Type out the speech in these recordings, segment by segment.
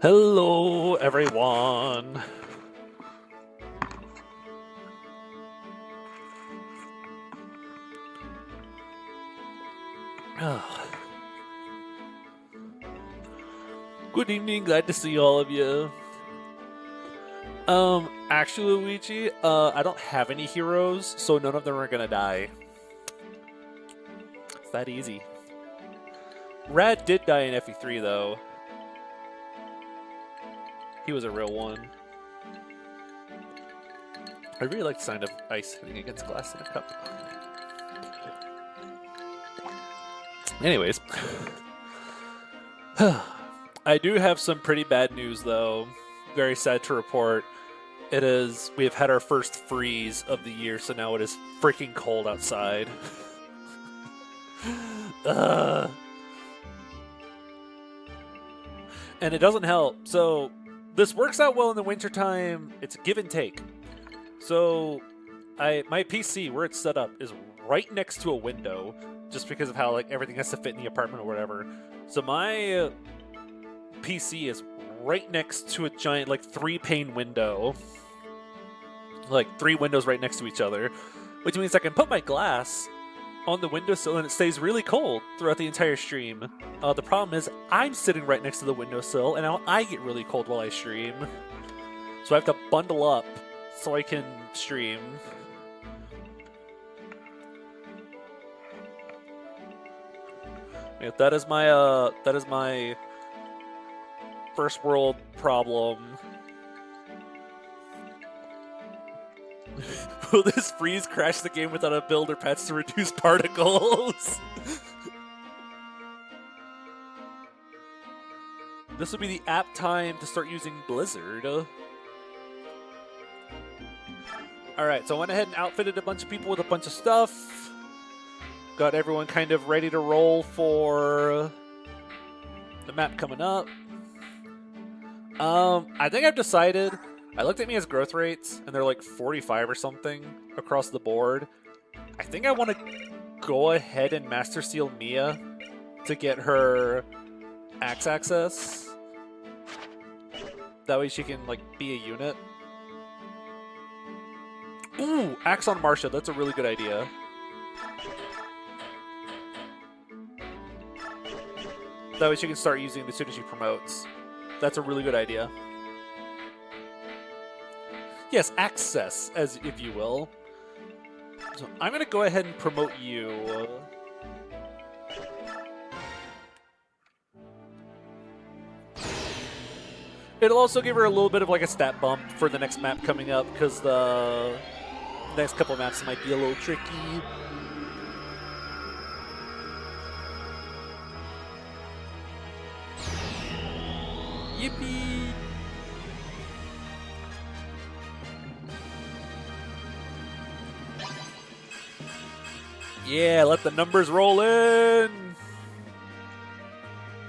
Hello, everyone. Good evening, glad to see all of you. Actually, Luigi, I don't have any heroes, so none of them are gonna die. It's that easy. Rad did die in FE3, though. He was a real one. I really like the sound of ice hitting against glass in a cup. Anyways. I do have some pretty bad news, though. Very sad to report. We have had our first freeze of the year, so now it is freaking cold outside. And it doesn't help. So this works out well in the wintertime. It's a give and take. So my PC, where it's set up, is right next to a window, just because of how everything has to fit in the apartment or whatever. So my PC is right next to a giant 3-pane window. 3 windows right next to each other, which means I can put my glass on the windowsill and it stays really cold throughout the entire stream. The problem is I'm sitting right next to the windowsill and now I get really cold while I stream. So I have to bundle up so I can stream. Yeah, that is my first world problem. Will this freeze crash the game without a build or patch to reduce particles? This would be the apt time to start using Blizzard. Alright, so I went ahead and outfitted a bunch of people with a bunch of stuff. Got everyone kind of ready to roll for the map coming up. I think I've decided. I looked at Mia's growth rates, and they're 45 or something across the board. I think I want to go ahead and Master Seal Mia to get her axe access. That way she can, be a unit. Ooh, axe on Marcia. That's a really good idea. That way she can start using it as soon as she promotes. That's a really good idea. Yes, access, as if you will. So I'm going to go ahead and promote you. It'll also give her a little bit of a stat bump for the next map coming up, because the next couple of maps might be a little tricky. Yippee! Yeah, let the numbers roll in!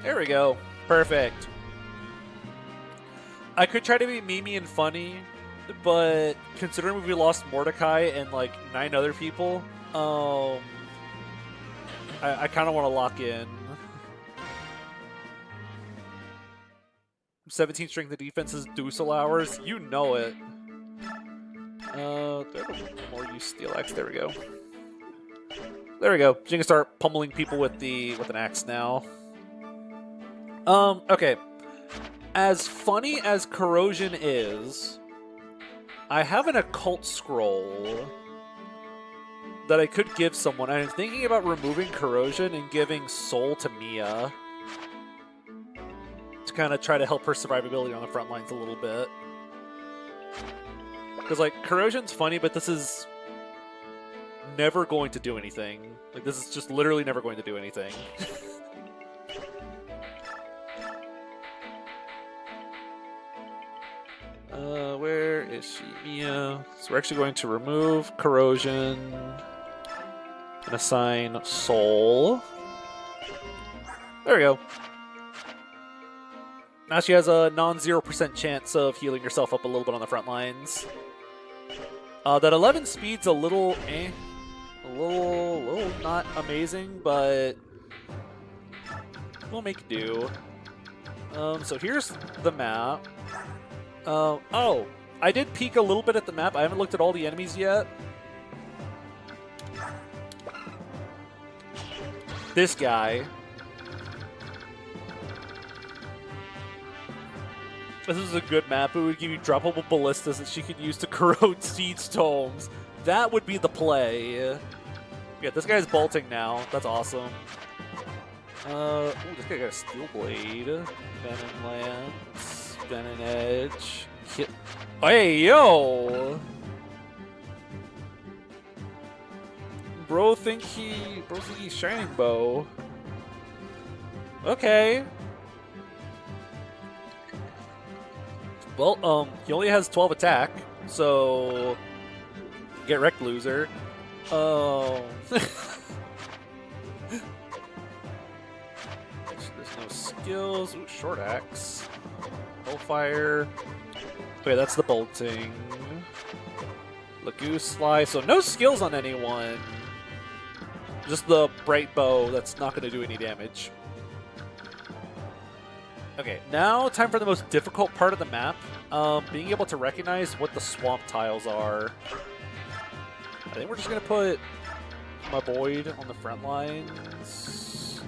There we go. Perfect. I could try to be memey and funny, but considering we lost Mordecai and 9 other people, I kind of want to lock in. 17 strength of defense is Dusel hours. You know it. Do I have more use Steel Axe? There we go. There we go. She can start pummeling people with an axe now. Okay. As funny as corrosion is, I have an occult scroll that I could give someone. I'm thinking about removing corrosion and giving soul to Mia to kind of try to help her survivability on the front lines a little bit. Because corrosion's funny, but this is never going to do anything. This is just literally never going to do anything. Where is she? Mia. So we're actually going to remove corrosion and assign soul. There we go. Now she has a non-0% chance of healing herself up a little bit on the front lines. That 11 speed's a little a little not amazing, but we'll make do. So here's the map. Oh, I did peek a little bit at the map. I haven't looked at all the enemies yet. This guy. This is a good map. It would give you droppable ballistas that she could use to corrode siege tomes. That would be the play. Yeah, this guy's bolting now. That's awesome. Ooh, this guy got a steel blade. Venom lance. Venom edge. Hit. Hey, yo! Bro think he's shining bow. Okay. Well, he only has 12 attack, so get wrecked, loser. Oh. There's no skills. Ooh, short axe. Hellfire. Okay, that's the bolting. Laguz fly. So no skills on anyone. Just the bright bow that's not going to do any damage. Okay, now time for the most difficult part of the map. Being able to recognize what the swamp tiles are. I think we're just going to put my Void on the front lines.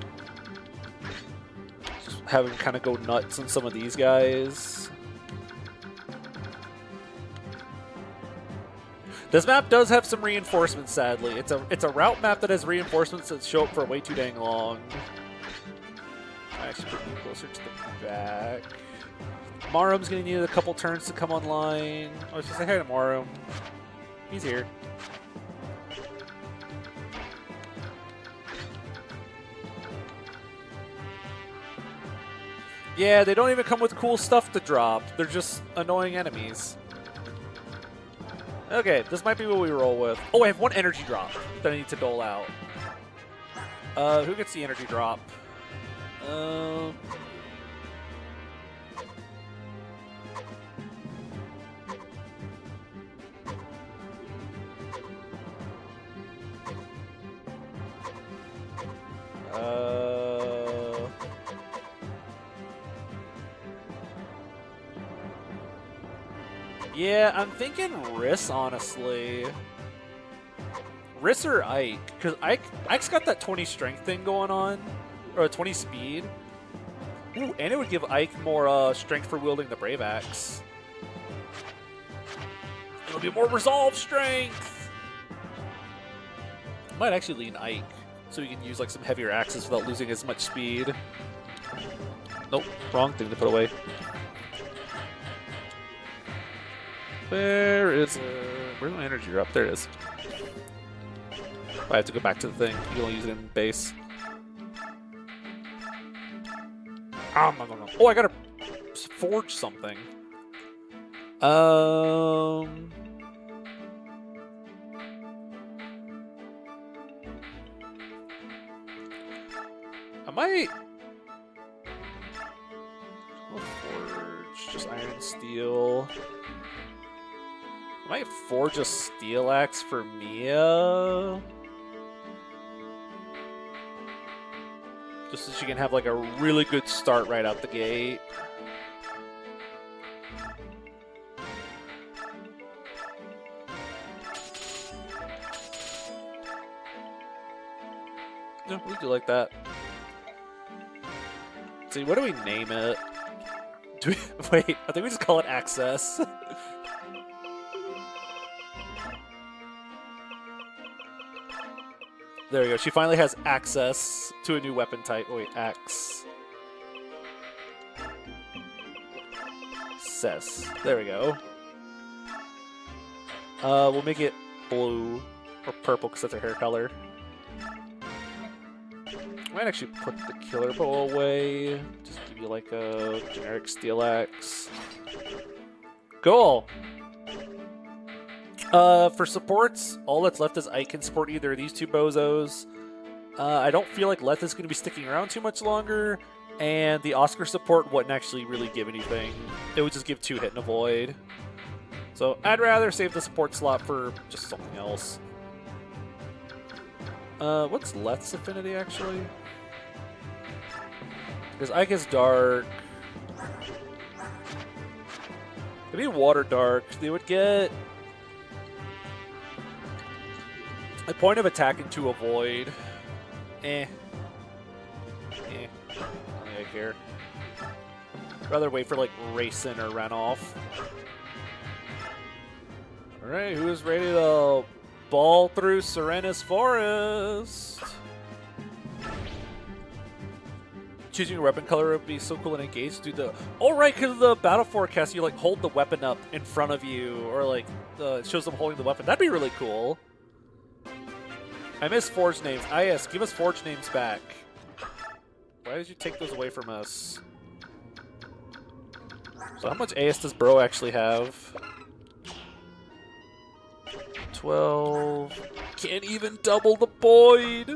Just have him kind of go nuts on some of these guys. This map does have some reinforcements, sadly. It's a route map that has reinforcements that show up for way too dang long. I actually put you closer to the back. Marum's gonna need a couple turns to come online. Oh, let's just say hi to Marum. He's here. Yeah, they don't even come with cool stuff to drop. They're just annoying enemies. Okay, this might be what we roll with. Oh, I have one energy drop that I need to dole out. Who gets the energy drop? Yeah, I'm thinking Riss, honestly. Riss or Ike, because Ike's got that 20 strength thing going on, or 20 speed. Ooh, and it would give Ike more strength for wielding the Brave Axe. It'll be more resolve strength! I might actually lean Ike, so we can use like some heavier axes without losing as much speed. Nope, wrong thing to put away. Where is it? Where's my energy drop? There it is. I have to go back to the thing. You can only use it in base. Oh, I gotta forge something. I might. I'll forge just iron steel. I might forge a steel axe for Mia. Just so she can have like a really good start right out the gate. No, we do like that. Let's see, what do we name it? Wait, I think we just call it Access. There we go. She finally has access to a new weapon type. Oh, wait, axe. There we go. We'll make it blue or purple because that's her hair color. I might actually put the killer bow away. Just give you like a generic steel axe. Cool. For supports, all that's left is I can support either of these two bozos. I don't feel like Leth is going to be sticking around too much longer, and the Oscar support wouldn't actually really give anything. It would just give 2 hit and avoid. So I'd rather save the support slot for just something else. What's Leth's affinity, actually? Because Ike is dark. Maybe Water Dark. They would get a point of attacking to avoid. I don't care. Rather wait for like Racing or Runoff. Alright, who's ready to ball through Serenus Forest? Choosing your weapon color would be so cool and engaged. Dude, right, because of the battle forecast, you like hold the weapon up in front of you, or like it shows them holding the weapon. That'd be really cool. I miss Forge names. Yes, give us Forge names back. Why did you take those away from us? So how much AS does Bro actually have? 12. Can't even double the Boyd.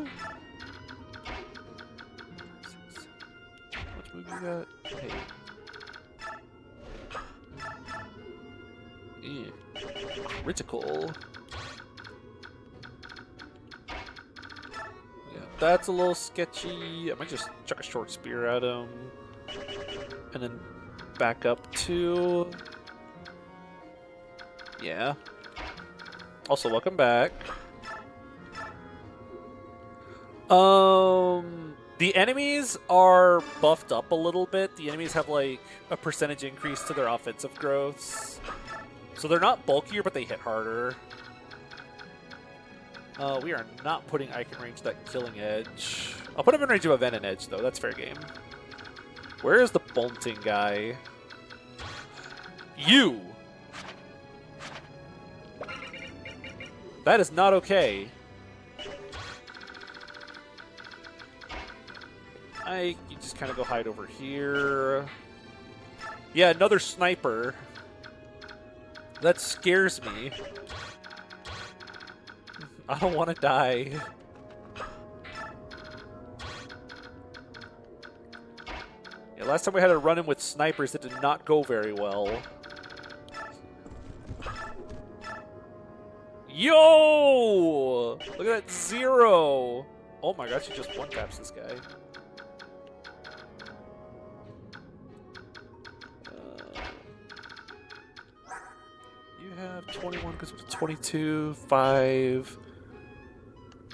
Which move you got? Hey. Critical. Yeah, that's a little sketchy. I might just try a short spear at him. And then back up to... Yeah. Also, welcome back. The enemies are buffed up a little bit. The enemies have like a percentage increase to their offensive growths. So they're not bulkier, but they hit harder. We are not putting Ike in range that Killing Edge. I'll put him in range of a Venom Edge, though. That's fair game. Where is the bolting guy? You! That is not okay. You just kind of go hide over here. Yeah, another sniper. That scares me. I don't want to die. Yeah, last time we had a run-in with snipers, it did not go very well. Yo! Look at that 0! Oh my gosh, he just one-taps this guy. You have 21 because it's 22, 5.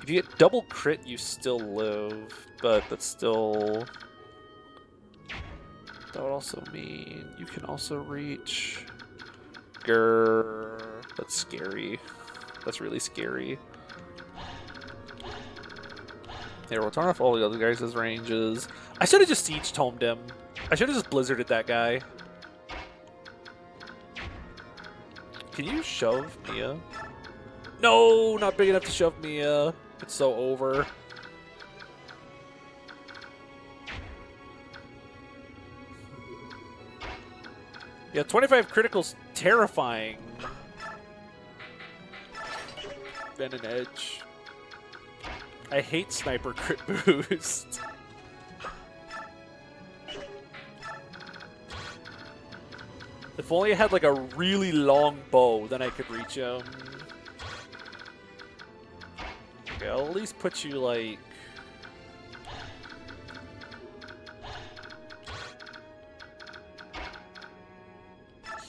If you get double crit, you still live, but that's still... That would also mean you can also reach... Grrr. That's scary. That's really scary. Here, we'll turn off all the other guys' ranges. I should have just siege tomed him. I should have just blizzarded that guy. Can you shove Mia? No, not big enough to shove Mia. It's so over. Yeah, 25 critical's terrifying. Then an edge. I hate sniper crit boost. If only I had like a really long bow, then I could reach him. Okay, I'll at least put you like...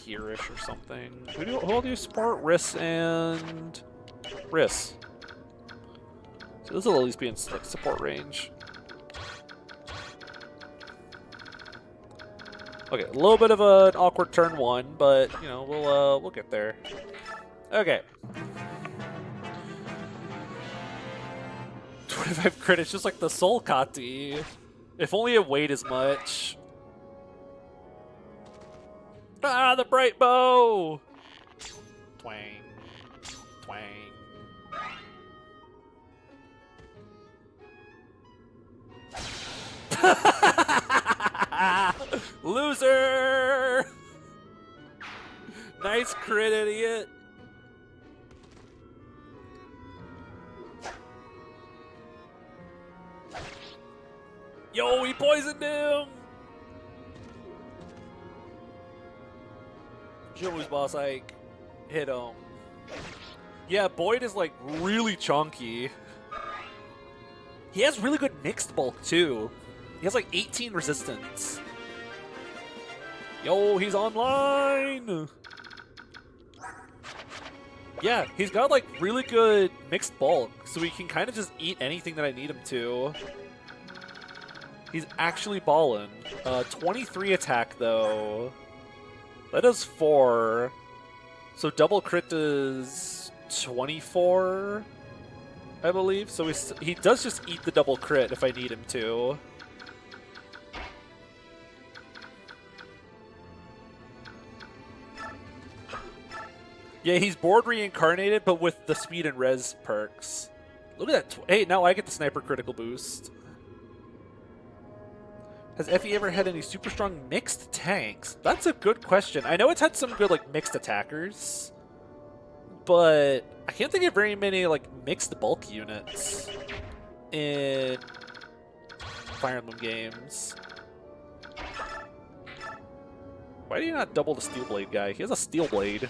here-ish or something. Who all do you support? Riss and... Riss. So this will at least be in like support range. Okay, a little bit of an awkward turn 1, but you know we'll get there. Okay. 25 crit. It's just like the Soul Kati. If only it weighed as much. Ah, the bright bow! Twang. Twang. Loser! Nice crit, idiot. Yo, he poisoned him! Joey's boss, like, hit him. Yeah, Boyd is, like, really chunky. He has really good mixed bulk, too. He has, like, 18 resistance. Yo, he's online! Yeah, he's got like really good mixed bulk, so he can kind of just eat anything that I need him to. He's actually ballin'. 23 attack though. That does 4. So double crit does 24, I believe. So he does just eat the double crit if I need him to. Yeah, he's board reincarnated, but with the speed and res perks. Look at that. Hey, now I get the sniper critical boost. Has Effie ever had any super strong mixed tanks? That's a good question. I know it's had some good like mixed attackers, but I can't think of very many like mixed bulk units in Fire Emblem games. Why do you not double the Steel Blade guy? He has a Steel Blade.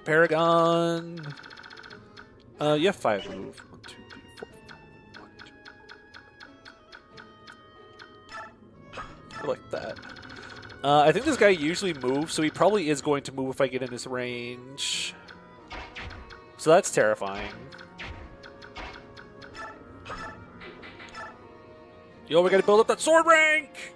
Paragon. You have 5 move. 1, 2, 3, 4. 1, 2. I like that. I think this guy usually moves, so he probably is going to move if I get in his range. So that's terrifying. Yo, we gotta build up that sword rank!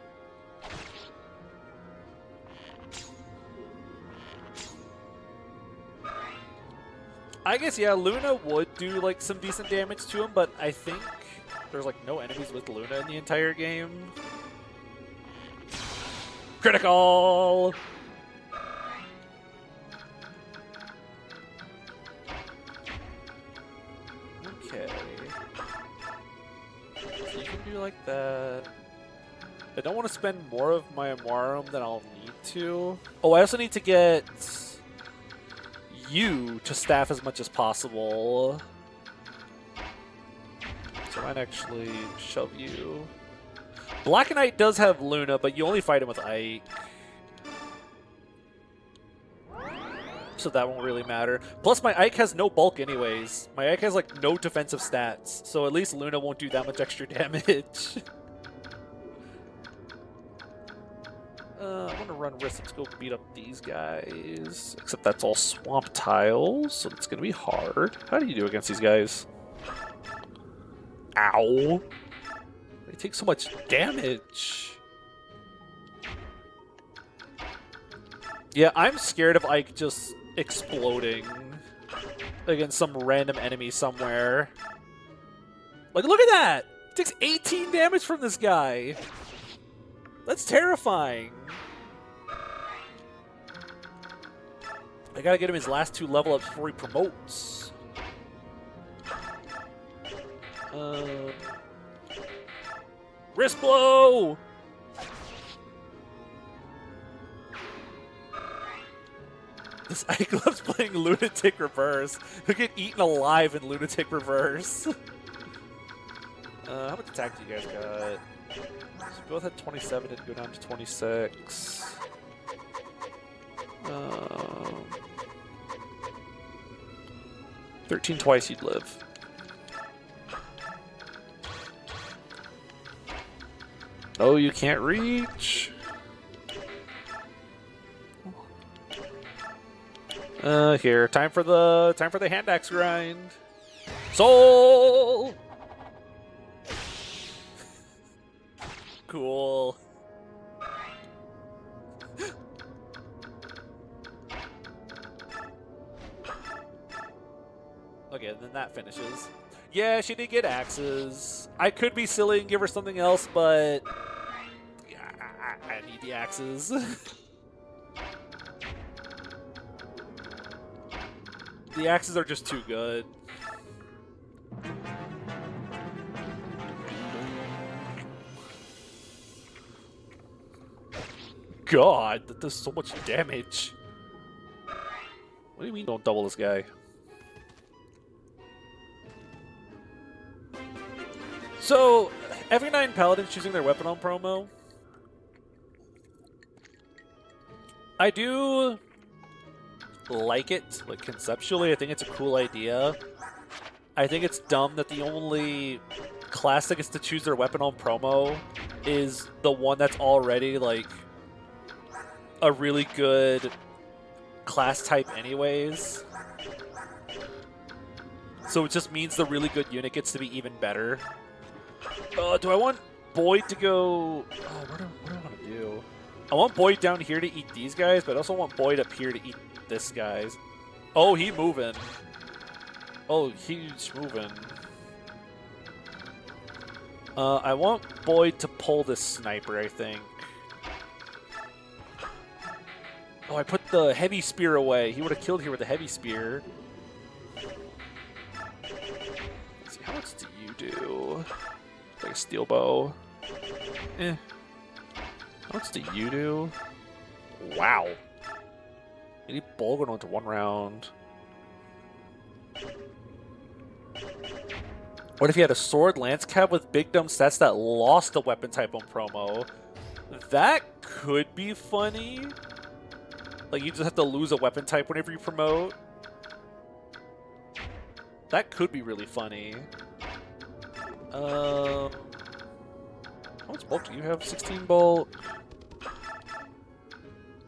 I guess, yeah, Luna would do, like, some decent damage to him, but I think there's, like, no enemies with Luna in the entire game. Critical! Okay. So you can do like that. I don't want to spend more of my Amarum than I'll need to. Oh, I also need to get you to staff as much as possible. So I might actually shove you. Black Knight does have Luna, but you only fight him with Ike. So that won't really matter. Plus my Ike has no bulk anyways. My Ike has like no defensive stats, so at least Luna won't do that much extra damage. I want to run risk. Let's go beat up these guys. Except that's all swamp tiles, so it's going to be hard. How do you do against these guys? Ow. They take so much damage. Yeah, I'm scared of Ike just exploding against some random enemy somewhere. Like, look at that! It takes 18 damage from this guy. That's terrifying. I gotta get him his last 2 level ups before he promotes. Wrist blow! This Ike loves playing Lunatic Reverse. He'll get eaten alive in Lunatic Reverse. How much attack do you guys got? So we both had 27 and go down to 26. 13 twice you'd live. Oh, you can't reach. Here, time for the hand axe grind. Soul. Cool. Okay, then that finishes. Yeah, she did get axes. I could be silly and give her something else, but yeah, I need the axes. The axes are just too good. God, that does so much damage. What do you mean don't double this guy? So, every 9 paladins choosing their weapon on promo. I do like it, like conceptually. I think it's a cool idea. I think it's dumb that the only class that gets to choose their weapon on promo is the one that's already like a really good class type anyways. So it just means the really good unit gets to be even better. Do I want Boyd to go... Oh, what do I want to do? I want Boyd down here to eat these guys, but I also want Boyd up here to eat this guys. Oh, he moving. Oh, he's moving. I want Boyd to pull this sniper, I think. Oh, I put the heavy spear away. He would have killed here with the heavy spear. Let's see, how much do you do? Like a steel bow. Eh. How much do you do? Wow. You need ball going on to 1 round. What if you had a sword lance cab with big dumb stats that lost a weapon type on promo? That could be funny. Like, you just have to lose a weapon type whenever you promote. That could be really funny. How much bulk do you have? 16 bulk.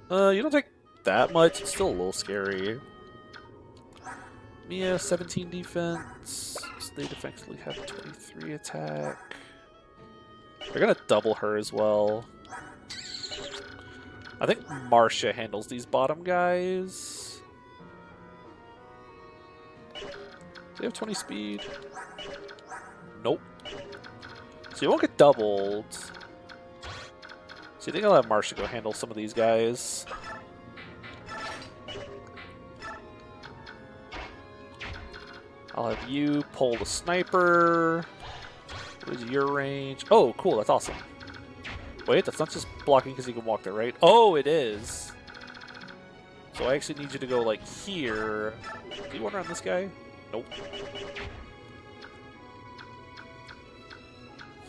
You don't take that much. It's still a little scary. Mia, 17 defense. So they effectively have 23 attack. They're gonna double her as well. I think Marcia handles these bottom guys. Do they have 20 speed? Nope. So you won't get doubled. So you think I'll have Marcia go handle some of these guys? I'll have you pull the sniper. What is your range? Oh, cool. That's awesome. Wait, that's not just blocking because you can walk there, right? Oh, it is. So I actually need you to go, like, here. Do you want around this guy? Nope.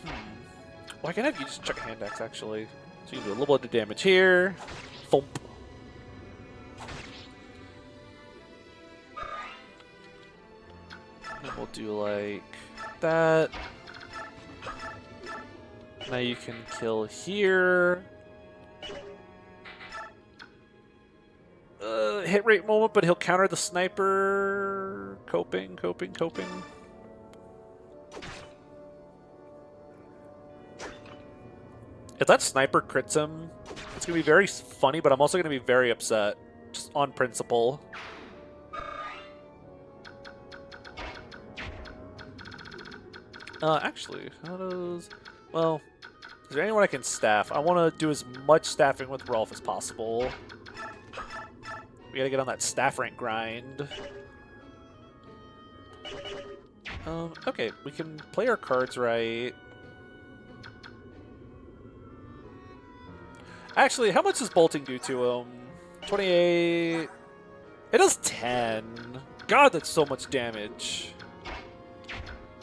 Well, I can have you just check a hand axe, actually. So you can do a little bit of damage here. Thump. And we'll do, like, that. Now you can kill here. Hit rate moment, but he'll counter the sniper. Coping. If that sniper crits him, it's going to be very funny, but I'm also going to be very upset. Just on principle. Actually, how does... Well, is there anyone I can staff? I want to do as much staffing with Rolf as possible. We gotta get on that staff rank grind. Okay, we can play our cards right. Actually, how much does bolting do to him? 28. It does 10. God, that's so much damage.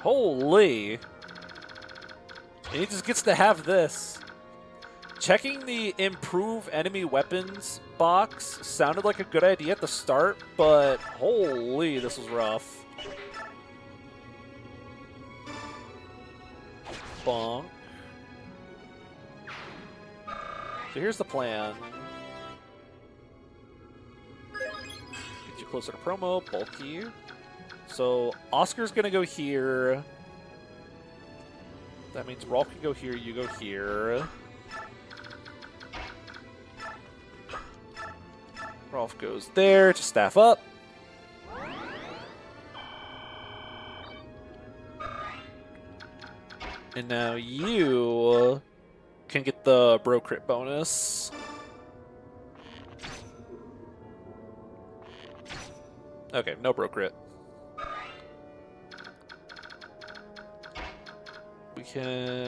Holy. And he just gets to have this. Checking the improve enemy weapons box sounded like a good idea at the start, but holy, this was rough. Bonk. So here's the plan. Get you closer to promo, bulky. So Oscar's gonna go here. That means Rolf can go here, you go here. Rolf goes there to staff up. And now you can get the bro crit bonus. Okay, no bro crit. We can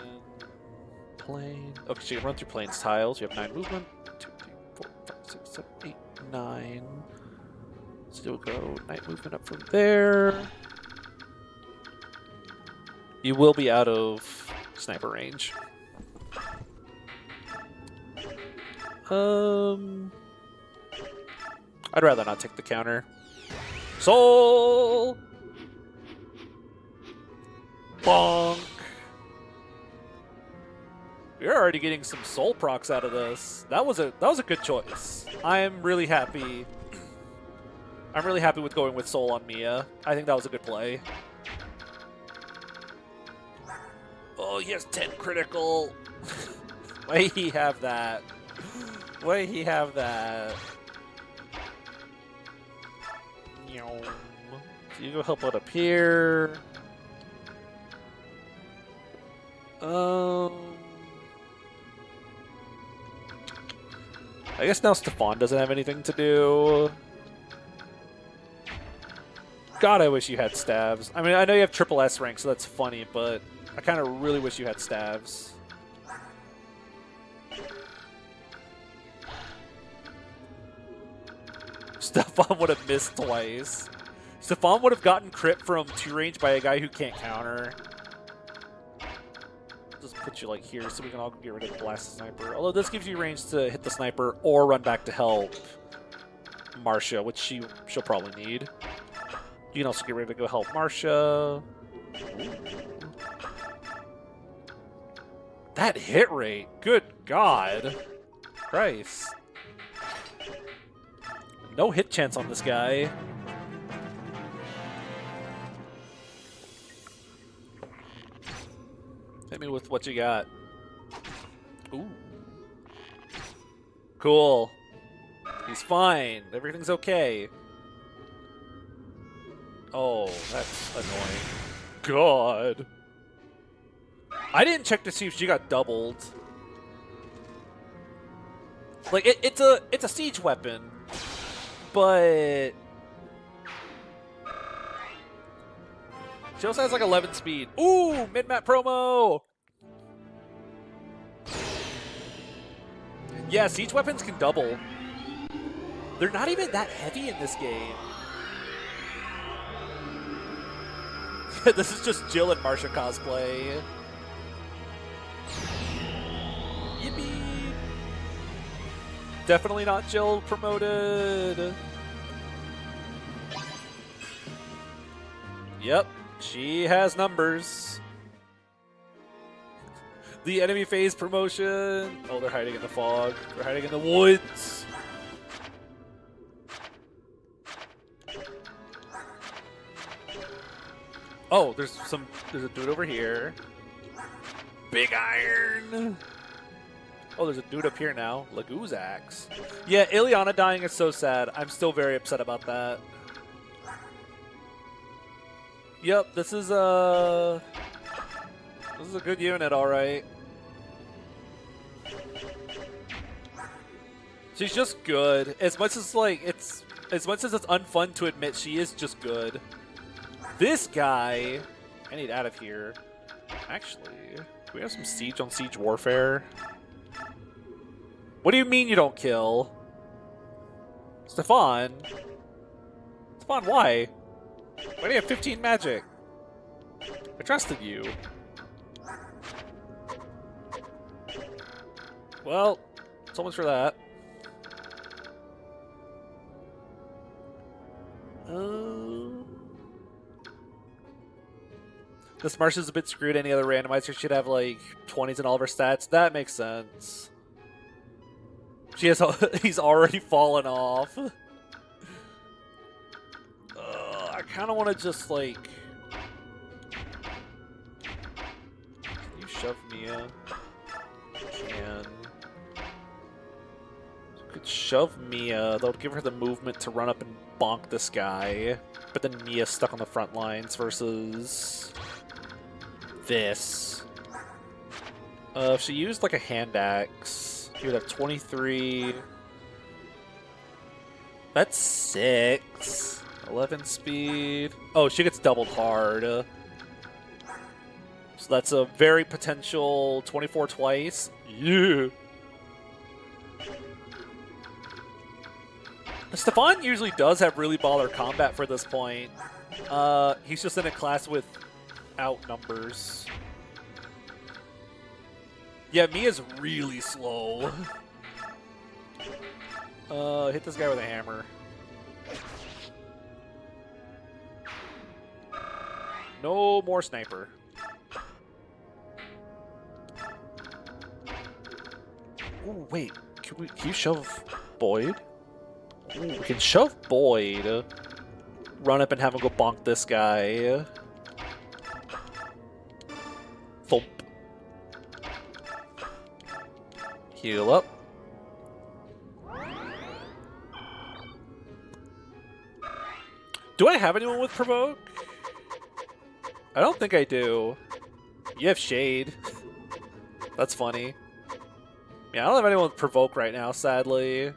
plane. Okay, so you can run through planes tiles. You have 9 movement. 2, 3, 4, 5, 6, 7, 8, 9. Still go night movement up from there. You will be out of sniper range. I'd rather not take the counter. Soul! Bonk! We're already getting some soul procs out of this. That was a good choice. I'm really happy. I'm really happy with going with soul on Mia. I think that was a good play. Oh, he has 10 critical. Why he have that? Why he have that? So you go help out up here. I guess now Stefan doesn't have anything to do. God, I wish you had stabs. I mean, I know you have triple S rank, so that's funny, but I kind of really wish you had stabs. Stefan would have missed twice. Stefan would have gotten crit from 2 range by a guy who can't counter. Just put you like here so we can all get rid of the blast sniper. Although this gives you range to hit the sniper or run back to help Marcia, which she'll probably need. You can also get ready to go help Marcia. That hit rate, good God. Christ. No hit chance on this guy. Hit me with what you got. Ooh. Cool. He's fine. Everything's okay. Oh, that's annoying. God. I didn't check to see if she got doubled. Like, it's a siege weapon, but she also has like 11 speed. Ooh, mid-map promo! Yeah, siege weapons can double. They're not even that heavy in this game. This is just Jill and Marcia cosplay. Yippee! Definitely not Jill promoted. Yep, she has numbers. The enemy phase promotion. Oh, they're hiding in the fog. They're hiding in the woods. Oh, there's a dude over here. Big Iron. Oh, there's a dude up here now. Laguz axe. Yeah, Ileana dying is so sad. I'm still very upset about that. Yep, this is a good unit, all right. She's just good. As much as it's unfun to admit, she is just good. This guy, I need out of here. Actually, do we have some siege on siege warfare? What do you mean you don't kill? Stefan? Stefan, why? Why do you have 15 magic? I trusted you. Well, so much for that. This Marcia's a bit screwed. Any other randomizer should have like 20s in all of her stats. That makes sense. She has. He's already fallen off. I kind of want to just like. Can you shove Mia? Can. You could shove Mia. That would give her the movement to run up and bonk this guy. But then Mia's stuck on the front lines versus this. If she used like a hand axe, she would have 23. That's 6. 11 speed. Oh, she gets doubled hard. So that's a very potential 24 twice. Yeah. Stefan usually does have really baller combat for this point. He's just in a class without numbers. Yeah, Mia's really slow. Hit this guy with a hammer. No more sniper. Ooh, wait. Can you shove Boyd? Ooh, we can shove Boyd. Run up and have him go bonk this guy. Thump. Heal up. Do I have anyone with provoke? I don't think I do. You have shade. That's funny. Yeah, I don't have anyone with provoke right now, sadly.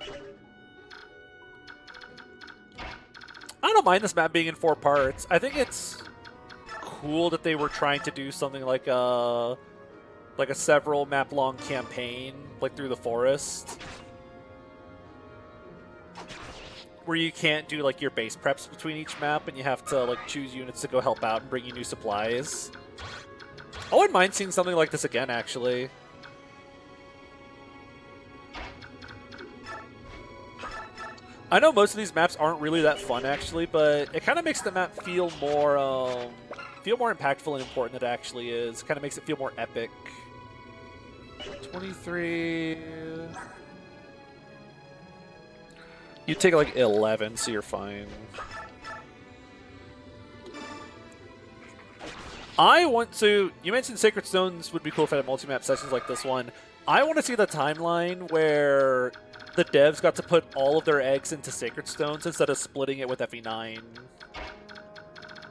I don't mind this map being in 4 parts. I think it's cool that they were trying to do something like a several map long campaign, like through the forest, where you can't do like your base preps between each map, and you have to like choose units to go help out and bring you new supplies. I wouldn't mind seeing something like this again, actually. I know most of these maps aren't really that fun, actually, but it kind of makes the map feel more impactful and important than it actually is. Kind of makes it feel more epic. 23. You take like 11, so you're fine. I want to... You mentioned Sacred Stones would be cool if I had multi-map sessions like this one. I want to see the timeline where the devs got to put all of their eggs into Sacred Stones instead of splitting it with FE9.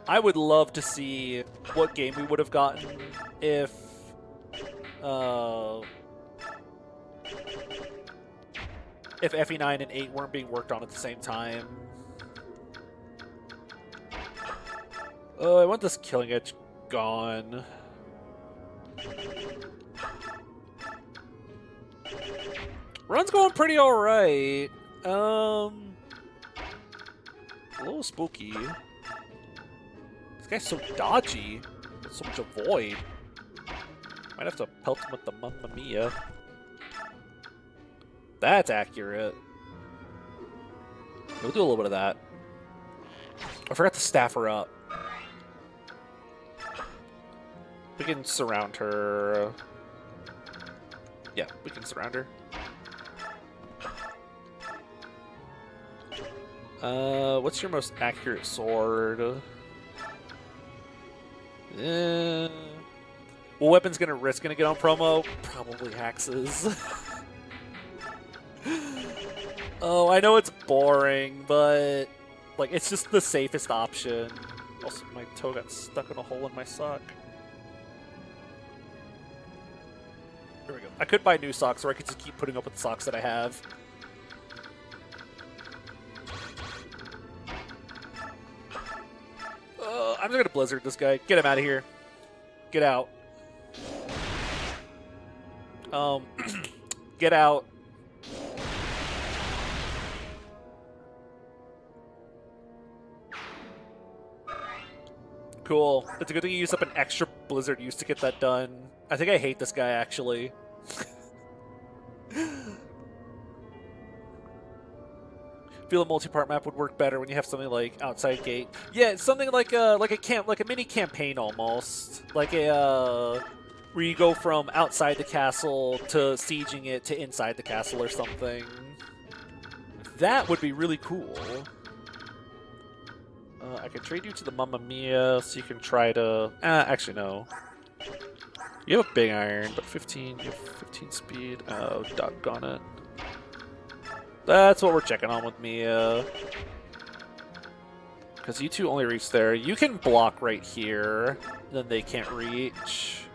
I would love to see what game we would have gotten if FE9 and 8 weren't being worked on at the same time. Oh, I want this Killing Edge gone. Run's going pretty alright. A little spooky. This guy's so dodgy. So much avoid. Might have to pelt him with the Mamma Mia. That's accurate. We'll do a little bit of that. I forgot to staff her up. We can surround her. Yeah, we can surround her. What's your most accurate sword? What weapon's gonna get on promo? Probably Axes. Oh, I know it's boring, but like it's just the safest option. Also, my toe got stuck in a hole in my sock. There we go. I could buy new socks, or I could just keep putting up with the socks that I have. I'm just gonna Blizzard this guy. Get him out of here. Get out. Get out. Cool. It's a good thing you used up an extra Blizzard use to get that done. I think I hate this guy, actually. Feel a multi-part map would work better when you have something like Outside Gate. Yeah, it's something like a mini campaign almost, like a where you go from outside the castle to sieging it to inside the castle or something. That would be really cool. I could trade you to the Mamma Mia so you can try to. Actually no. You have a big iron, but 15. You have 15 speed. Oh, doggone it. That's what we're checking on with Mia. Because you two only reach there. You can block right here. Then they can't reach.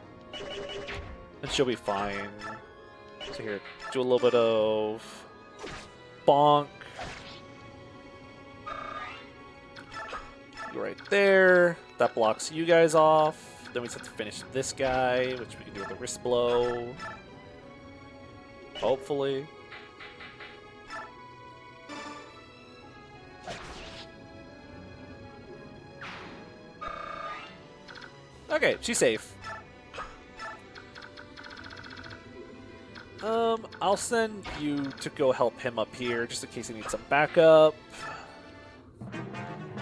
And she'll be fine. So here, do a little bit of bonk. You right there. That blocks you guys off. Then we just have to finish this guy, which we can do with a wrist blow. Hopefully. Okay, she's safe. I'll send you to go help him up here, just in case he needs some backup.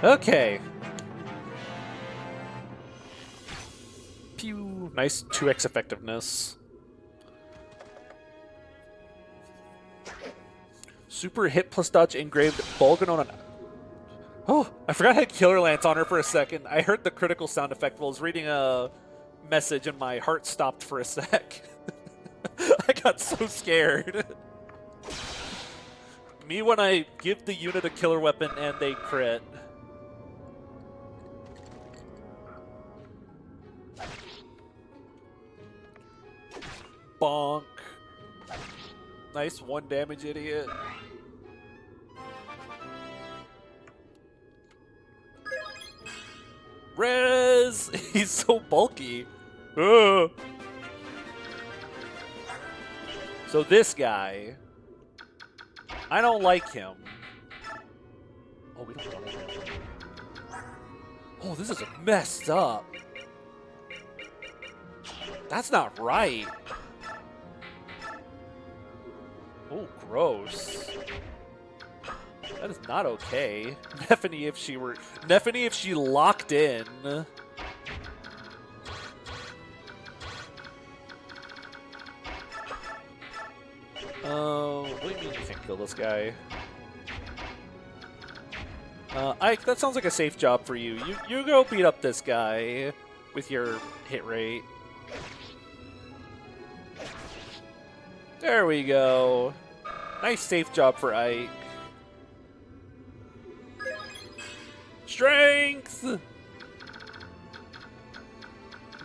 Okay. Pew. Nice 2x effectiveness. Super hit plus dodge engraved Bulgan on an... Oh, I forgot I had Killer Lance on her for a second. I heard the critical sound effect while I was reading a message and my heart stopped for a sec. I got so scared. Me when I give the unit a killer weapon and they crit. Bonk. Nice 1 damage, idiot. Rez! He's so bulky. Ugh. So this guy, I don't like him. Oh, we don't know him. Oh, this is messed up. That's not right. Oh, gross. That is not okay. Neffany if she locked in. What do you mean you can't kill this guy? Ike, that sounds like a safe job for you. You go beat up this guy with your hit rate. There we go. Nice safe job for Ike. Strength!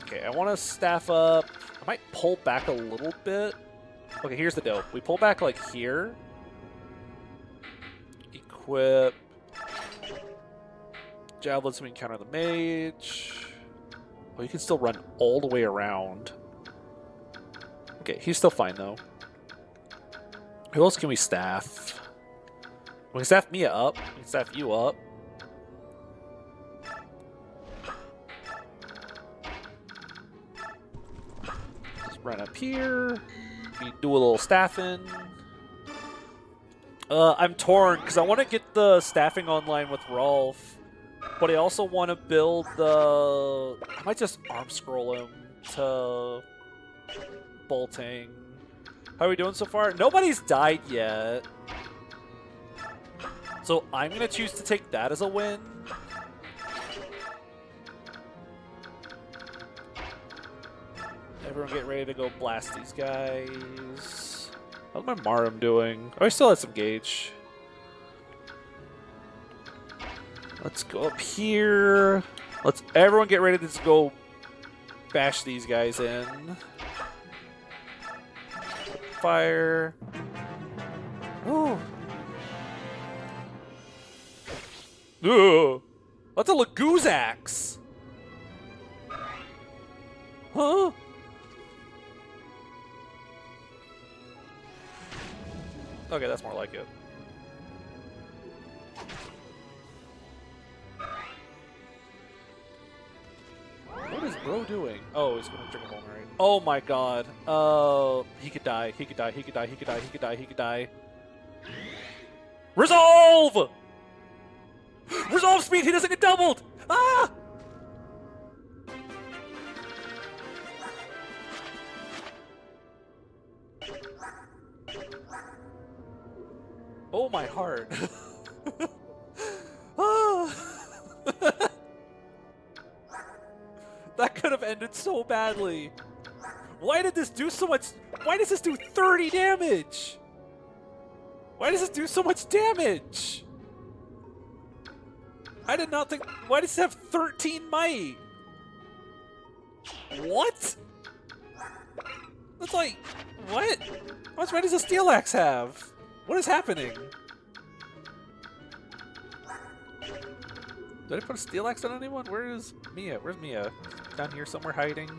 Okay, I want to staff up. I might pull back a little bit. Okay, here's the deal. We pull back like here. Equip. Javelin so we can counter the mage. Oh, you can still run all the way around. Okay, he's still fine though. Who else can we staff? We can staff Mia up. We can staff you up. Just run up here. We do a little staffing. I'm torn because I want to get the staffing online with Rolf, but I also want to build the... I might just arm scroll him to bolting. How are we doing so far? Nobody's died yet. So I'm going to choose to take that as a win. Everyone get ready to go blast these guys. How's my Marum doing? Oh, I still have some gauge. Let's go up here. Let's everyone get ready to just go bash these guys in. Fire. Ooh. Ugh. That's a Laguz axe. Huh? Okay, that's more like it. What is bro doing? Oh, he's gonna drink a hole, right? Oh my god. He could die. He could die. He could die. He could die. He could die. He could die. Resolve! Resolve speed! He doesn't get doubled! Ah! Oh my heart. Ah. That could have ended so badly. Why did this do so much? Why does this do 30 damage? Why does this do so much damage? I did not think... Why does it have 13 might? What? That's like... What? How much might does a steel axe have? What is happening? Did I put a steel axe on anyone? Where is Mia? Where's Mia? Down here somewhere hiding?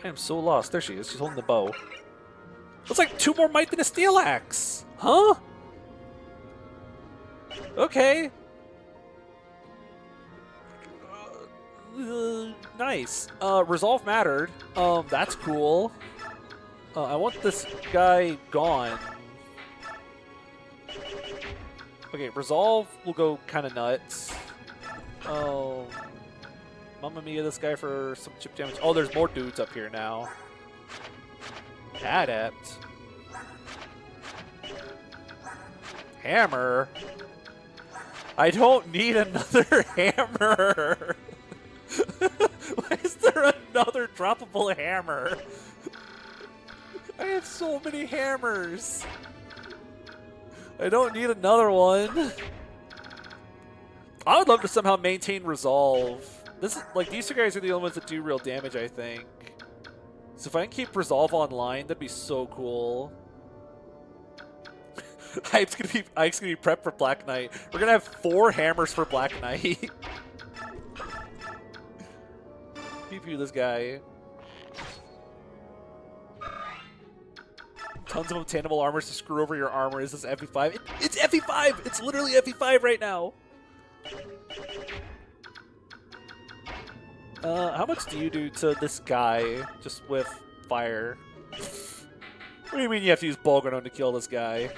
I am so lost. There she is. She's holding the bow. That's like 2 more might than a steel axe. Huh? Okay. Nice. Resolve mattered. That's cool. I want this guy gone. Okay, Resolve will go kind of nuts. Oh, Mamma Mia, this guy for some chip damage. Oh, there's more dudes up here now. Adept. Hammer? I don't need another hammer! Why is there another droppable hammer? I have so many hammers! I don't need another one. I would love to somehow maintain resolve. This is like these two guys are the only ones that do real damage, I think. So if I can keep resolve online, that'd be so cool. Ike's gonna be prepped for Black Knight. We're gonna have 4 hammers for Black Knight. Pew this guy. Tons of obtainable armors to screw over your armor. Is this FE5? It's FE5! It's literally FE5 right now! How much do you do to this guy just with fire? What do you mean you have to use Bolgranon to kill this guy?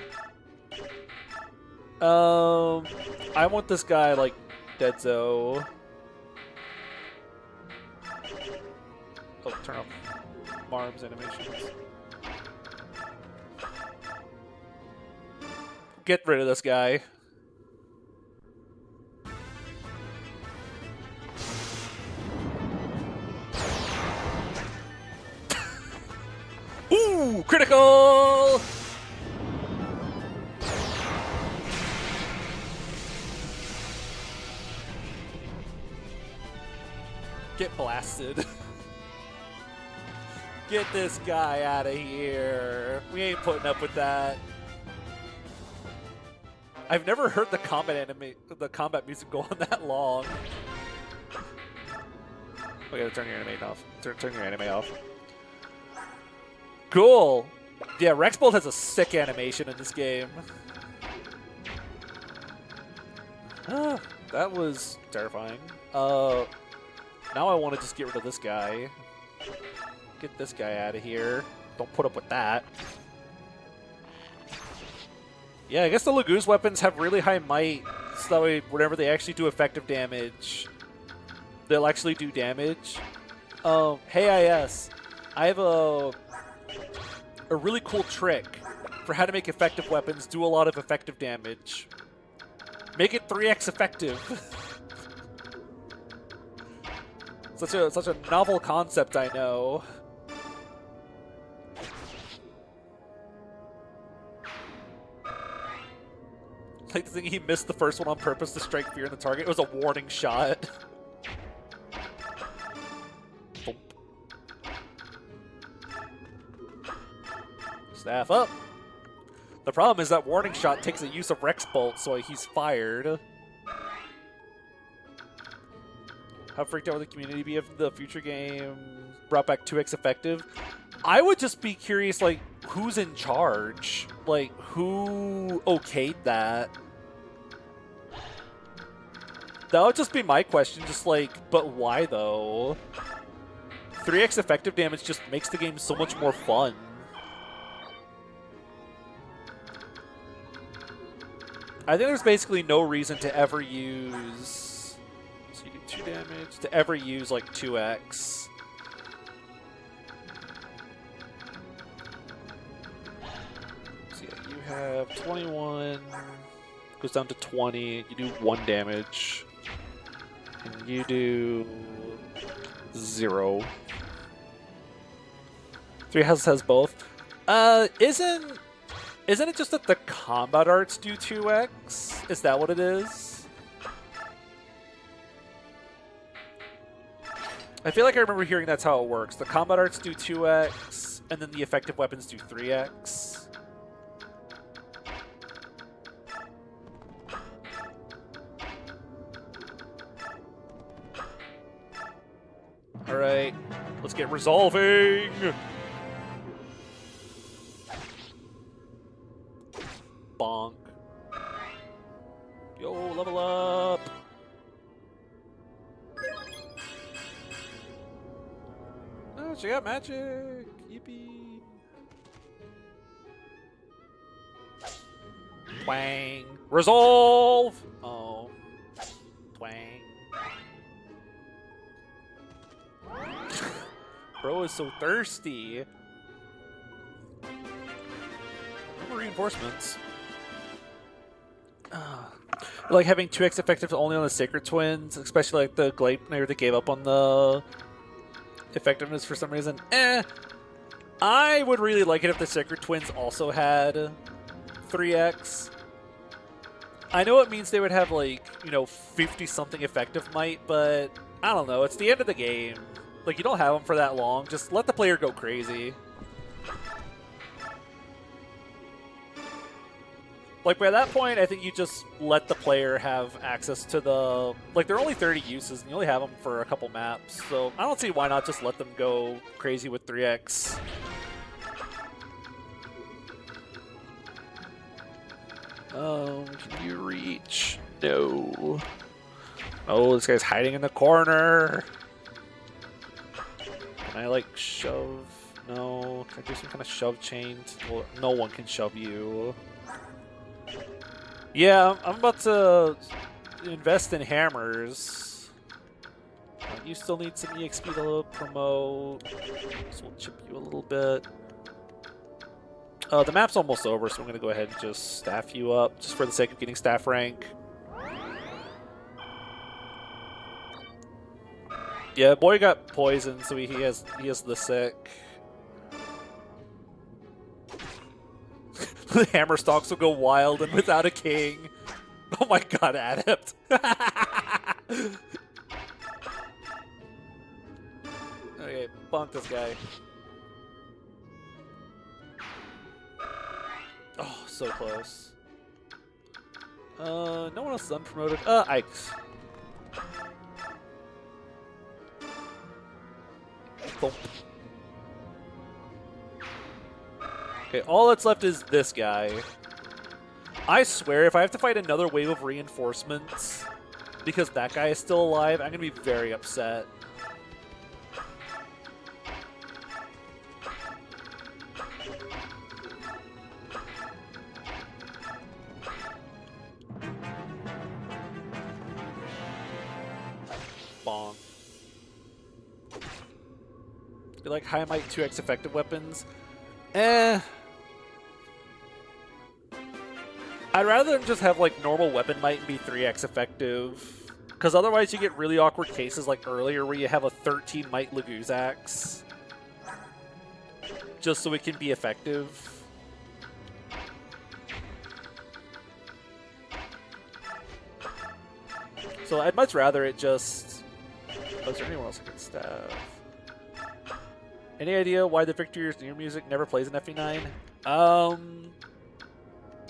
I want this guy like Deadzo. Oh, turn off Marm's animations. Get rid of this guy. Ooh, critical! Get blasted. Get this guy out of here. We ain't putting up with that. I've never heard the combat music go on that long. We gotta turn your anime off. Turn your anime off. Cool. Yeah, Rexbolt has a sick animation in this game. That was terrifying. Now I want to just get rid of this guy. Get this guy out of here. Don't put up with that. Yeah, I guess the Laguz weapons have really high might, so that way whenever they actually do effective damage, they'll actually do damage. Hey IS, I have a really cool trick for how to make effective weapons do a lot of effective damage. Make it 3x effective. Such a novel concept, I know. Like the thing, he missed the first one on purpose to strike fear in the target. It was a warning shot. Staff up. The problem is that warning shot takes the use of Rex Bolt, so he's fired. How freaked out would the community be if the future game brought back 2x effective? I would just be curious, like, who's in charge? Like, who okayed that? That would just be my question, just like, but why though? 3x effective damage just makes the game so much more fun. I think there's basically no reason to ever use... So you do 2 damage, to ever use like 2x. So yeah, you have 21, goes down to 20, you do 1 damage. And you do 0. 3 houses has both. Isn't it just that the combat arts do 2x? Is that what it is? I feel like I remember hearing that's how it works. The combat arts do 2x, and then the effective weapons do 3x. Alright, let's get resolving! Bonk. Yo, level up! Oh, she got magic! Yippee! Twang! Resolve! Oh. Twang. Bro is so thirsty. No reinforcements. Like having 2x effective only on the Sacred Twins, especially like the Gleipnir that gave up on the effectiveness for some reason. I would really like it if the Sacred Twins also had 3x. I know it means they would have like, 50-something effective might, but I don't know. It's the end of the game. Like, you don't have them for that long. Just let the player go crazy. Like, by that point, I think you just let the player have access to the... Like, there are only 30 uses, and you only have them for a couple maps. So I don't see why not just let them go crazy with 3x. Can you reach? No. Oh, this guy's hiding in the corner. Can I, like, shove? No. Can I do some kind of shove chain? Well, no one can shove you. Yeah, I'm about to invest in hammers. You still need some EXP to promote, so we'll chip you a little bit. The map's almost over, so I'm going to go ahead and just staff you up, just for the sake of getting staff rank. Yeah, boy got poisoned, so he has the sick. The hammer stalks will go wild and without a king. Oh my god, Adept. Okay, bonk this guy. Oh, so close. No one else is unpromoted. Ikes. Thump. Okay, all that's left is this guy. I swear, if I have to fight another wave of reinforcements because that guy is still alive, I'm going to be very upset. Bong. You like high might 2x effective weapons? I'd rather than just have like normal weapon might and be 3x effective. Because otherwise you get really awkward cases like earlier where you have a 13 might Laguz axe. Just so it can be effective. So I'd much rather it just... Oh, is there anyone else I can stab? Any idea why the Victor's new music never plays in FE9?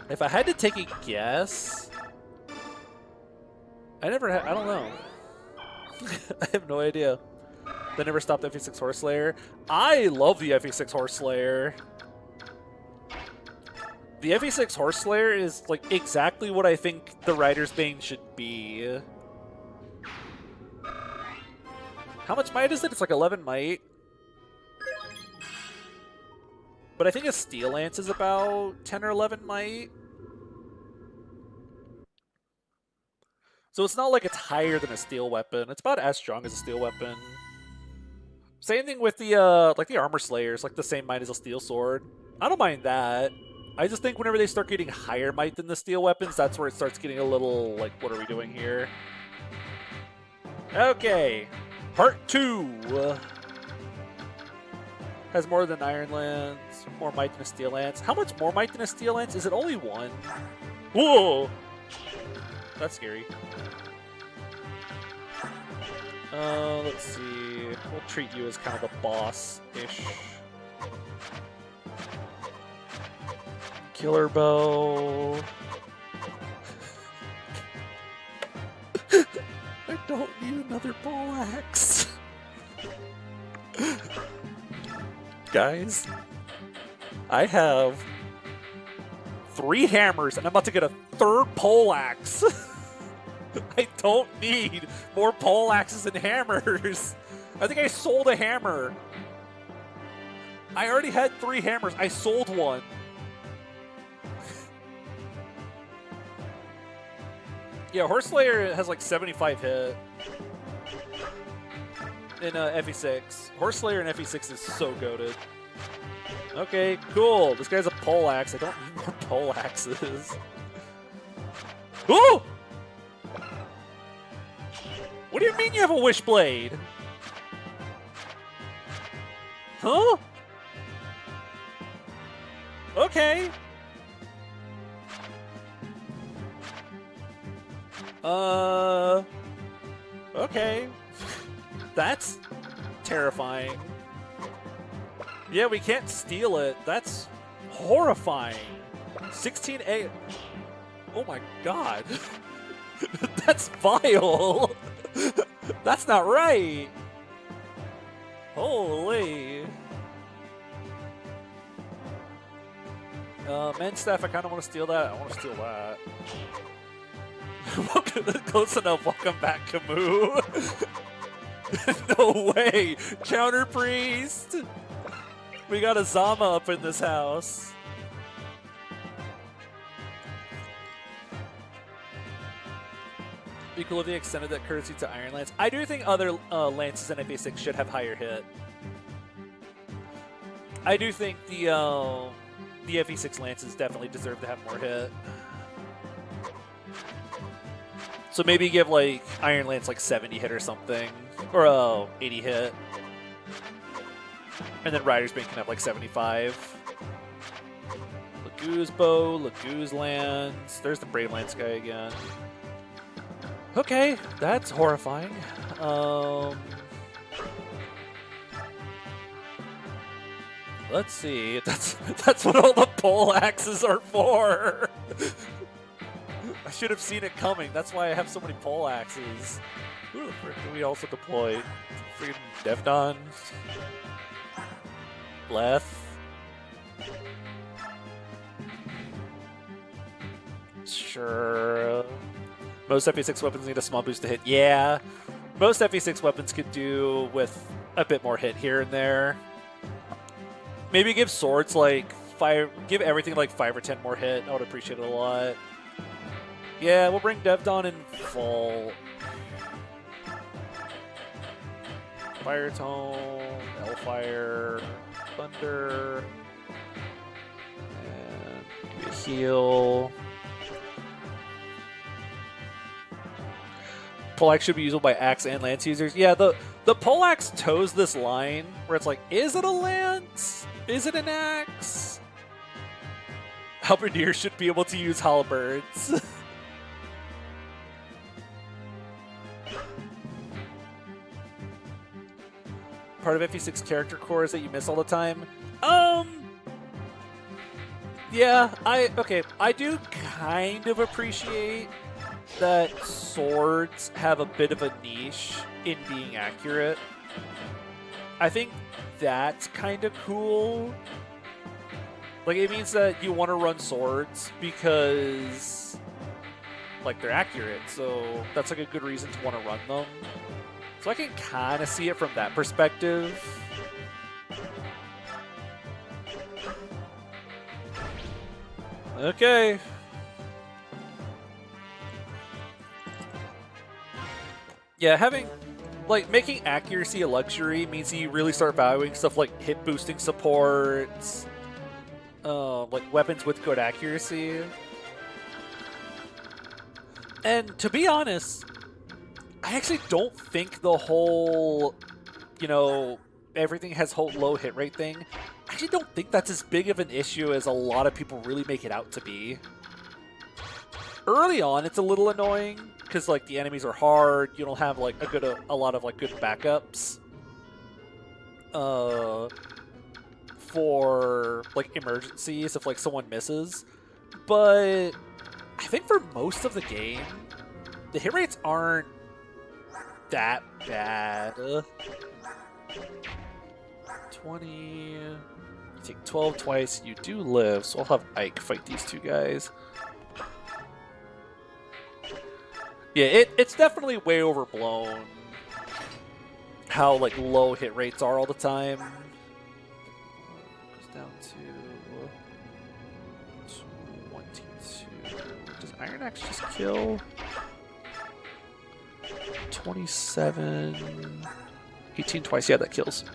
If I had to take a guess, I don't know. I have no idea. They never stopped FE6 Horseslayer. I love the FE6 Horseslayer. The FE6 Horseslayer is like exactly what I think the Rider's Bane should be. How much might is it? It's like 11 might. But I think a Steel Lance is about 10 or 11 might. So it's not like it's higher than a steel weapon. It's about as strong as a steel weapon. Same thing with the like the Armor Slayers, like the same might as a steel sword. I don't mind that. I just think whenever they start getting higher might than the steel weapons, that's where it starts getting a little like, what are we doing here? Okay, part 2. Has more than Iron Lance, more might than a Steel Lance. How much more might than a Steel Lance? Is it only 1? Whoa! That's scary. Let's see. We'll treat you as kind of the boss-ish. Killer Bow. I don't need another ball axe. Guys, I have 3 hammers and I'm about to get a 3rd pole axe. I don't need more pole axes and hammers. I think I sold a hammer. I already had 3 hammers. I sold 1. Yeah, Horseslayer has like 75 hit in FE6. Horseslayer in FE6 is so goated. Okay, cool. This guy's a pole axe. I don't need more pole axes. Ooh! What do you mean you have a Wishblade? Huh? Okay. Okay. That's terrifying. Yeah, we can't steal it. That's horrifying. 16A. Oh my god. That's vile. That's not right. Holy. Men's staff, I kind of want to steal that. I want to steal that. Close enough. Welcome back, Camus. No way. Counter priest. We got a Zama up in this house. Be cool if they extended that courtesy to Iron Lance. I do think other lances in FA6 should have higher hit. I do think the FE6 lances definitely deserve to have more hit. So maybe give like Iron Lance like 70 hit or something, or 80 hit, and then Rider's Bane can have like 75. Laguz bow, Laguz lance. There's the Brave Lance guy again. Okay, that's horrifying. Let's see. That's what all the pole axes are for. I should have seen it coming. That's why I have so many pole axes. Who the frick do we also deploy? Freaking Devdon. Leth. Sure. Most FE6 weapons need a small boost to hit. Yeah. Most FE6 weapons could do with a bit more hit here and there. Maybe give swords like 5, give everything like 5 or 10 more hit. I would appreciate it a lot. Yeah, we'll bring Devdon in full. Fire Tone, Hellfire, Thunder, and a heal. Poleaxe should be usable by axe and lance users. Yeah, the Poleaxe toes this line where it's like, is it a lance? Is it an axe? Halberdiers should be able to use halberds. Part of FE6 character cores that you miss all the time. Yeah, I do kind of appreciate that swords have a bit of a niche in being accurate. I think that's kind of cool. Like, it means that you want to run swords because, like, they're accurate. So that's, like, a good reason to want to run them. So I can kind of see it from that perspective. Okay. Yeah, making accuracy a luxury means you really start valuing stuff like hit boosting supports, like weapons with good accuracy. And to be honest, I actually don't think the whole, everything has low hit rate thing, I actually don't think that's as big of an issue as a lot of people really make it out to be. Early on, it's a little annoying because like the enemies are hard. You don't have like a lot of like good backups for like emergencies if like someone misses. But I think for most of the game, the hit rates aren't that bad. 20. You take 12 twice. You do live, so I'll have Ike fight these two guys. Yeah, it's definitely way overblown how like low hit rates are all the time. Goes down to 22. Does Iron Axe just kill? 27. 18 twice. Yeah, that kills.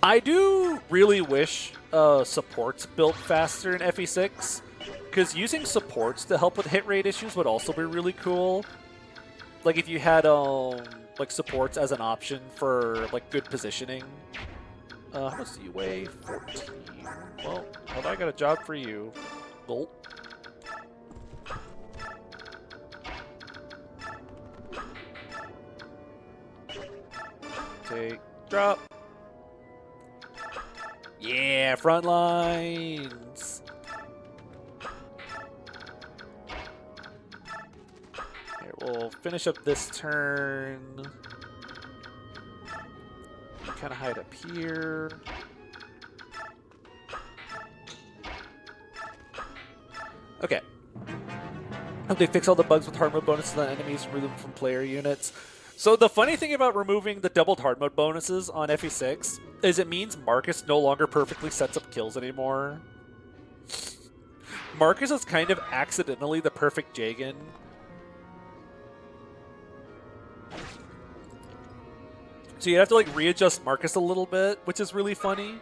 I do really wish supports built faster in FE6. Because using supports to help with hit rate issues would also be really cool. Like if you had like supports as an option for like good positioning. How much do you weigh? 14. Well, have I got a job for you? Gulp. Take, drop. Yeah, front lines. Here, we'll finish up this turn. Kind of hide up here. Okay. Hope they fix all the bugs with hard mode bonuses on enemies, remove them from player units. So the funny thing about removing the doubled hard mode bonuses on FE6 is it means Marcus no longer perfectly sets up kills anymore. Marcus is kind of accidentally the perfect Jagan. So you have to like readjust Marcus a little bit, which is really funny.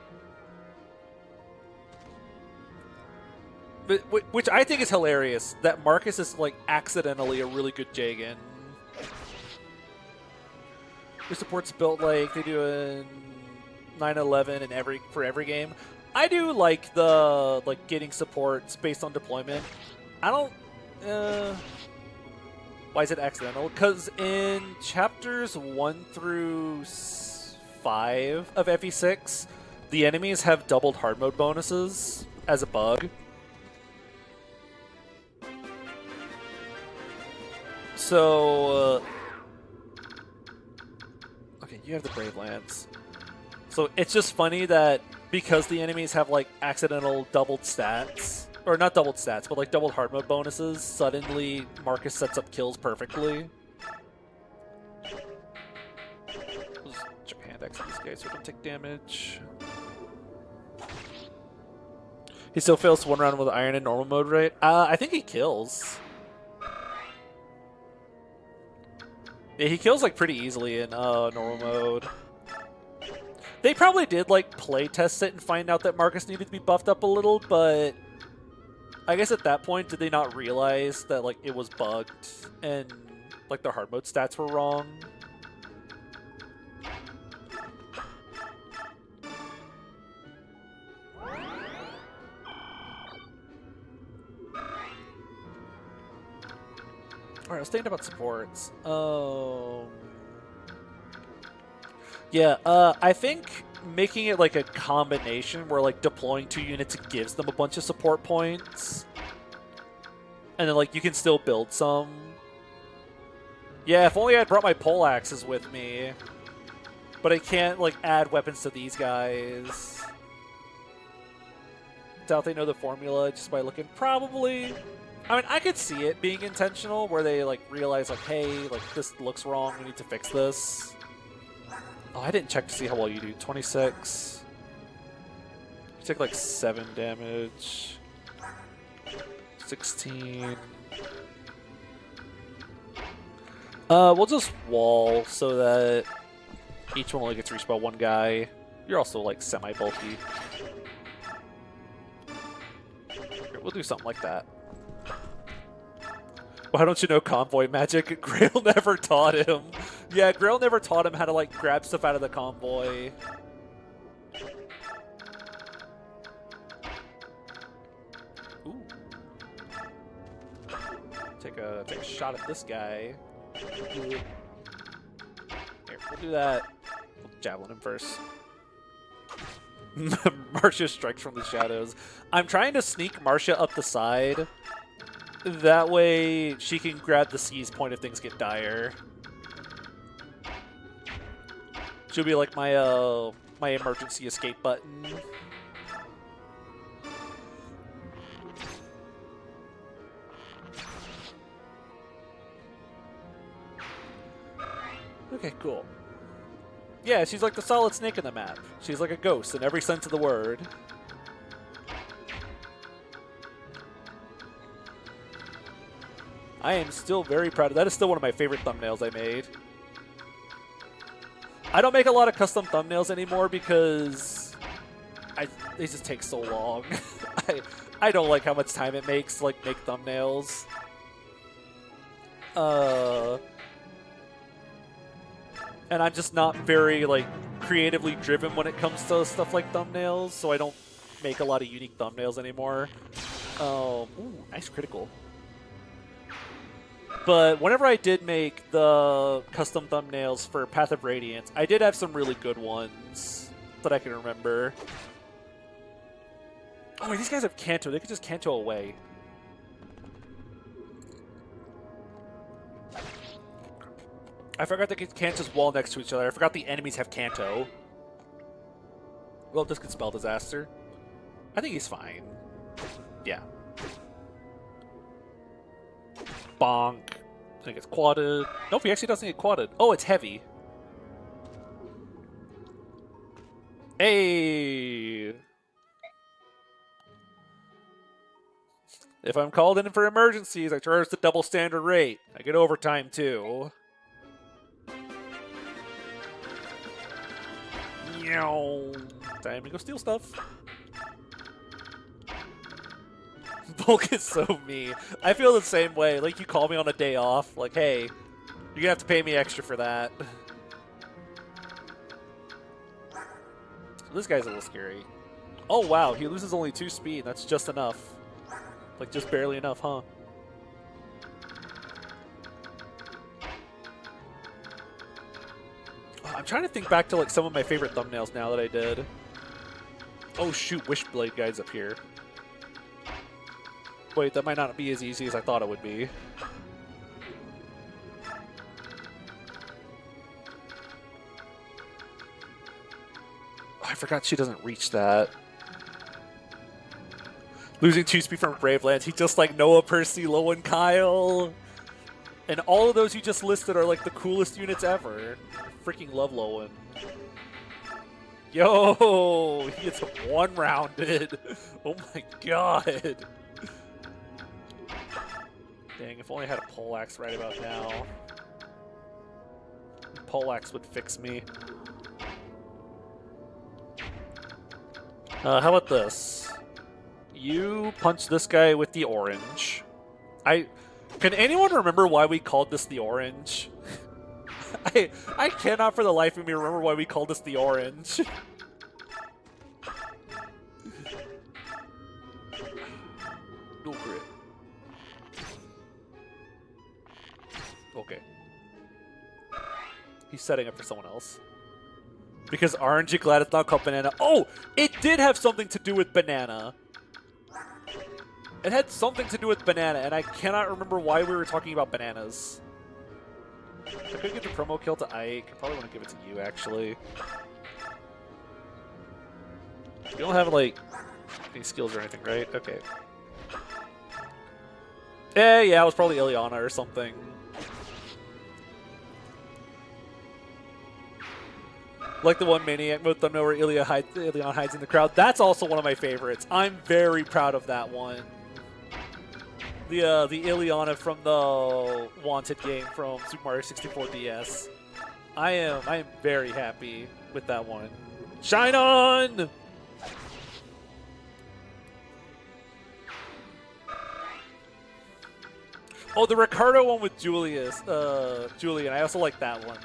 But, which I think is hilarious, that Marcus is like accidentally a really good Jagan. Your support's built like they do in 9/11 and for every game. I do like the getting supports based on deployment. I don't. Why is it accidental? Because in chapters 1 through 5 of FE6, the enemies have doubled hard mode bonuses as a bug. So, okay, you have the Brave Lance. So it's just funny that because the enemies have like accidental doubled stats, or not doubled stats, but like doubled hard mode bonuses, suddenly Marcus sets up kills perfectly. Let's check hand X on these guys so we don't take damage. He still fails one round with Iron in normal mode, right? I think he kills. Yeah, he kills like pretty easily in normal mode. They probably did like play test it and find out that Marcus needed to be buffed up a little, but I guess at that point, did they not realize that like it was bugged and like their hard mode stats were wrong? Alright, let's think about supports. Yeah, I think making it like a combination where like deploying 2 units gives them a bunch of support points. And then like you can still build some. Yeah, if only I'd brought my pole axes with me. But I can't like add weapons to these guys. Doubt they know the formula just by looking. Probably. I mean, I could see it being intentional where they like realize like, hey, like this looks wrong, we need to fix this. Oh, I didn't check to see how well you do. 26. You take like 7 damage. 16. We'll just wall so that each one only gets reached by 1 guy. You're also like semi-bulky. Here, we'll do something like that. Why don't you know convoy magic? Grail never taught him. Yeah, Grail never taught him how to like grab stuff out of the convoy. Ooh. Take a shot at this guy. Here, we'll do that. We'll javelin him first. Marcia strikes from the shadows. I'm trying to sneak Marcia up the side. That way she can grab the seize point if things get dire. She'll be like my my emergency escape button. Okay, cool. Yeah, she's like the solid snake in the map. She's like a ghost in every sense of the word. I am still very proud of that. Is still one of my favorite thumbnails I made. I don't make a lot of custom thumbnails anymore because they just take so long. I don't like how much time it makes to like make thumbnails. And I'm just not very like creatively driven when it comes to stuff like thumbnails, so I don't make a lot of unique thumbnails anymore. Ooh, nice critical. But whenever I did make the custom thumbnails for Path of Radiance, I did have some really good ones that I can remember. Oh, wait, these guys have Canto. They could just Canto away. I forgot they could Canto's wall next to each other. I forgot the enemies have Canto. Well, this could spell disaster. I think he's fine. Yeah. Bonk. I think it's quadded. Nope, he actually doesn't get quadded. Oh, it's heavy. Hey! If I'm called in for emergencies, I charge the double standard rate. I get overtime too. Time to go steal stuff. Bulk is so mean. I feel the same way. Like, you call me on a day off, like, hey, you're gonna have to pay me extra for that. This guy's a little scary. Oh, wow, he loses only 2 speed. That's just enough. Like, just barely enough, huh? I'm trying to think back to, like, some of my favorite thumbnails now that I did. Oh, shoot, Wishblade guy's up here. Wait, that might not be as easy as I thought it would be. Oh, I forgot she doesn't reach that. Losing 2 speed from Bravelands. He just like Noah, Percy, Low, and Kyle. And all of those you just listed are like the coolest units ever. Freaking love Lowen. Yo, he gets one-rounded. Oh my god. Dang, if only I had a poleaxe right about now. Poleaxe would fix me. How about this? You punch this guy with the orange. Can anyone remember why we called this the orange? I cannot for the life of me remember why we called this the orange. No grit. Okay. He's setting up for someone else. Because aren't you glad it's not called banana? Oh! It did have something to do with banana. It had something to do with banana, and I cannot remember why we were talking about bananas. I could give the promo kill to Ike. I probably want to give it to you, actually. You don't have, like, any skills or anything, right? Okay. Yeah, it was probably Ileana or something. Like the one Maniac mode thumbnail where Ileana hides in the crowd. That's also one of my favorites. I'm very proud of that one. The Ileana from the Wanted game from Super Mario 64 DS. I am very happy with that one. Shine on! Oh, the Ricardo one with Julian. I also like that one.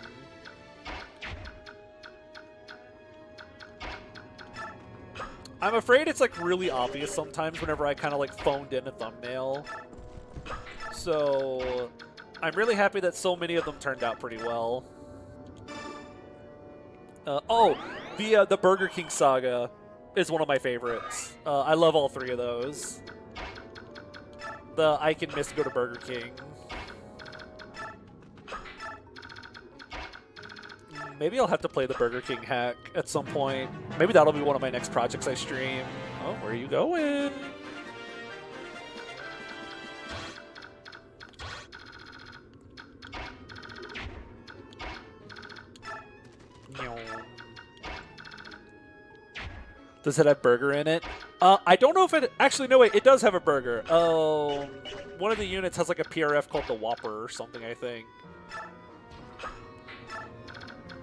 I'm afraid it's like really obvious sometimes whenever I kind of like phoned in a thumbnail. So I'm really happy that so many of them turned out pretty well. The Burger King saga is one of my favorites. I love all 3 of those. The I can miss to go to Burger King. Maybe I'll have to play the Burger King hack at some point. Maybe that'll be one of my next projects I stream. Oh, where are you going? Does it have burger in it? I don't know if it... Actually, no, wait. It does have a burger. One of the units has like a PRF called the Whopper or something, I think.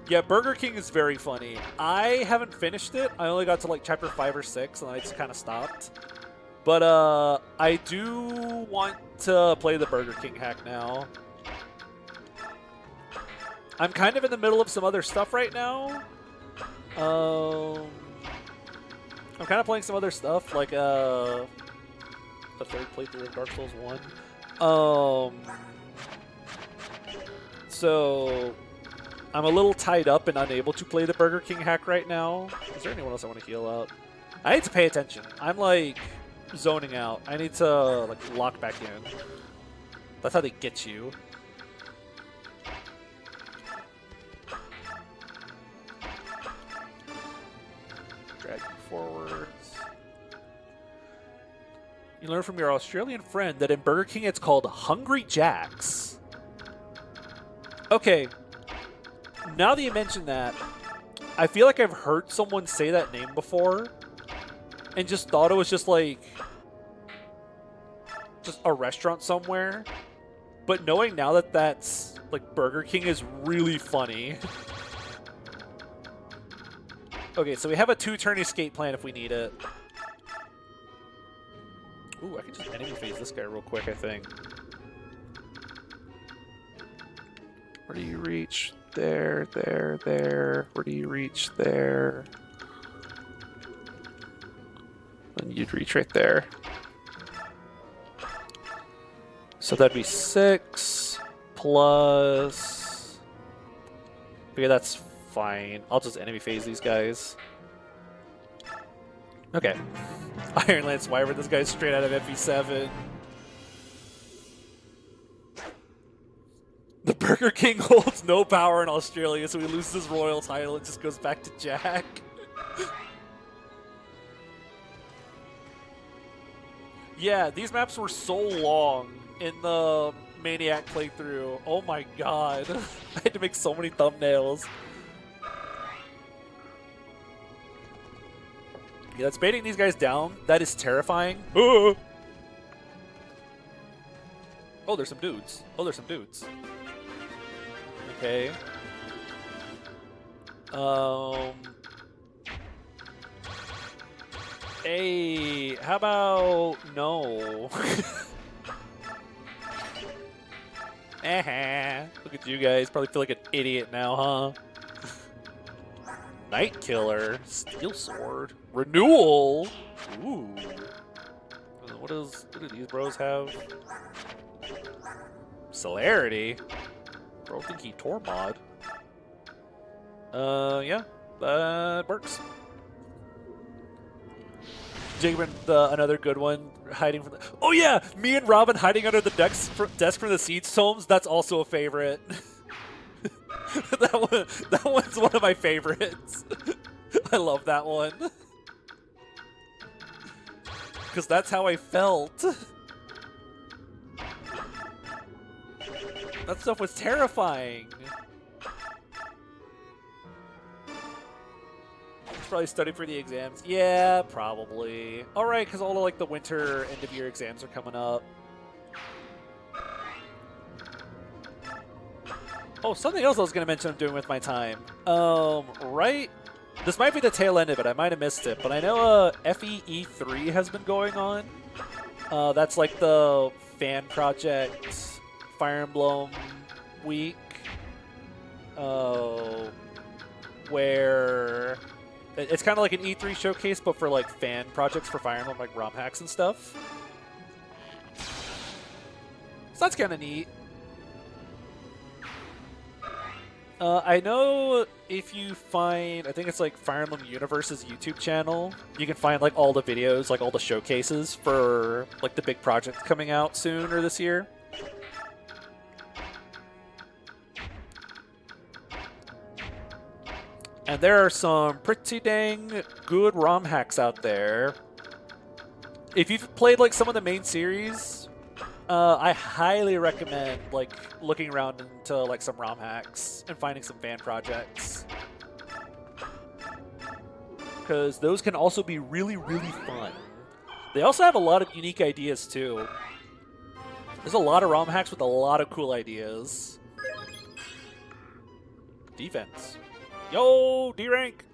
Yeah, Burger King is very funny. I haven't finished it. I only got to like chapter 5 or 6, and I just kind of stopped. But I do want to play the Burger King hack now. I'm kind of in the middle of some other stuff right now. I'm kind of playing some other stuff, like the third playthrough of Dark Souls 1. So I'm a little tied up and unable to play the Burger King hack right now. Is there anyone else I want to heal up? I need to pay attention. I'm like zoning out. I need to like lock back in. That's how they get you. Drag you forwards. You learn from your Australian friend that in Burger King it's called Hungry Jack's. Okay. Now that you mention that, I feel like I've heard someone say that name before and just thought it was just like just a restaurant somewhere. But knowing now that that's like Burger King is really funny. Okay, so we have a 2-turn escape plan if we need it. Ooh, I can just enemy phase this guy real quick, I think. Where do you reach? There, there, there. Where do you reach? There. And you'd reach right there. So that'd be 6 plus... Okay, that's fine. I'll just enemy phase these guys. Okay. Iron Lance Wyvern, this guy's straight out of Pt7. The Burger King holds no power in Australia, so he loses his royal title. It just goes back to Jack. Yeah, these maps were so long in the Maniac playthrough. Oh my god. I had to make so many thumbnails. Yeah, that's baiting these guys down. That is terrifying. Oh, there's some dudes. Oh, there's some dudes. Okay. Hey, how about no? Look at you guys. Probably feel like an idiot now, huh? Night Killer, Steel Sword, Renewal. Ooh. What do these bros have? Celerity. Bro, think he tore mod. Yeah, that works. Jacob, another good one, hiding from the... Oh yeah, me and Robin hiding under the desk from the Siege Tomes. That's also a favorite. that one's one of my favorites. I love that one. Because that's how I felt. That stuff was terrifying. Probably study for the exams. Yeah, probably. All right, because all of like the winter end of year exams are coming up. Oh, something else I was going to mention I'm doing with my time. Right? This might be the tail end of it. I might have missed it, but I know FEE3 has been going on. That's like the fan project Fire Emblem week. Where it's kind of like an E3 showcase, but for like fan projects for Fire Emblem, like ROM hacks and stuff. So that's kind of neat. I know if you find, I think it's like Fire Emblem Universe's YouTube channel, you can find like all the videos, like all the showcases for like the big project coming out soon or this year. And there are some pretty dang good ROM hacks out there. If you've played like some of the main series, I highly recommend like looking around into like some ROM hacks and finding some fan projects. Because those can also be really, really fun. They also have a lot of unique ideas too. There's a lot of ROM hacks with a lot of cool ideas. Defense. Yo, D rank.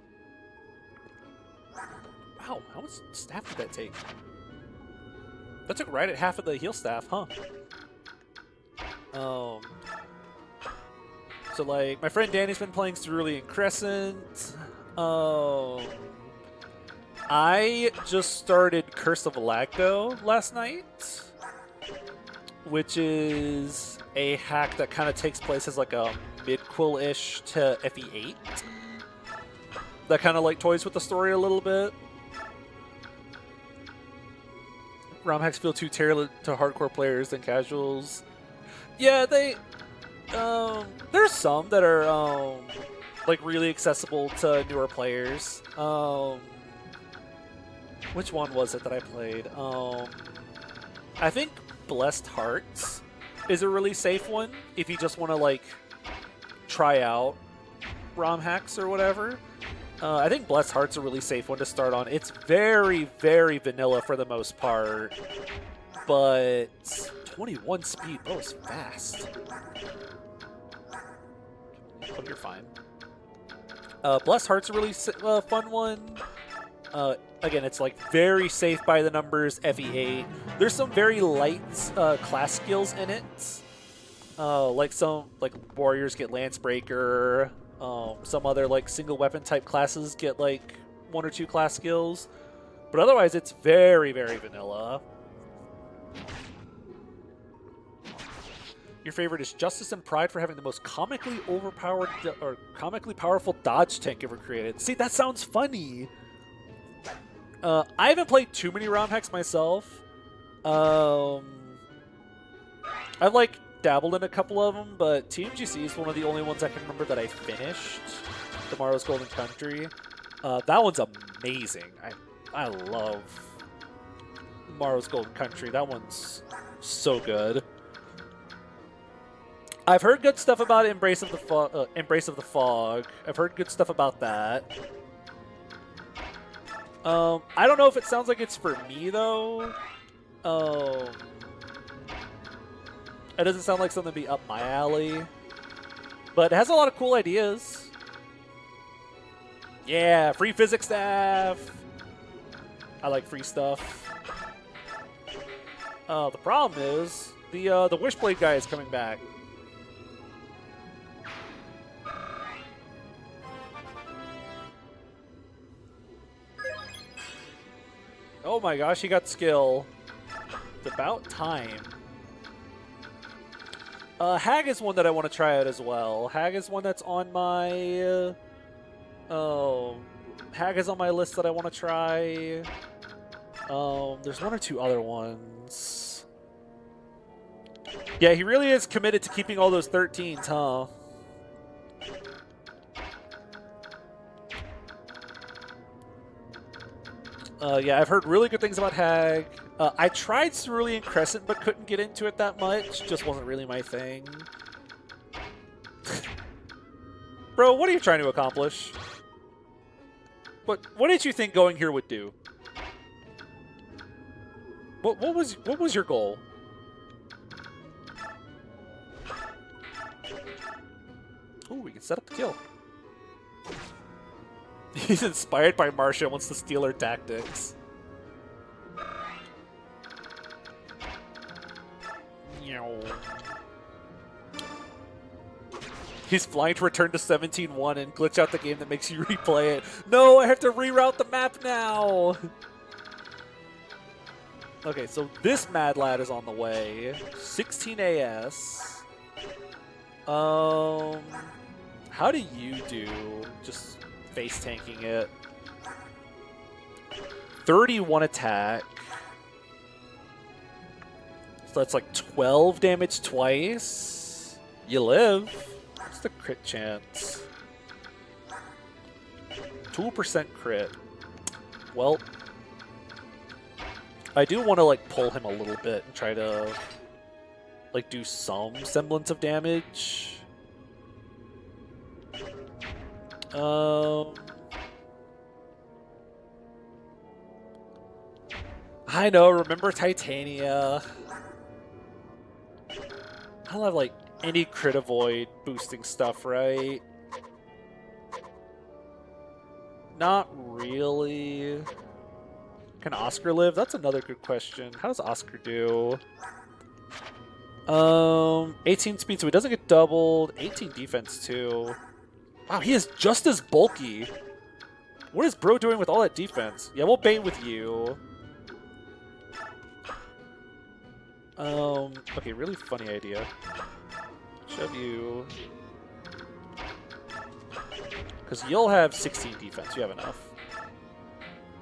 Wow, how much staff did that take? That took right at half of the heal staff, huh? So like my friend Danny's been playing Cerulean Crescent. I just started Curse of Lagdo last night, which is a hack that kind of takes place as like a mid-quill-ish to FE8. That kind of like toys with the story a little bit. ROM hacks feel too tailored to hardcore players than casuals. Yeah, there's some that are like really accessible to newer players. Which one was it that I played? I think Blessed Hearts is a really safe one if you just want to like try out ROM hacks or whatever. I think Blessed Heart's a really safe one to start on. It's very, very vanilla for the most part, but 21 speed, that was fast. Oh, you're fine. Blessed Heart's a really fun one. Again, it's like very safe by the numbers, FE8. There's some very light class skills in it. Like some warriors get Lancebreaker. Some other like single weapon type classes get like 1 or 2 class skills. But otherwise it's very, very vanilla. Your favorite is Justice and Pride for having the most comically overpowered or comically powerful dodge tank ever created. See, that sounds funny. I haven't played too many ROM hacks myself. I've like dabbled in a couple of them, but TMGC is one of the only ones I can remember that I finished. Tomorrow's Golden Country. That one's amazing. I love Tomorrow's Golden Country. That one's so good. I've heard good stuff about Embrace of the Fog. I've heard good stuff about that. I don't know if it sounds like it's for me, though. It doesn't sound like something to be up my alley. But it has a lot of cool ideas. Yeah, free physics staff! I like free stuff. The problem is, the Wishblade guy is coming back. Oh my gosh, he got skill. It's about time. Hag is one that I want to try out as well. Hag is one that's on my... Hag is on my list that I want to try. There's 1 or 2 other ones. Yeah, he really is committed to keeping all those 13s, huh? Yeah, I've heard really good things about Hag. I tried Cerulean Crescent, but couldn't get into it that much. Just wasn't really my thing. Bro, what are you trying to accomplish? What did you think going here would do? What was your goal? Ooh, we can set up the kill. He's inspired by Marcia and wants to steal her tactics. He's flying to return to 17-1 and glitch out the game that makes you replay it. No, I have to reroute the map now! Okay, so this Mad Lad is on the way. 16 AS. How do you do? Just face tanking it. 31 attack. So that's like 12 damage twice. You live. What's the crit chance? 2% crit. Well, I do want to like pull him a little bit and try to like do some semblance of damage. I know, remember Titania. I don't have like any crit avoid boosting stuff, right? Not really. Can Oscar live? That's another good question. How does Oscar do? 18 speed, so he doesn't get doubled. 18 defense, too. Wow, he is just as bulky. What is Bro doing with all that defense? Yeah, we'll bait with you. Okay, really funny idea. Shove you. Because you'll have 16 defense. You have enough.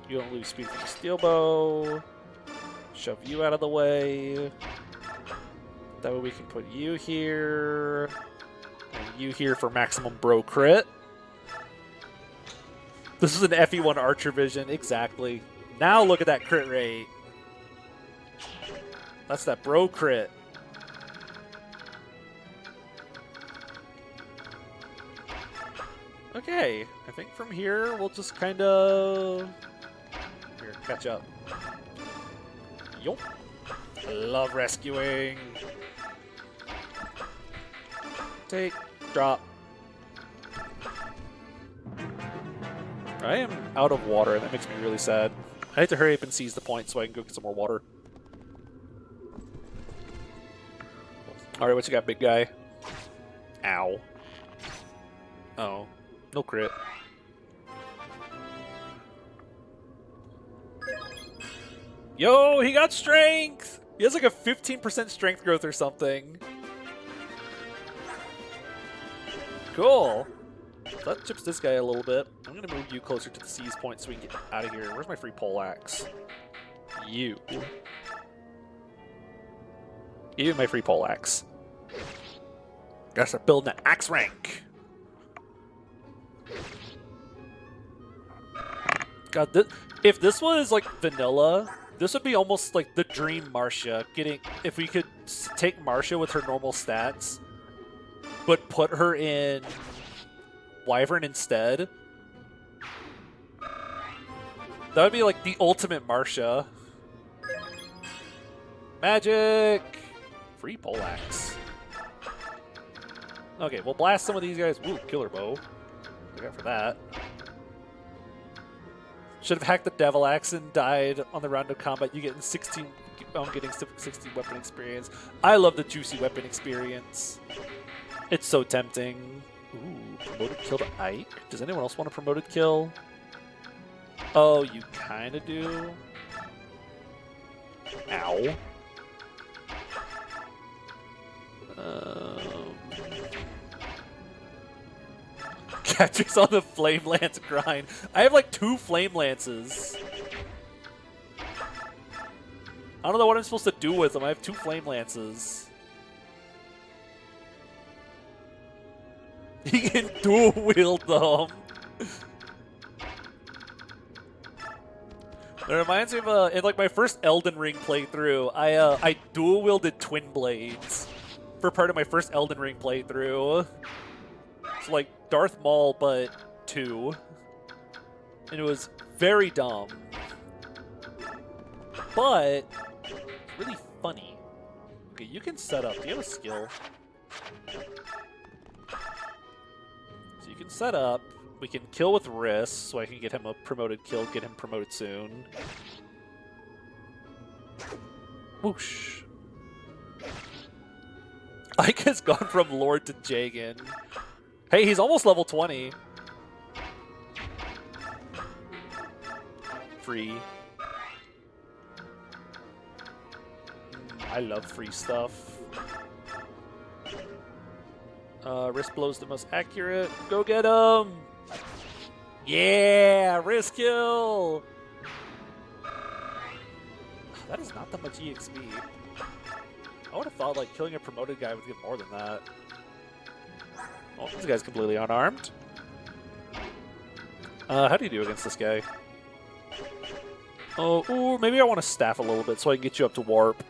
You don't lose speed from the steel bow. Shove you out of the way. That way we can put you here. And you here for maximum bro crit. This is an FE1 Archer Vision. Exactly. Now look at that crit rate. That's that bro crit. Okay. I think from here we'll just kind of... Here, catch up. Yup. Love rescuing. Take. Drop. I am out of water, and that makes me really sad. I have to hurry up and seize the point so I can go get some more water. Alright, what you got, big guy? Ow. Oh. No crit. Yo, he got strength! He has like a 15% strength growth or something. Cool. So that chips this guy a little bit. I'm going to move you closer to the seize point so we can get out of here. Where's my free pole axe? You. Give me my free pole axe. Gotta start building an axe rank. God, if this was like vanilla, this would be almost like the dream Marcia. If we could take Marcia with her normal stats, but put her in Wyvern instead. That would be like the ultimate Marcia. Magic! Free poleaxe. Okay, we'll blast some of these guys. Ooh, killer bow. Look out for that. Should have hacked the Devil Axe and died on the round of combat. You get 16. I'm getting 16 weapon experience. I love the juicy weapon experience. It's so tempting. Ooh, promoted kill to Ike. Does anyone else want a promoted kill? Oh, you kind of do. Ow. Catcher's on the Flame Lance grind. I have like 2 Flame Lances. I don't know what I'm supposed to do with them. I have 2 Flame Lances. He can dual wield them. It reminds me of in like my first Elden Ring playthrough. I dual wielded Twin Blades for part of my first Elden Ring playthrough. It's like Darth Maul, but 2. And it was very dumb. But it's really funny. Okay, you can set up. Do you have a skill? So you can set up. We can kill with wrist, so I can get him a promoted kill, get him promoted soon. Whoosh. Ike has gone from Lord to Jagan. Hey, he's almost level 20. Free. I love free stuff. Wrist blow's the most accurate. Go get him! Yeah! Wrist kill! That is not that much EXP. I would have thought like killing a promoted guy would get more than that. Oh, this guy's completely unarmed. How do you do against this guy? Oh, ooh, maybe I want to staff a little bit so I can get you up to warp.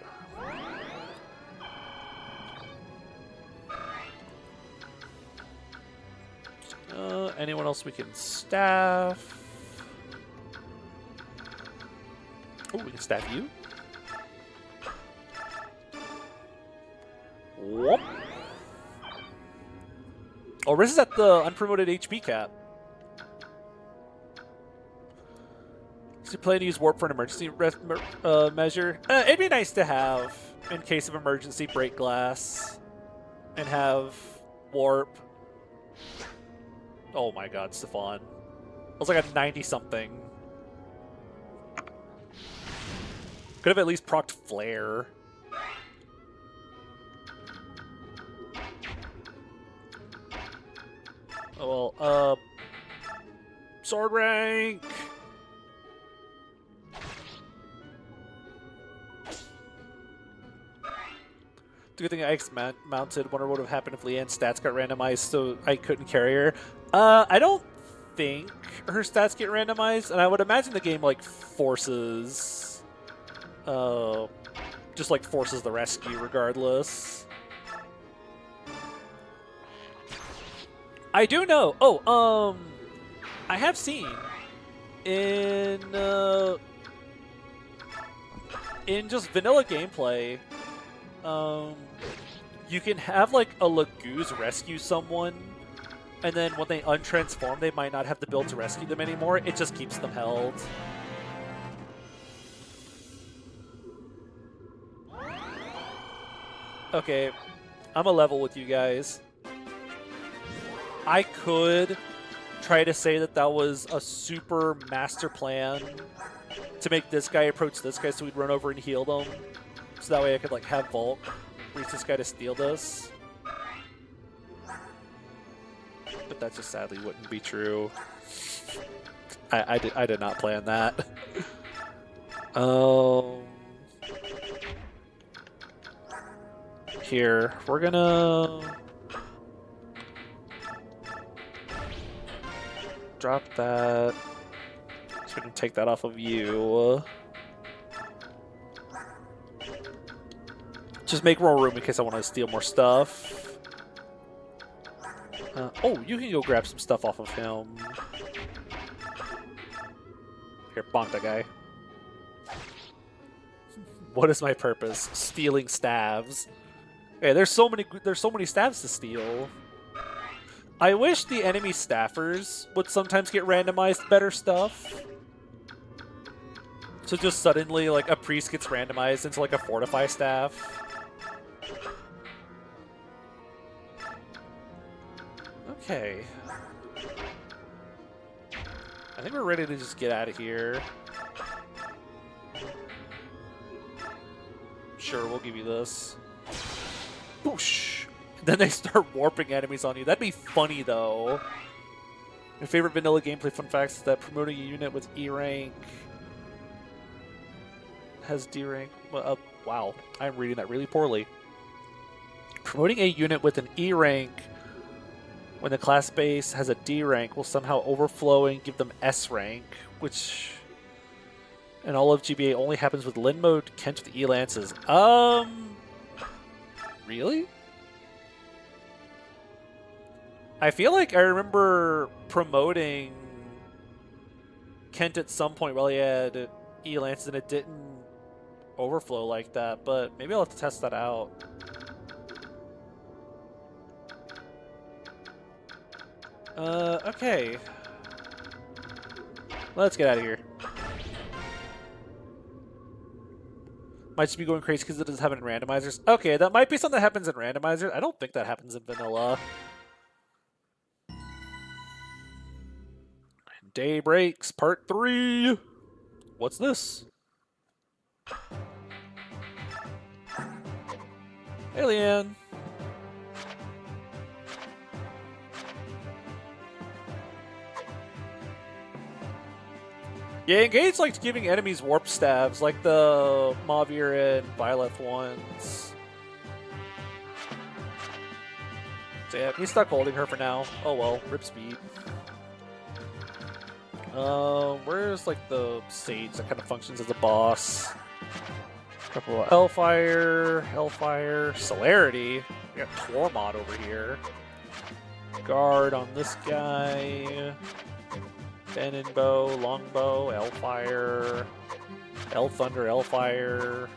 Anyone else we can staff? Oh, we can staff you. Whoop. Oh, Riz is at the unpromoted HP cap. Do you plan to use warp for an emergency measure? It'd be nice to have in case of emergency. Break glass and have warp. Oh my god, Stefan. I was like a 90-something. Could have at least procced flare. Oh well, sword rank. Good thing I mounted. Wonder what would have happened if Leanne's stats got randomized so I couldn't carry her. I don't think her stats get randomized, and I would imagine the game like forces, just like forces the rescue regardless. I do know. Oh, I have seen in just vanilla gameplay. You can have like a Laguz rescue someone, and then when they untransform, they might not have the build to rescue them anymore. It just keeps them held. Okay, I'm a level with you guys. I could try to say that that was a super master plan to make this guy approach this guy so we'd run over and heal them. So that way I could like have Volk reach this guy to steal this. But that just sadly wouldn't be true. I did not plan that. Here, we're gonna drop that. So we can take that off of you. Just make more room in case I want to steal more stuff. Oh, you can go grab some stuff off of him. Here, bonk that guy. What is my purpose? Stealing staves. Hey, there's so many staves to steal. I wish the enemy staffers would sometimes get randomized better stuff. So just suddenly, like, a priest gets randomized into, like, a fortify staff. Okay. I think we're ready to just get out of here. Sure, we'll give you this. Boosh! Then they start warping enemies on you. That'd be funny, though. My favorite vanilla gameplay fun facts is that promoting a unit with E rank has D rank. Wow, I'm reading that really poorly. Promoting a unit with an E rank when the class base has a D rank will somehow overflow and give them S rank, which in all of GBA only happens with Lin mode Kent with E lances. Really? I feel like I remember promoting Kent at some point while he had E lances and it didn't overflow like that, but maybe I'll have to test that out. Okay. Let's get out of here. Might just be going crazy because it doesn't have it in randomizers. Okay, that might be something that happens in randomizers. I don't think that happens in vanilla. Day breaks, part 3. What's this? Alien. Yeah, Engage likes giving enemies warp stabs, like the Mavir and Byleth ones. So yeah, he's stuck holding her for now. Oh well, rip speed. Where's like the sage that kind of functions as a boss? Couple of Hellfire, Celerity. We got Tormod over here. Guard on this guy. Cannon Bow, Longbow, Hellfire, Thunder, Hellfire,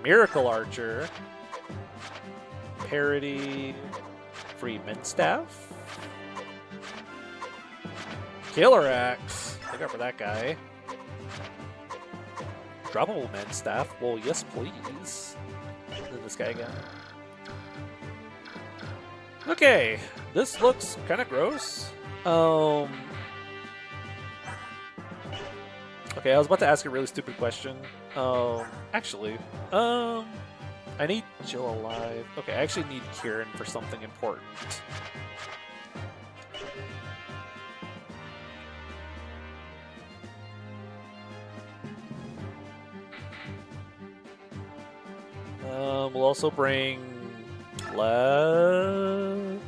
Miracle Archer, Parody, Freeman Staff, Killer Axe. Look out for that guy. Droppable man staff. Well, yes, please. And then this guy again. Okay, this looks kind of gross. Okay, I was about to ask a really stupid question. Actually, I need Jill alive. Okay, I actually need Kieran for something important. We'll also bring Lev.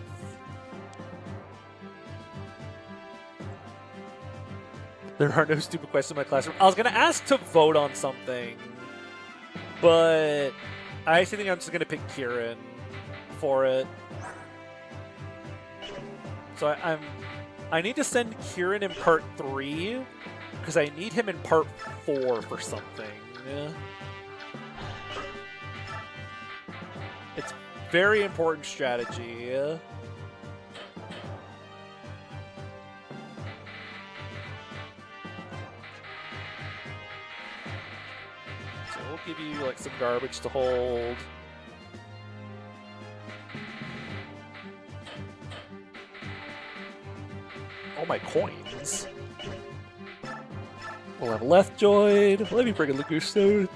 There are no stupid questions in my classroom. I was going to ask to vote on something, but I actually think I'm just going to pick Kieran for it. So I need to send Kieran in part 3 because I need him in part 4 for something. It's very important strategy. So we'll give you like some garbage to hold. All my coins. We'll have left joined. Let me bring a Laguz stone.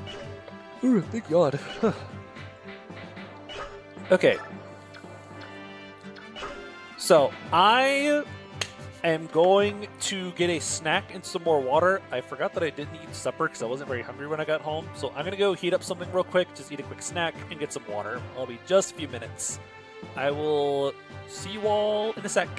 Ooh, thank God. Okay. So I am going to get a snack and some more water. I forgot that I didn't eat supper because I wasn't very hungry when I got home. So I'm going to go heat up something real quick, just eat a quick snack and get some water. I'll be just a few minutes. I will see you all in a sec.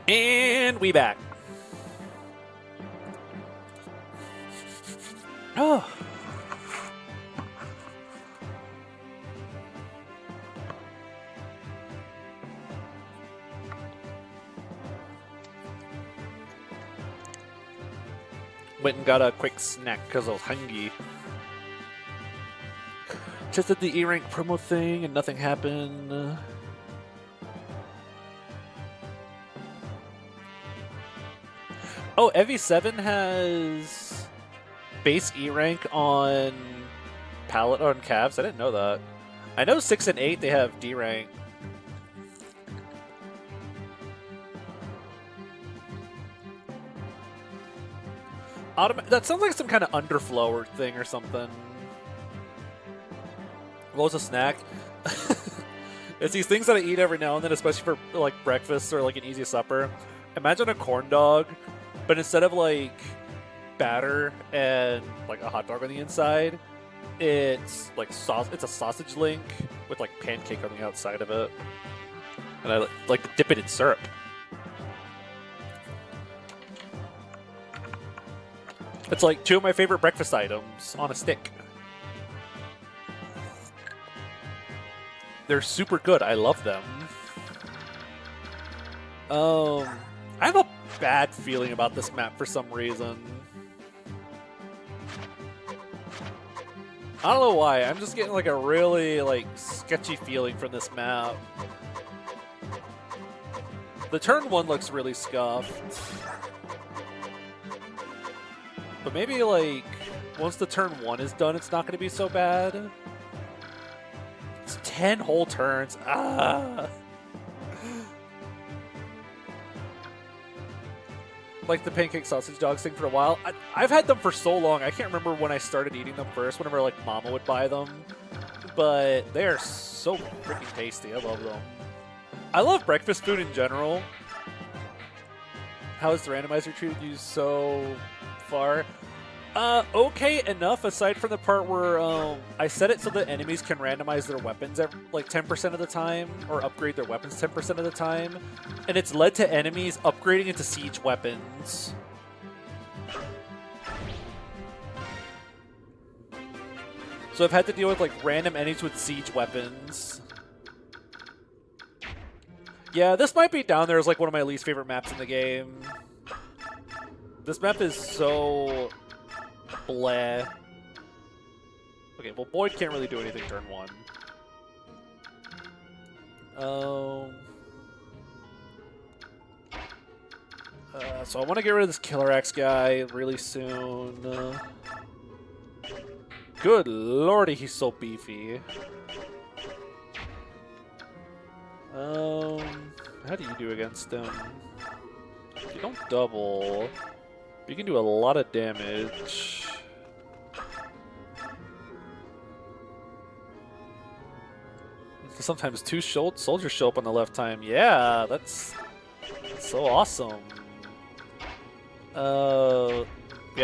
And we back. Oh. Went and got a quick snack because I was hungry. Just did the E-rank promo thing and nothing happened. Oh, Pt7 has base E-rank on palette on calves. I didn't know that. I know 6 and 8 they have D-rank. That sounds like some kind of underflow thing or something. What was a snack? It's these things that I eat every now and then, especially for like breakfast or like an easy supper. Imagine a corn dog, but instead of like batter and like a hot dog on the inside, it's like it's a sausage link with like pancake on the outside of it, and I like to dip it in syrup. It's like 2 of my favorite breakfast items on a stick. They're super good. I love them. I have a bad feeling about this map for some reason. I don't know why. I'm just getting like a really like sketchy feeling from this map. The turn 1 looks really scuffed. But maybe, like, once the turn 1 is done, it's not going to be so bad. It's 10 whole turns. Ah! Like the pancake sausage dogs thing for a while. I've had them for so long. I can't remember when I started eating them first, whenever, like, Mama would buy them. But they are so freaking tasty. I love them. I love breakfast food in general. How has the randomizer treated you so far? Okay enough, aside from the part where I set it so that enemies can randomize their weapons like 10% of the time, or upgrade their weapons 10% of the time, and it's led to enemies upgrading into siege weapons. So I've had to deal with like random enemies with siege weapons. Yeah, this might be down there as like one of my least favorite maps in the game. This map is so bleh. Okay, well Boyd can't really do anything turn 1. So I want to get rid of this Killer Axe guy really soon. Good lordy, he's so beefy. How do you do against him? You don't double. You can do a lot of damage. Sometimes 2 soldiers show up on the left time. Yeah, that's so awesome. Yeah,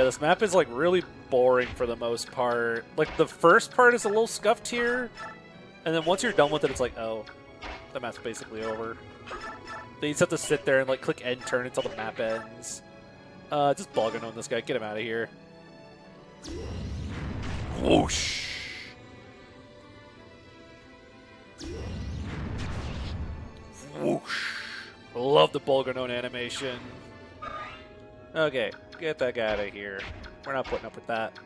this map is like really boring for the most part. Like the first part is a little scuffed here, and then once you're done with it, it's like, oh, the map's basically over. Then you just have to sit there and like click end turn until the map ends. Just bugging on this guy. Get him out of here. Whoosh. Whoosh. Love the Bolganone animation. Okay, get that guy out of here. We're not putting up with that.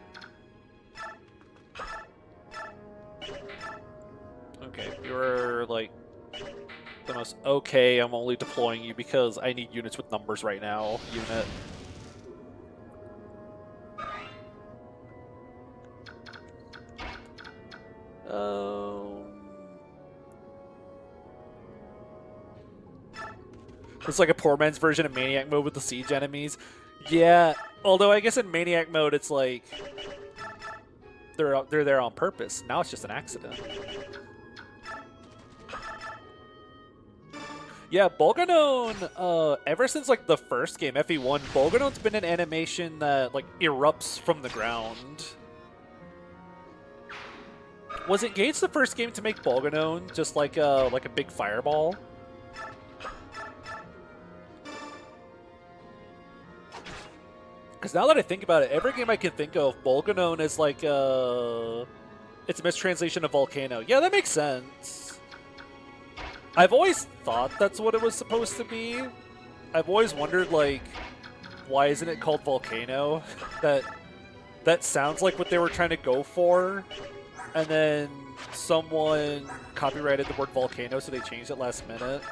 Okay, you're like the most okay. I'm only deploying you because I need units with numbers right now. Unit. It's like a poor man's version of Maniac mode with the siege enemies. Yeah, although I guess in Maniac mode it's like they're there on purpose. Now it's just an accident. Yeah, Bolganone, ever since like the first game, FE1, Bolganone's been an animation that like erupts from the ground. Was it Gates the first game to make Bolganone just like a big fireball? Because now that I think about it, every game I can think of, Bolganone is like it's a mistranslation of volcano. Yeah, that makes sense. I've always thought that's what it was supposed to be. I've always wondered, like, why isn't it called volcano? That sounds like what they were trying to go for, and then someone copyrighted the word volcano, so they changed it last minute.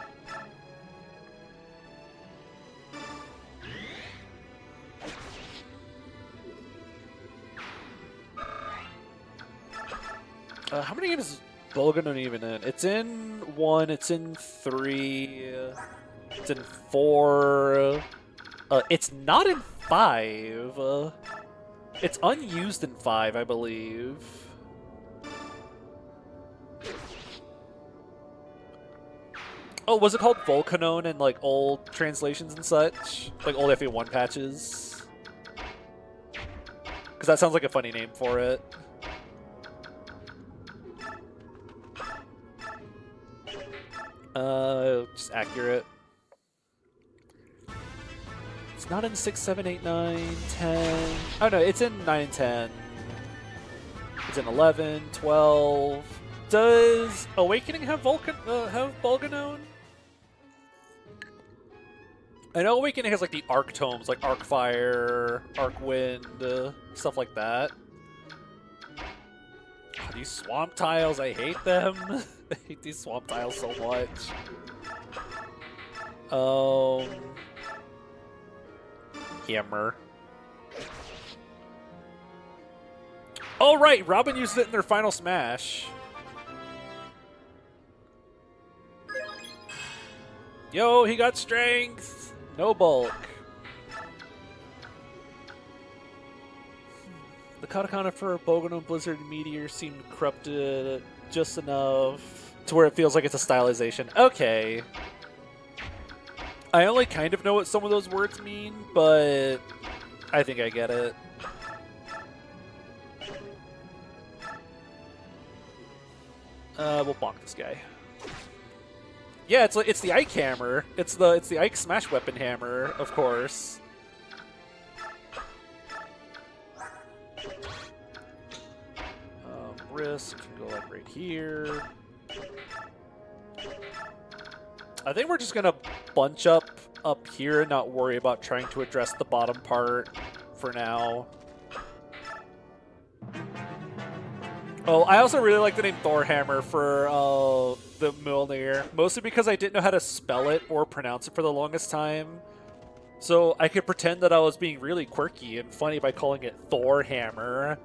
How many games is Bolganone even in? It's in 1, it's in 3, it's in 4, it's not in 5. It's unused in 5, I believe. Oh, was it called Volcanone in like old translations and such? Like old FA1 patches? Because that sounds like a funny name for it. Just accurate. It's not in 6, 7, 8, 9, 10. Oh no, it's in 9 and 10. It's in 11, 12. Does Awakening have Bolganone? I know Awakening has like the Arc tomes, like Arc Fire, Arc Wind, stuff like that. Oh, these swamp tiles, I hate them. I hate these swamp tiles so much. Hammer. Oh right, Robin used it in their final smash. Yo, he got strength. No bulk. The katakana for Bolganone, Blizzard, and Meteor seemed corrupted just enough to where it feels like it's a stylization. Okay. I only kind of know what some of those words mean, but I think I get it. We'll bonk this guy. Yeah, it's the Ike hammer. It's the Ike smash weapon hammer, of course. Risk can go like right here. I think we're just gonna bunch up here and not worry about trying to address the bottom part for now. Oh, I also really like the name Thorhammer for the Mjolnir, mostly because I didn't know how to spell it or pronounce it for the longest time. So I could pretend that I was being really quirky and funny by calling it Thorhammer.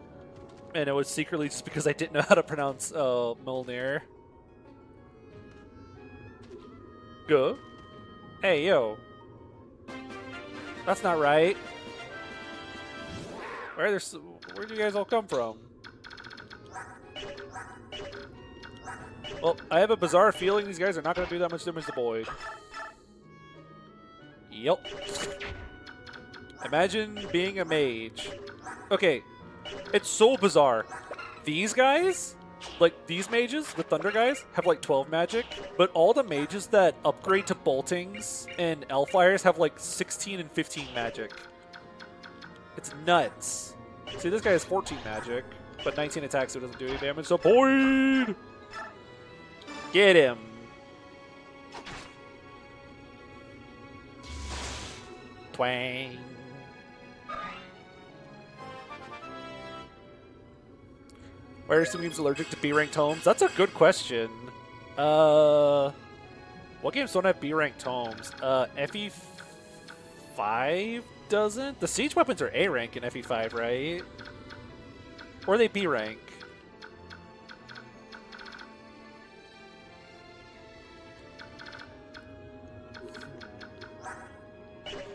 And it was secretly just because I didn't know how to pronounce Mjolnir. Go. Hey, yo. That's not right. Where'd you guys all come from? Well, I have a bizarre feeling these guys are not going to do that much damage to Boyd. Yep. Imagine being a mage. Okay, it's so bizarre. These guys, like these mages, the Thunder guys, have like 12 magic, but all the mages that upgrade to Boltings and Elfires have like 16 and 15 magic. It's nuts. See, this guy has 14 magic, but 19 attacks, so it doesn't do any damage. So Boyd! Get him! Twang! Why are some games allergic to B-ranked homes? That's a good question. What games don't have B-ranked homes? FE5 doesn't? The siege weapons are A-rank in FE5, right? Or are they B-rank?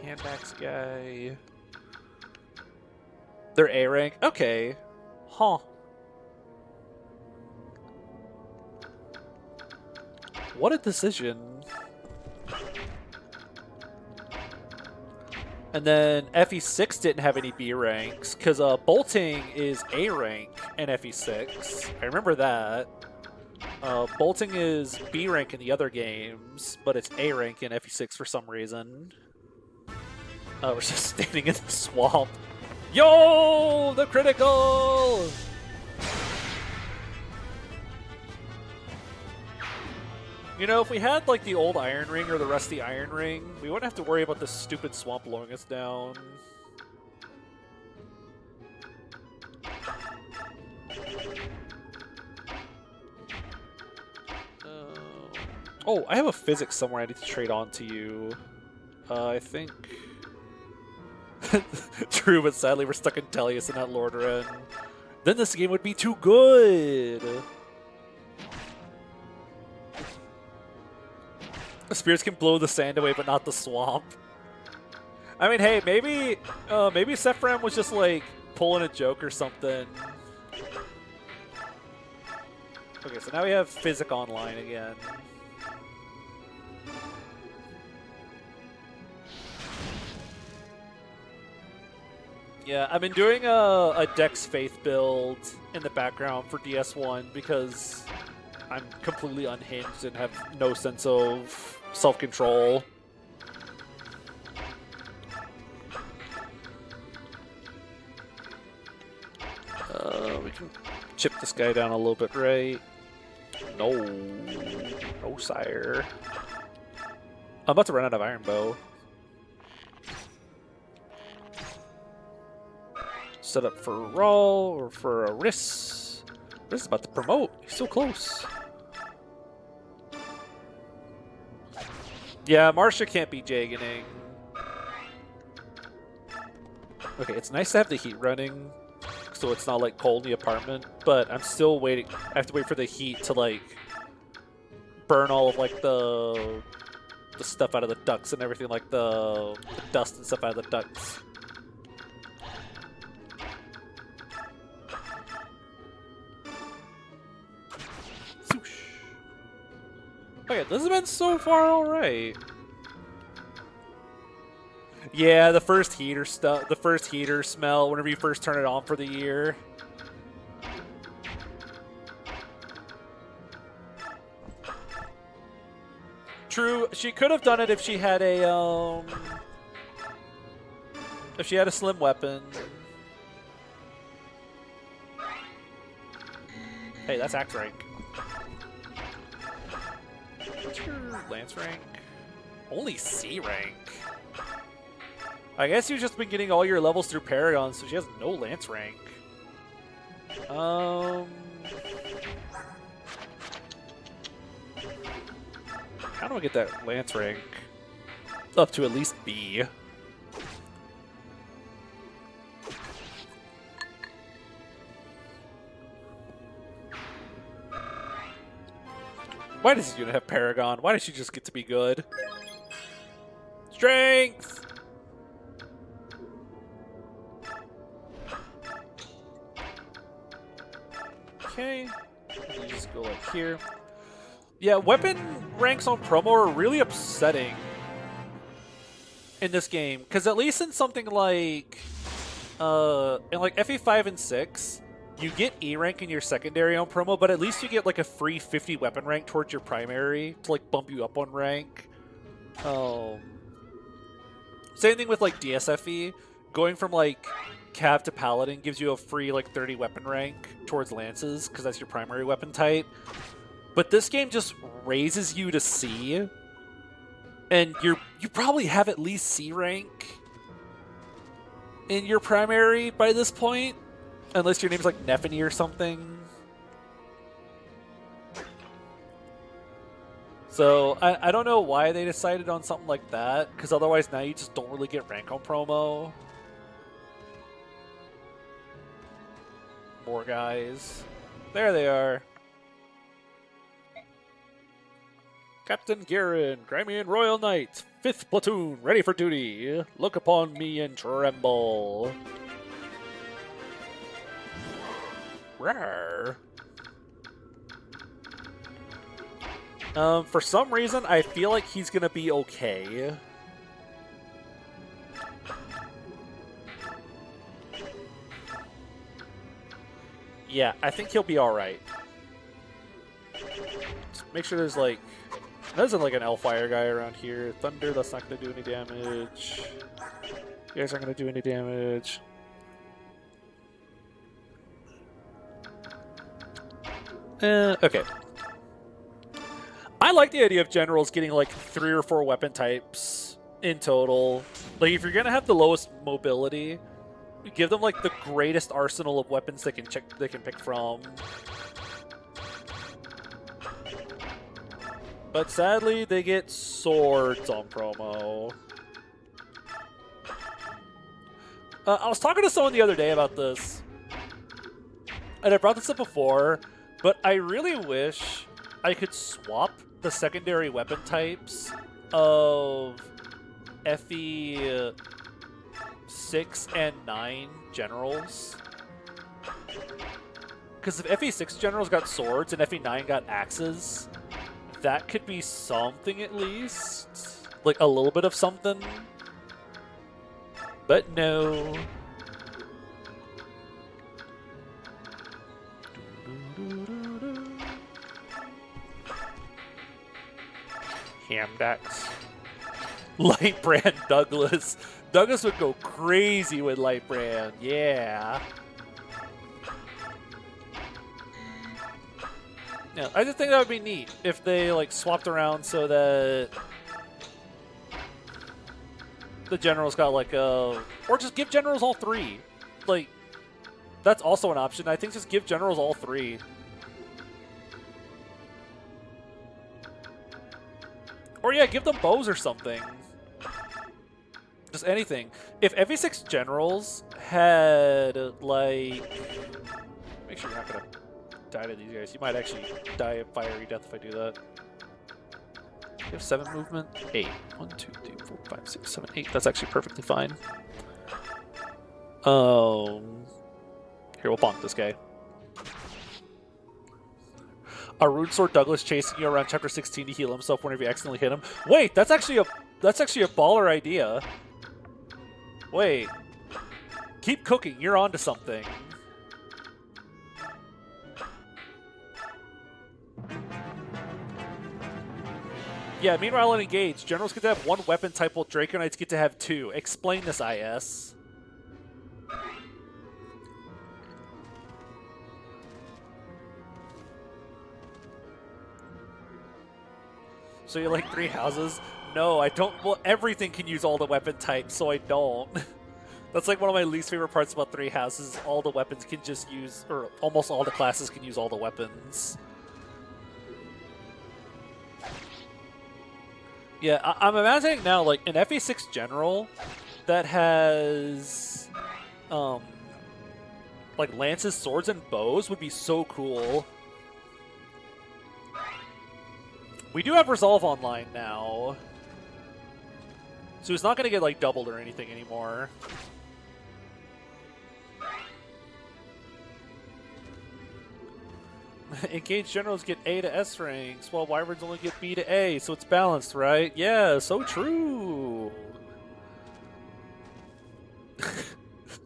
Handbags guy. They're A-rank? Okay. Huh. What a decision. And then FE6 didn't have any B ranks, because Bolting is A rank in FE6. I remember that. Bolting is B rank in the other games, but it's A rank in FE6 for some reason. We're just standing in the swamp. Yo, the critical! You know, if we had like the old Iron Ring or the rusty Iron Ring, we wouldn't have to worry about this stupid swamp blowing us down. Oh, I have a physics somewhere I need to trade on to you. I think... True, but sadly we're stuck in Tellius and not Lord Ren. Then this game would be too good! The spirits can blow the sand away, but not the swamp. I mean, hey, maybe Sephram was just, like, pulling a joke or something. Okay, so now we have Physic online again. Yeah, I've been doing a Dex Faith build in the background for DS1 because I'm completely unhinged and have no sense of self-control. We can chip this guy down a little bit, right? No. No, sire. I'm about to run out of Iron Bow. Set up for a Raw or for a Riss. Riss is about to promote. He's so close. Yeah, Marcia can't be Jagoning. Okay, it's nice to have the heat running, so it's not like cold in the apartment, but I'm still waiting. I have to wait for the heat to like burn all of like the stuff out of the ducts and everything, like the dust and stuff out of the ducts. Okay, this has been so far alright. Yeah, the first heater stuff, the first heater smell whenever you first turn it on for the year. True, she could have done it if she had a slim weapon. Hey, that's axe rank. What's your lance rank? Only C rank. I guess you've just been getting all your levels through Paragon, so she has no lance rank. How do I get that lance rank up to at least B? Why does this unit have Paragon? Why does she just get to be good? Strength! Okay. You just go like here. Yeah, weapon ranks on promo are really upsetting in this game. Because at least in something like... in like FE5 and 6... you get E rank in your secondary on promo, but at least you get like a free 50 weapon rank towards your primary to like bump you up one rank. Same thing with like DSFE. Going from like Cav to Paladin gives you a free like 30 weapon rank towards lances because that's your primary weapon type. But this game just raises you to C, and you probably have at least C rank in your primary by this point. Unless your name's like Nephany or something. So, I don't know why they decided on something like that, because otherwise now you just don't really get rank on promo. More guys. There they are. Captain Garen, Crimean Royal Knight, 5th Platoon, ready for duty. Look upon me and tremble. Rawr. For some reason, I feel like he's gonna be okay. Yeah, I think he'll be alright. Make sure there's like... There's like an Hellfire guy around here. Thunder, that's not gonna do any damage. You guys aren't going to do any damage. Okay. I like the idea of generals getting like 3 or 4 weapon types in total. Like if you're going to have the lowest mobility, give them like the greatest arsenal of weapons they can pick from. But sadly, they get swords on promo. I was talking to someone the other day about this, and I brought this up before, but I really wish I could swap the secondary weapon types of FE 6 and 9 generals. Because if FE 6 generals got swords and FE 9 got axes, that could be something at least. Like a little bit of something. But no. Hamdax. Lightbrand Douglas. Douglas would go crazy with Lightbrand. Yeah. Yeah, I just think that would be neat if they like swapped around so that the generals got like a, or just give generals all 3. Like, that's also an option. I think just give generals all 3. Or yeah, give them bows or something. Just anything. If FE 6 generals had like, make sure you're not gonna die to these guys. You might actually die of fiery death if I do that. You have 7 movement? 8. 1, 2, 3, 4, 5, 6, 7, 8. That's actually perfectly fine. Here, we'll bonk this guy. A Rune Sword Douglas chasing you around chapter 16 to heal himself whenever you accidentally hit him. Wait, that's actually a baller idea. Wait. Keep cooking, you're onto something. Yeah, meanwhile, in Engage, generals get to have 1 weapon type while Draco Knights get to have 2. Explain this, IS. So you like 3 houses? No, I don't. Well, everything can use all the weapon types, so I don't. That's like one of my least favorite parts about 3 houses. All the weapons can just use, or almost all the classes can use all the weapons. Yeah, I'm imagining now, like, an FE 6 general that has, like, lances, swords, and bows would be so cool. We do have Resolve online now. So it's not going to get, like, doubled or anything anymore. Engaged generals get A to S ranks, while wyverns only get B to A, so it's balanced, right? Yeah, so true.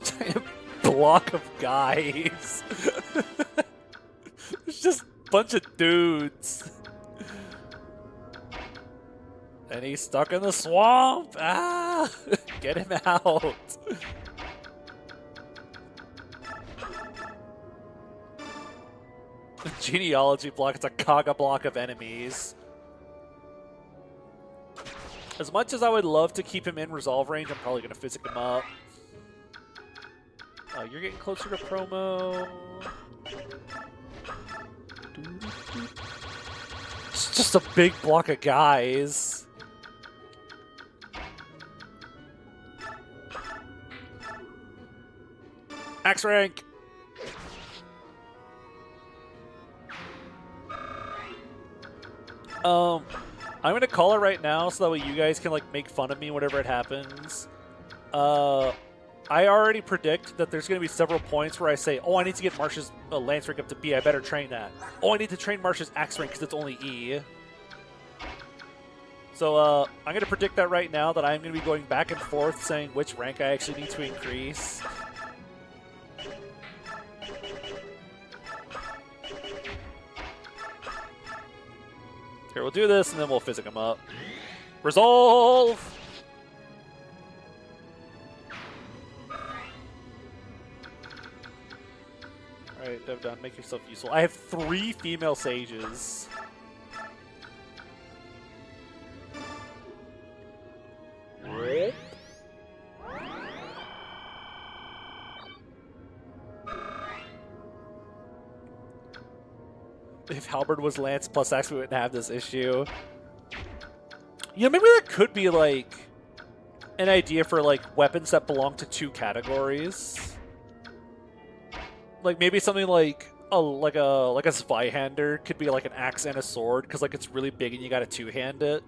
Giant block of guys. It's just a bunch of dudes. And he's stuck in the swamp. Ah! Get him out. Genealogy block, it's a Kaga block of enemies. As much as I would love to keep him in resolve range, I'm probably going to physic him up. You're getting closer to promo. It's just a big block of guys. Axe rank! I'm gonna call it right now so that way you guys can like make fun of me whenever it happens. I already predict that there's gonna be several points where I say, oh, I need to get Marsh's lance rank up to B, I better train that. Oh, I need to train Marsh's axe rank because it's only E. So I'm gonna predict that right now that I'm gonna be going back and forth saying which rank I actually need to increase. Here, we'll do this, and then we'll physic him up. Resolve! have done. Make yourself useful. I have 3 female sages. If Halberd was Lance plus Axe, we wouldn't have this issue. Yeah, maybe that could be like an idea for like weapons that belong to 2 categories. Like maybe something like a Zweihander could be like an axe and a sword because like it's really big and you gotta 2-hand it.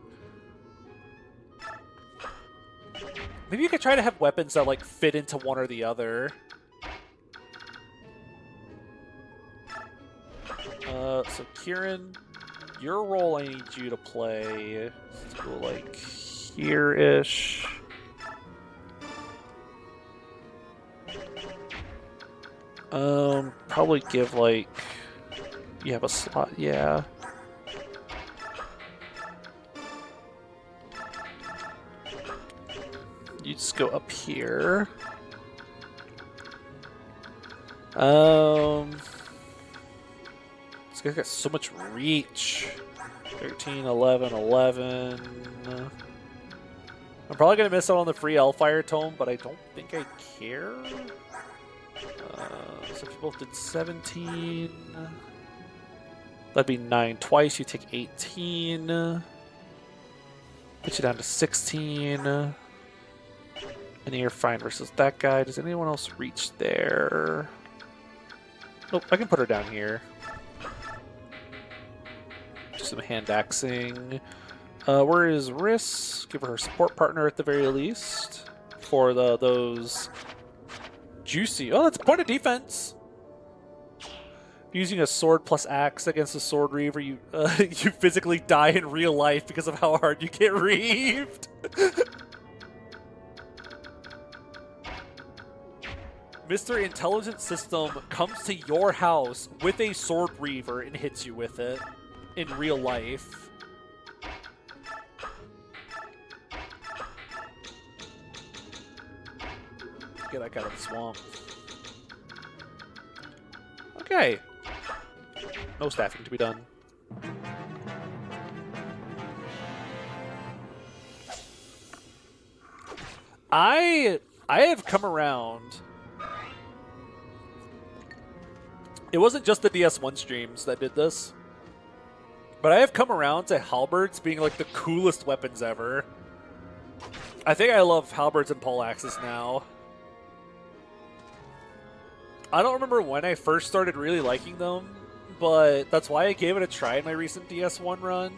Maybe you could try to have weapons that like fit into one or the other. So Kieran, your role I need you to play. Let's go like here-ish. Probably give like you have a slot, yeah. You just go up here. This guy's got so much reach. 13, 11, 11. I'm probably going to miss out on the free Hellfire Tome, but I don't think I care. So if you both did 17, that'd be 9 twice. You take 18. Put you down to 16. And you're fine versus that guy. Does anyone else reach there? Nope, I can put her down here. Do some hand axing. Where is Riss? Give her support partner at the very least. For those juicy. Oh, that's a point of defense. Using a sword plus axe against a sword reaver, you you physically die in real life because of how hard you get reaved. Mr. Intelligent System comes to your house with a sword reaver and hits you with it in real life. Get that guy out of the swamp. Okay. No staffing to be done. I have come around. It wasn't just the DS1 streams that did this, but I have come around to halberds being like the coolest weapons ever. I think I love halberds and poleaxes now. I don't remember when I first started really liking them, but that's why I gave it a try in my recent DS1 run.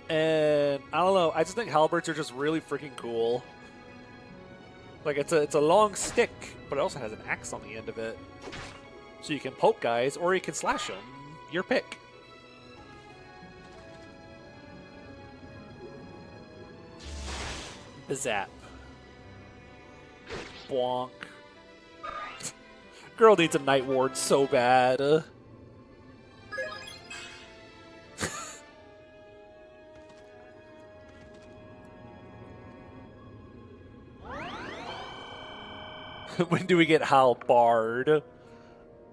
And I don't know, I just think halberds are just really freaking cool. Like it's a long stick, but it also has an axe on the end of it. So you can poke guys, or you can slash them. Your pick. Zap. Bonk. Girl needs a Night Ward so bad. When do we get Halbard?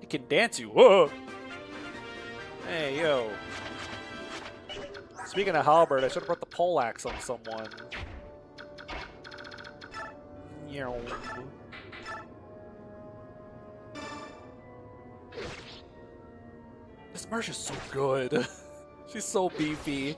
It can dance you. Whoa! Hey, yo. Speaking of halberd, I should have brought the poleaxe on someone. Yo. This Mersh is so good. She's so beefy.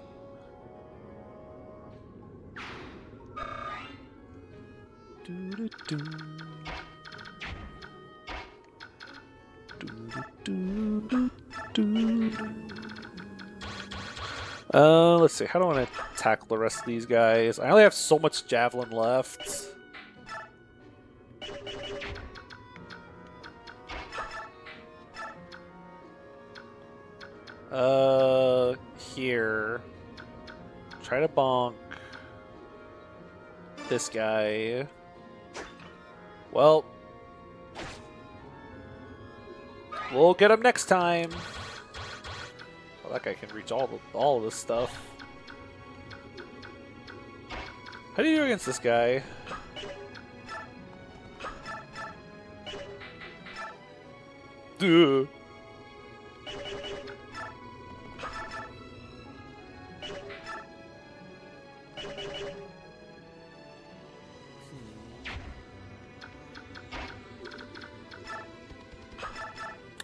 Let's see. How do I want to tackle the rest of these guys? I only have so much javelin left. Here. Try to bonk this guy. Well, we'll get him next time. Well, that guy can reach all of this stuff. How do you do against this guy? Duh.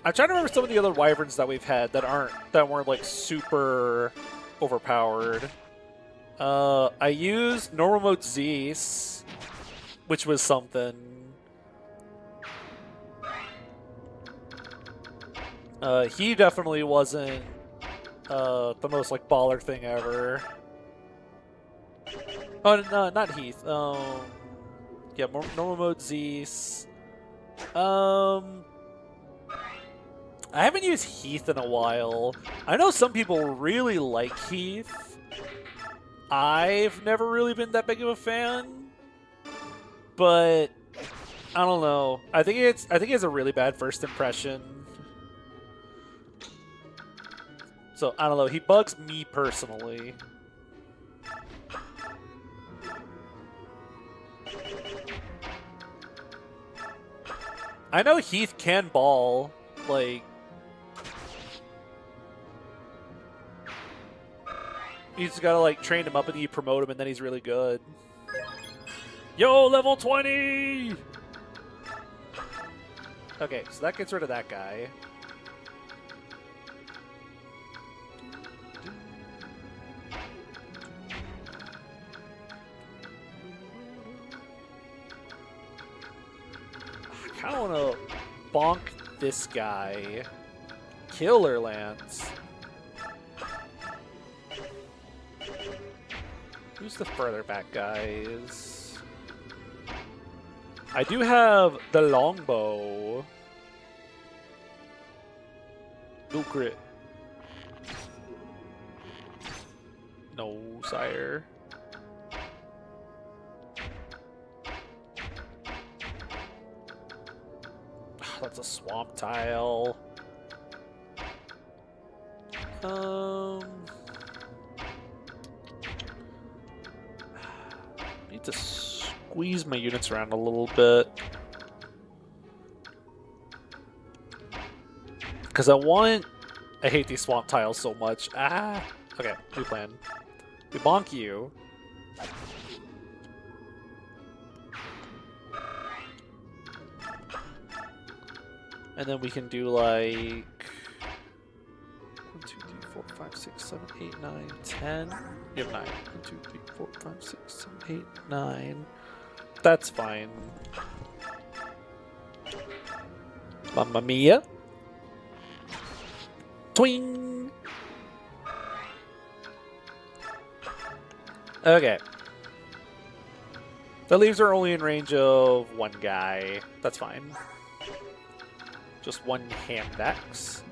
I'm trying to remember some of the other wyverns that we've had that weren't like super overpowered. I used normal mode Zeus, which was something. He definitely wasn't the most like baller thing ever. Oh no, not Heath. Yeah, normal mode Zeus. I haven't used Heath in a while. I know some people really like Heath. I've never really been that big of a fan, but I don't know. I think it's a really bad first impression. So I don't know. He bugs me personally. I know Heath can ball, like. You just gotta like train him up and you promote him and then he's really good. Yo, level 20! Okay, so that gets rid of that guy. I kinda wanna bonk this guy. Killer Lance. Who's the further back guys? I do have the longbow. No crit. No, sire. That's a swamp tile. Need to squeeze my units around a little bit. Because I hate these swamp tiles so much. Ah! Okay, new plan. We bonk you. And then we can do like 1, 2, 3, 4, 5, 6, 7, 8, 9, 10. You have 9. 1, 2, 3, 4, 5, 6, 7, 8, 9. That's fine. Mamma mia. Twing! Okay. The leaves are only in range of one guy. That's fine. Just one hand axe.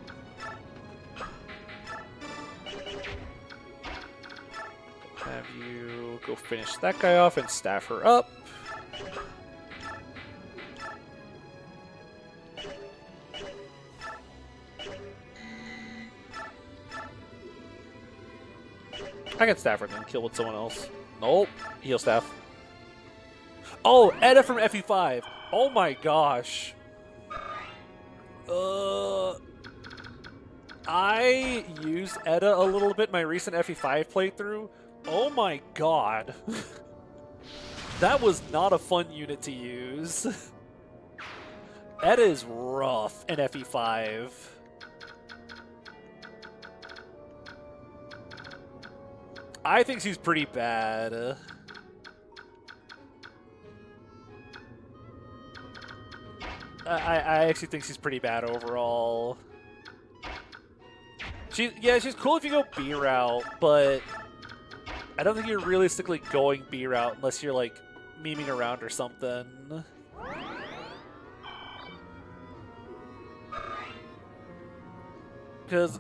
Have you go finish that guy off and staff her up. I can staff her and then kill with someone else. Nope. Heal staff. Oh, Edda from FE5. Oh my gosh. I used Edda a little bit in my recent FE5 playthrough. Oh my god. That was not a fun unit to use. Edda is rough in FE5. I think she's pretty bad. I actually think she's pretty bad overall. She's cool if you go B route, but I don't think you're realistically going B route unless you're like memeing around or something. Because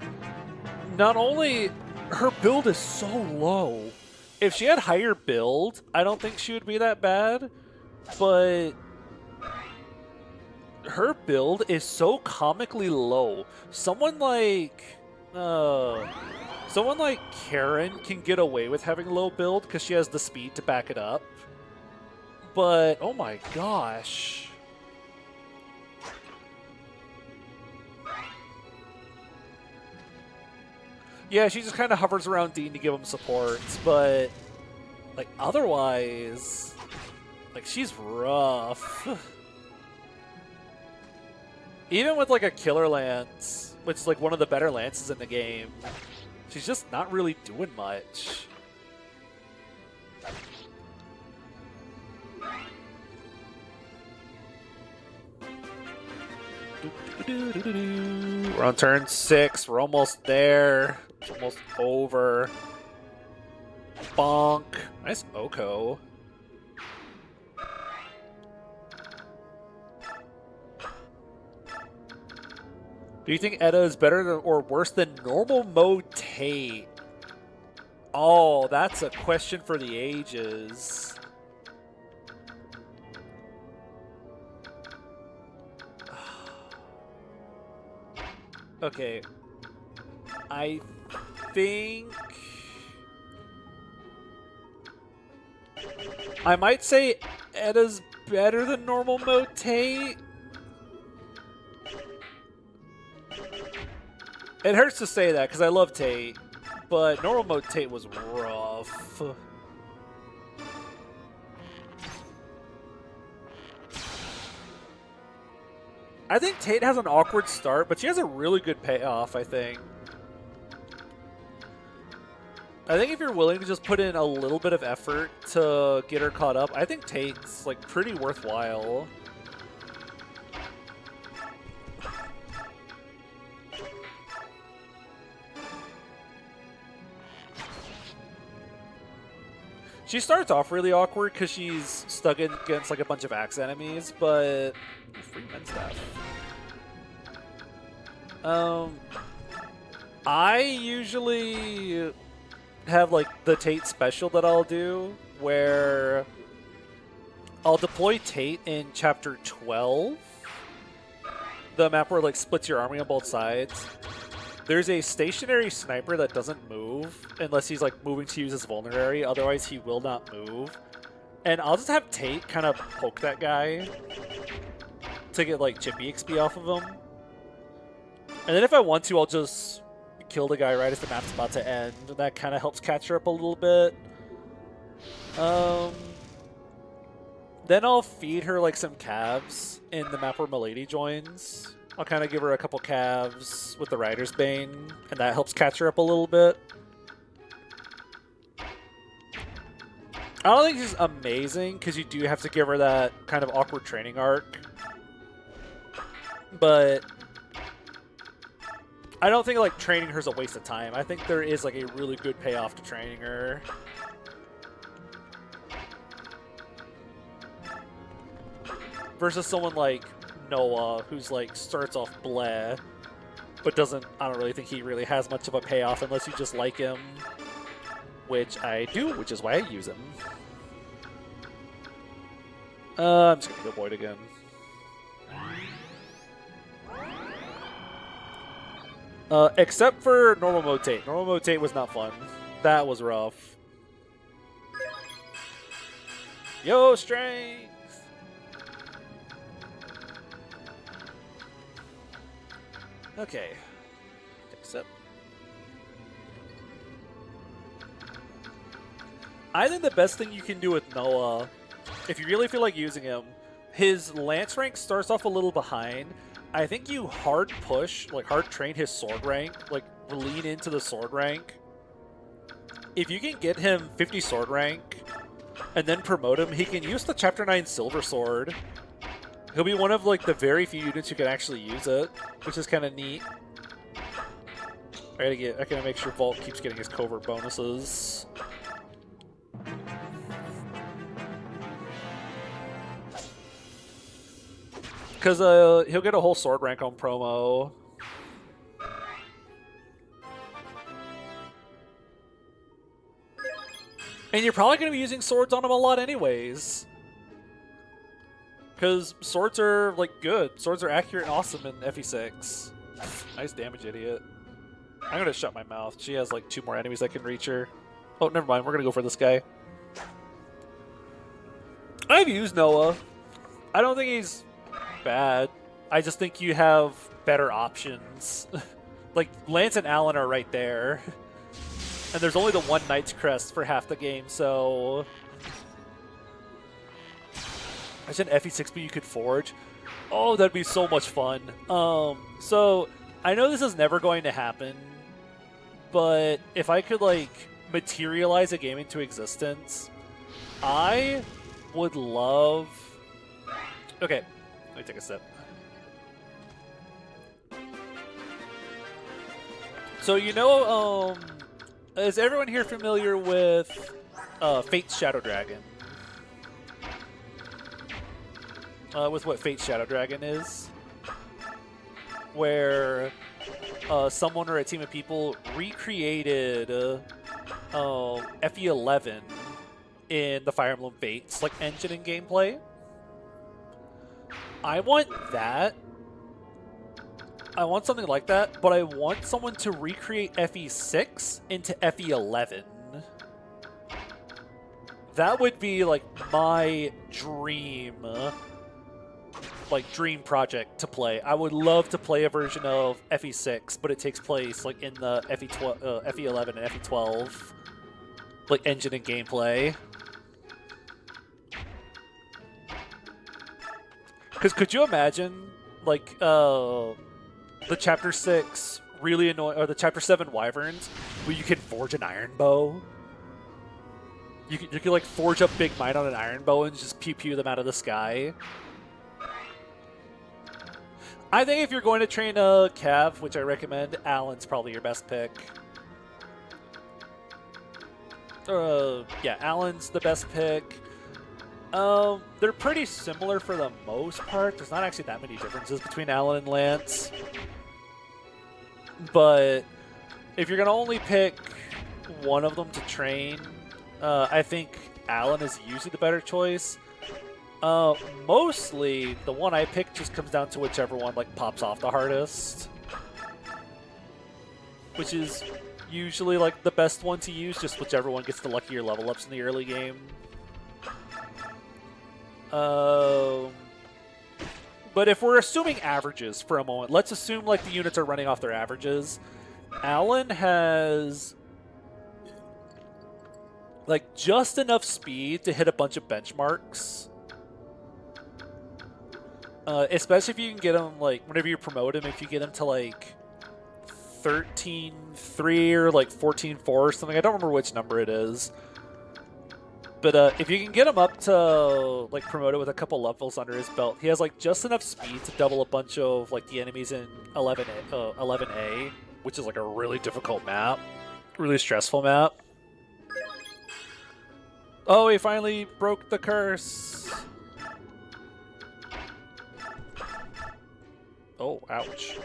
not only her build is so low. If she had higher build, I don't think she would be that bad, but her build is so comically low. Someone like Karen can get away with having low build because she has the speed to back it up. But oh my gosh. Yeah, she just kind of hovers around Dean to give him support, but like otherwise, like she's rough. Even with like a killer lance, which is like one of the better lances in the game, she's just not really doing much. We're on turn 6. We're almost there. It's almost over. Bonk. Nice Oko. Do you think Edda is better than, or worse than normal mode Tate? Oh, that's a question for the ages. Okay. I think I might say Edda's better than normal mode Tate. It hurts to say that because I love Tate, but normal mode Tate was rough. I think Tate has an awkward start, but she has a really good payoff, I think. I think if you're willing to just put in a little bit of effort to get her caught up, I think Tate's like pretty worthwhile. She starts off really awkward because she's stuck against like a bunch of axe enemies, but free men staff. I usually have like the Tate special that I'll do where I'll deploy Tate in chapter 12, the map where it like splits your army on both sides. There's a stationary sniper that doesn't move unless he's like moving to use his vulnerary, otherwise he will not move. And I'll just have Tate kind of poke that guy to get like chippy XP off of him. And then if I want to, I'll just kill the guy right as the map's about to end. And that kind of helps catch her up a little bit. Then I'll feed her like some calves in the map where Milady joins. I'll kind of give her a couple calves with the Rider's Bane, and that helps catch her up a little bit. I don't think she's amazing, because you do have to give her that kind of awkward training arc. But I don't think like training her is a waste of time. I think there is like a really good payoff to training her. Versus someone like Noah, who's like starts off bleh, but I don't really think he really has much of a payoff unless you just like him, which I do, which is why I use him. I'm just gonna go Void again. Except for normal mode Tate. Normal mode Tate was not fun. That was rough. Yo, strength! Okay. Except I think the best thing you can do with Noah, if you really feel like using him, his lance rank starts off a little behind. I think you hard push, like hard train his sword rank, like lean into the sword rank. If you can get him 50 sword rank and then promote him, he can use the Chapter 9 Silver Sword. He'll be one of like the very few units who can actually use it, which is kind of neat. I gotta make sure Vault keeps getting his covert bonuses. Because he'll get a whole sword rank on promo. And you're probably going to be using swords on him a lot anyways. Because swords are, like, good. Swords are accurate and awesome in FE6. Nice damage, idiot. I'm going to shut my mouth. She has, like, 2 more enemies that can reach her. Oh, never mind. We're going to go for this guy. I've used Noah. I don't think he's bad. I just think you have better options Like, Lance and Alan are right there. And there's only the one Knight's Crest for half the game, so... Imagine FE6B you could forge. Oh, that'd be so much fun. So, I know this is never going to happen, but if I could, like, materialize a game into existence, I would love... Okay, let me take a sip. So, you know, is everyone here familiar with Fate's Shadow Dragon? With what Fate's Shadow Dragon is? Where someone or a team of people recreated FE11 in the Fire Emblem Fates, like, engine and gameplay. I want that. I want something like that, but I want someone to recreate FE6 into FE11. That would be, like, my dream, dream project to play. I would love to play a version of FE6, but it takes place, like, in the FE11 and FE12, like, engine and gameplay. Because could you imagine, like, the Chapter 6 really annoying, or the Chapter 7 Wyverns, where you can forge an iron bow? You can like forge up Big Might on an iron bow and just pew them out of the sky. I think if you're going to train a Cav, which I recommend, Alan's probably your best pick. Yeah, Alan's the best pick. They're pretty similar for the most part. There's not actually that many differences between Alan and Lance. But if you're going to only pick one of them to train, I think Alan is usually the better choice. Mostly, the one I pick just comes down to whichever one, like, pops off the hardest. Which is usually, like, the best one to use, just whichever one gets the luckier level ups in the early game. But if we're assuming averages for a moment, let's assume, like, the units are running off their averages. Alan has, like, just enough speed to hit a bunch of benchmarks. Especially if you can get him, like, whenever you promote him, if you get him to, like, 13.3 or, like, 14.4 or something. I don't remember which number it is. But if you can get him up to, like, promoted with a couple levels under his belt, he has, like, just enough speed to double a bunch of, like, the enemies in 11A, which is, like, a really difficult map. Really stressful map. Oh, he finally broke the curse. Oh, ouch.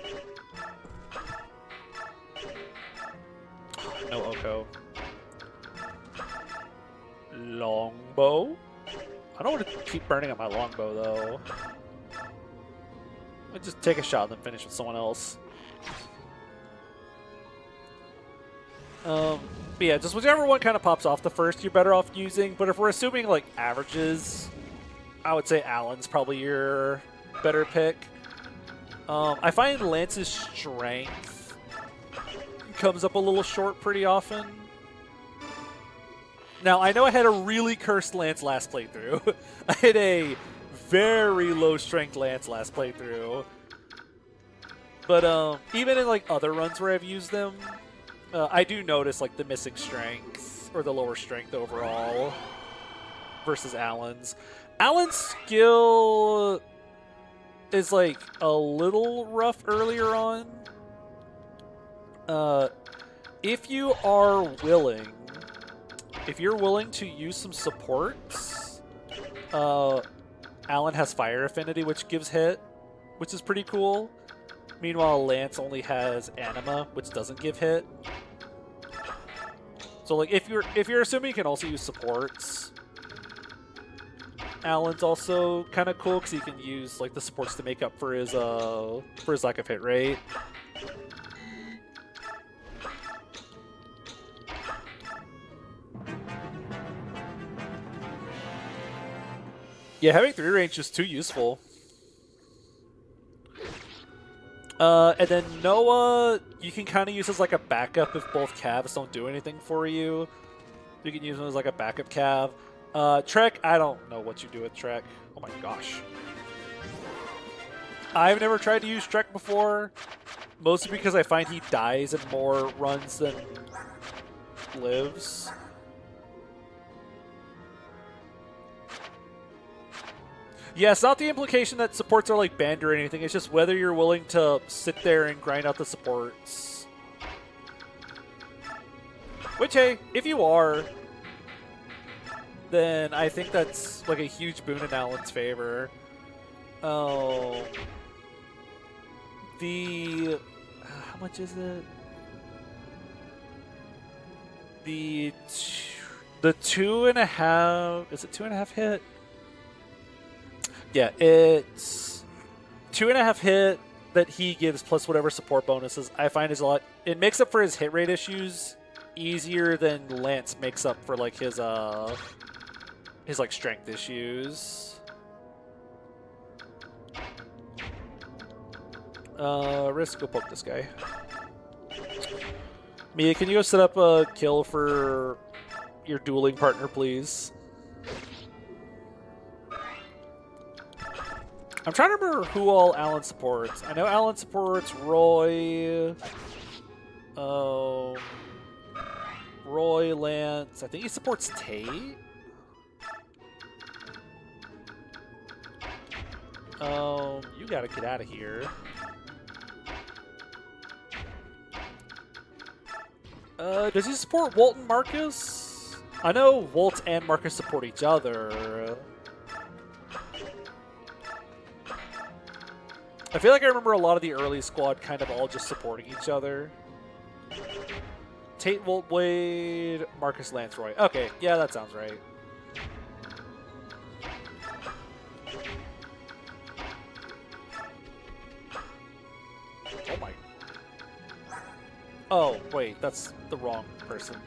No Oko. Longbow? I don't want to keep burning up my longbow, though. I'll just take a shot and then finish with someone else. But yeah, just whichever one kind of pops off the first, you're better off using. But if we're assuming, like, averages, I would say Alan's probably your better pick. I find Lance's strength comes up a little short pretty often. Now, I know I had a really cursed Lance last playthrough. I had a very low strength Lance last playthrough. But even in, like, other runs where I've used them, I do notice, like, the missing strength, or the lower strength overall, versus Alan's. Alan's skill is, like, a little rough earlier on. If you are willing... If you're willing to use some supports, Alan has Fire Affinity, which gives hit, which is pretty cool. Meanwhile, Lance only has Anima, which doesn't give hit. So, like, if you're assuming you can also use supports, Alan's also kind of cool because he can use, like, the supports to make up for his lack of hit rate. Yeah, having 3 range is too useful. And then Noah, you can kind of use as like a backup if both calves don't do anything for you. You can use him as like a backup calf. Trek, I don't know what you do with Trek. Oh my gosh. I've never tried to use Trek before, mostly because I find he dies in more runs than lives. Yeah, it's not the implication that supports are like banned or anything, it's just whether you're willing to sit there and grind out the supports. Which, hey, if you are, then I think that's like a huge boon in Alan's favor. Oh. How much is it? The 2.5, is it 2.5 hit? Yeah, it's 2.5 hit that he gives plus whatever support bonuses. I find is a lot. It makes up for his hit rate issues easier than Lance makes up for like his like strength issues. Risk, go poke this guy. Mia, can you go set up a kill for your dueling partner, please? I'm trying to remember who all Alan supports. I know Alan supports Roy. Roy, Lance. I think he supports Tate. You gotta get out of here. Does he support Walt and Marcus? I know Walt and Marcus support each other. I feel like I remember a lot of the early squad kind of all just supporting each other. Tate, Walt, Wade, Marcus, Lance, Roy. Okay, yeah, that sounds right. Oh my. Oh, wait, that's the wrong person.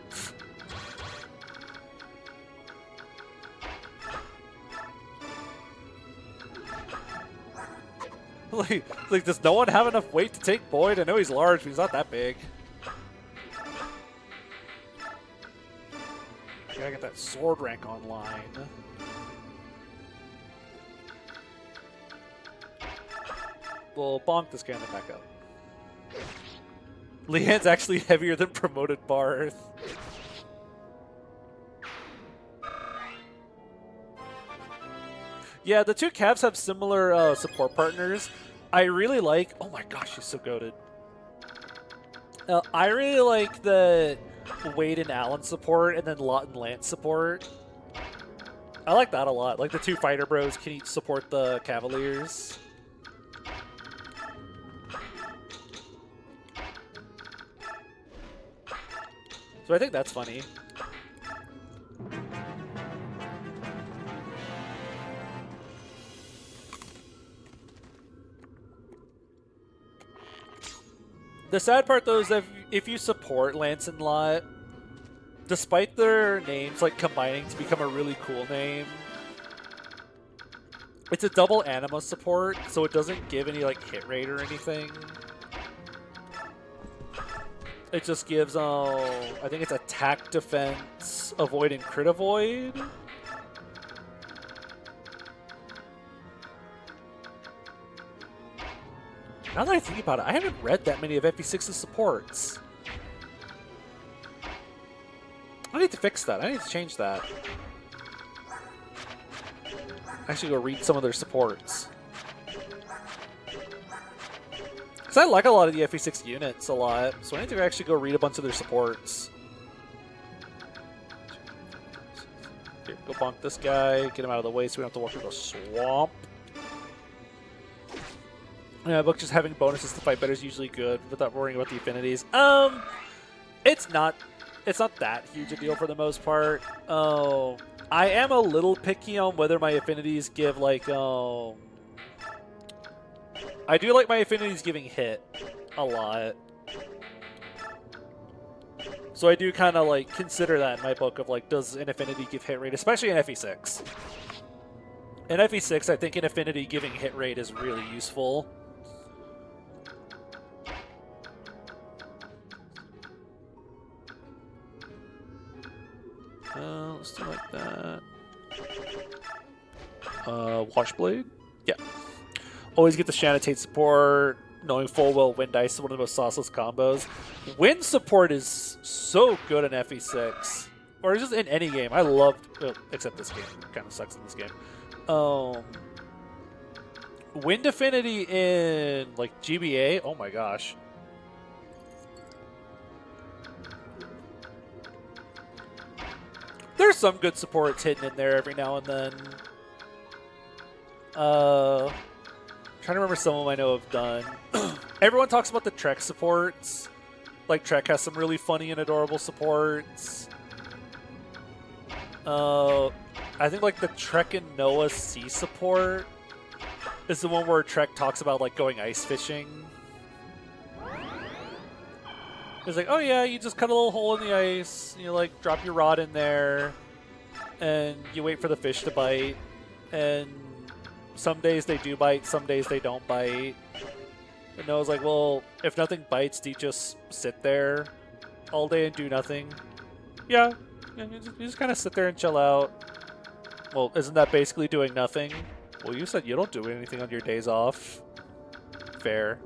like, does no one have enough weight to take Boyd? I know he's large, but he's not that big. Gotta get that sword rank online. We'll bonk this guy in the back up. Leanne's actually heavier than promoted Barth. Yeah, the two Cavs have similar support partners. I really like... Oh my gosh, she's so goated. I really like the Wade and Allen support and then Lot and Lance support. I like that a lot. Like the two fighter bros can each support the Cavaliers. So I think that's funny. The sad part, though, is that if you support Lance and Lot, despite their names like combining to become a really cool name, it's a double anima support, so it doesn't give any like hit rate or anything. It just gives, I think it's attack, defense, avoid, and crit avoid. Now that I think about it, I haven't read that many of FE6's supports. I need to fix that. I need to change that. Actually go read some of their supports. Because I like a lot of the FE6 units a lot, so I need to actually go read a bunch of their supports. Here, go bonk this guy, get him out of the way so we don't have to walk through the swamp. Yeah, book just having bonuses to fight better is usually good without worrying about the affinities. It's not that huge a deal for the most part. I am a little picky on whether my affinities give like I do like my affinities giving hit a lot. So I do kind of like consider that in my book of like, does an affinity give hit rate, especially in FE6. In FE6, I think an affinity giving hit rate is really useful. Let's do like that. Washblade? Yeah. Always get the Shanitate support, knowing full well Wind Ice is one of the most sauceless combos. Wind support is so good in FE6. Or just in any game. I love, well, except this game. Kind of sucks in this game. Wind Affinity in, like, GBA, oh my gosh. There's some good supports hidden in there every now and then. Trying to remember some of them I know have done. Everyone talks about the Trek supports. Like, Trek has some really funny and adorable supports. I think, like, the Trek and Noah Sea support is the one where Trek talks about, like, going ice fishing. It's like, oh yeah, you just cut a little hole in the ice, and you, like, drop your rod in there, and you wait for the fish to bite, and some days they do bite, some days they don't bite. And Noah's like, well, if nothing bites, do you just sit there all day and do nothing? Yeah, you just kind of sit there and chill out. Well, isn't that basically doing nothing? Well, you said you don't do anything on your days off. Fair.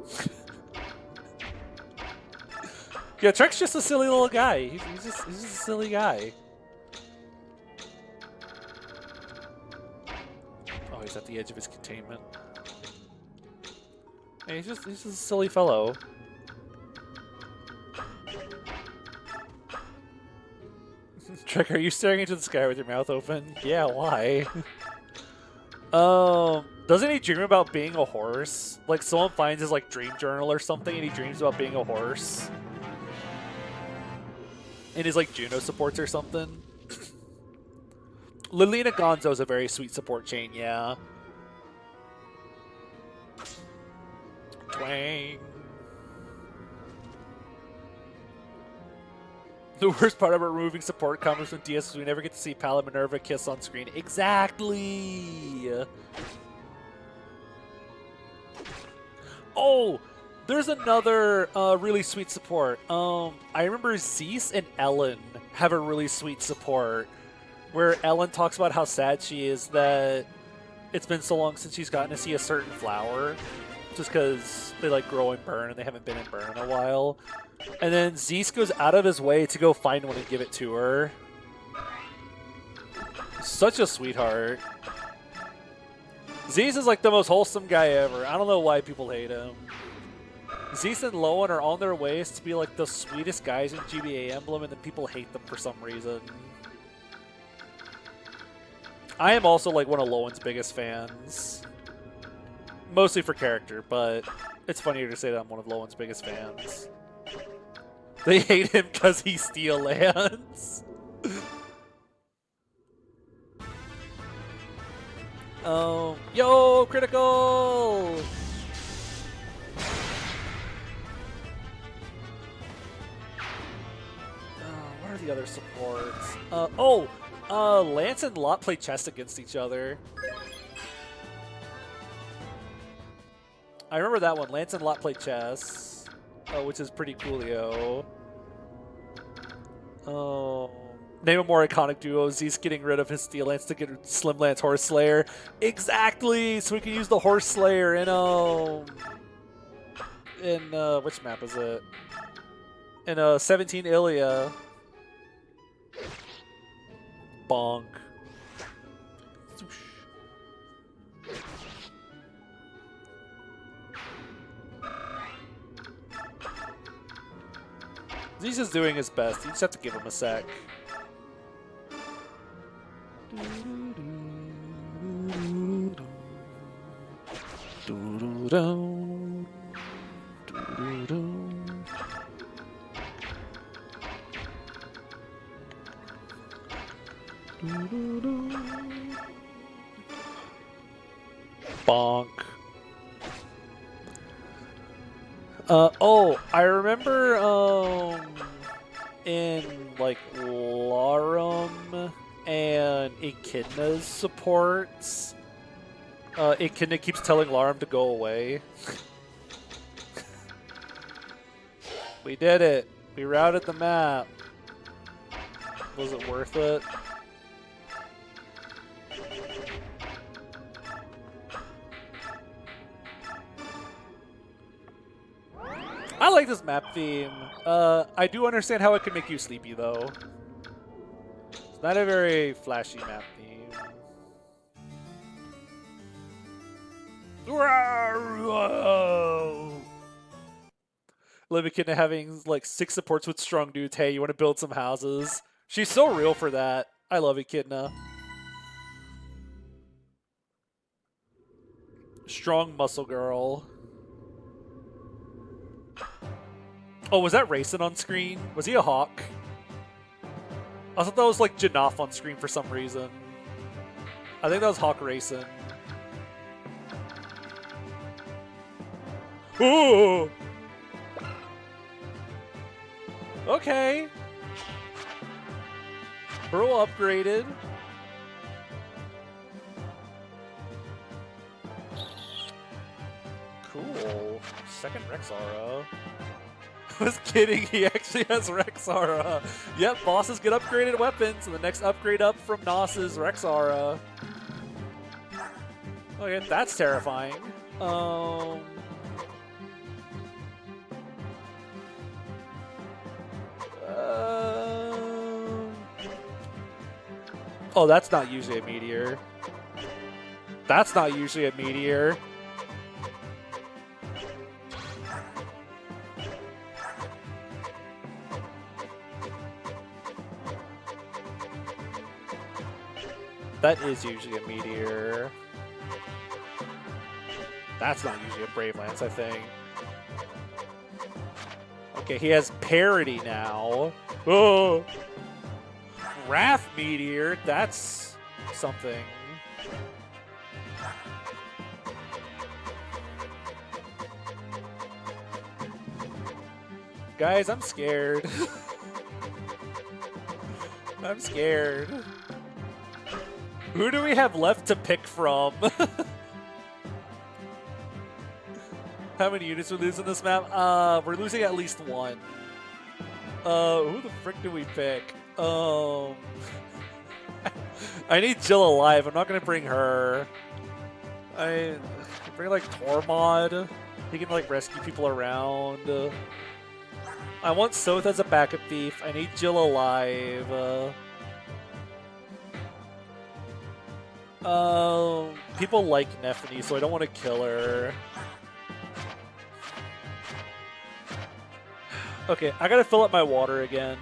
Yeah, Trek's just a silly little guy. He's just a silly guy. Oh, he's at the edge of his containment. Hey, he's just a silly fellow. Trek, are you staring into the sky with your mouth open? Yeah, why? Doesn't he dream about being a horse? Like, someone finds his, like, dream journal or something, and he dreams about being a horse. In his, like, Juno supports or something. Lilina Gonzo is a very sweet support chain, yeah. Twang. The worst part about removing support comments from DS is we never get to see Pal and Minerva kiss on screen. Exactly! Oh! There's another really sweet support. I remember Zeus and Ellen have a really sweet support where Ellen talks about how sad she is that it's been so long since she's gotten to see a certain flower just because they like grow and burn and they haven't been in burn in a while. And then Zeus goes out of his way to go find one and give it to her. Such a sweetheart. Zeus is like the most wholesome guy ever. I don't know why people hate him. Zeus and Lowen are on their ways to be like the sweetest guys in GBA Emblem, and then people hate them for some reason. I am also like one of Lowen's biggest fans. Mostly for character, but it's funnier to say that I'm one of Lowen's biggest fans. They hate him because he steals lands. Yo, critical! What are the other supports? Lance and Lot play chess against each other. I remember that one. Lance and Lot play chess, which is pretty coolio. Name a more iconic duo. Z's getting rid of his Steel Lance to get Slim Lance Horse Slayer. Exactly! So we can use the Horse Slayer in which map is it? In 17 Ilia. Bonk. He's just doing his best. You just have to give him a sec. Bonk. I remember in like Larum and Echidna's supports, Echidna keeps telling Larum to go away. We did it. We routed the map. Was it worth it? I like this map theme. I do understand how it can make you sleepy, though. It's not a very flashy map theme. Live Echidna having like 6 supports with strong dudes. Hey, you want to build some houses? She's so real for that. I love Echidna. Strong muscle girl. Oh, was that Rayson on screen? Was he a hawk? I thought that was like Janaf on screen for some reason. I think that was Hawk Rayson. Ooh! Okay. Burl upgraded. Cool. Second Rexara. I was kidding, he actually has Rexara. Yep, bosses get upgraded weapons, and the next upgrade up from Nos is Rexara. Okay, that's terrifying. Oh, that's not usually a meteor. That's not usually a meteor. That is usually a meteor. That's not usually a Brave Lance, I think. Okay, he has parity now. Oh! Wrath Meteor, that's something. Guys, I'm scared. I'm scared. Who do we have left to pick from? How many units are we losing this map? We're losing at least one. Who the frick do we pick? I need Jill alive. I'm not gonna bring her. I bring like Tormod. He can like rescue people around. I want Soth as a backup thief. I need Jill alive. People like Nephany, so I don't want to kill her. Okay, I gotta fill up my water again.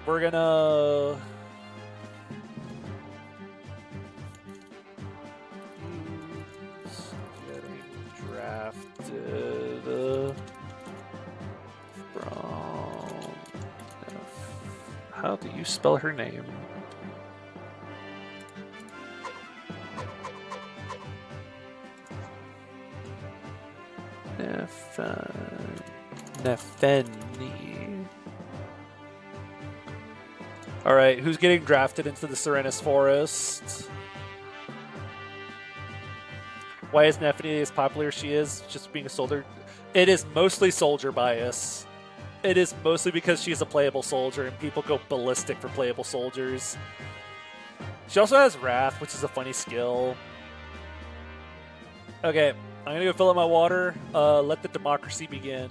We're gonna... Who's getting drafted from... How do you spell her name? Nephany. Alright, who's getting drafted into the Serenus Forest? Why is Nephany as popular as she is? Just being a soldier? It is mostly soldier bias. It is mostly because she's a playable soldier and people go ballistic for playable soldiers. She also has Wrath, which is a funny skill. Okay, I'm gonna go fill up my water. Let the democracy begin.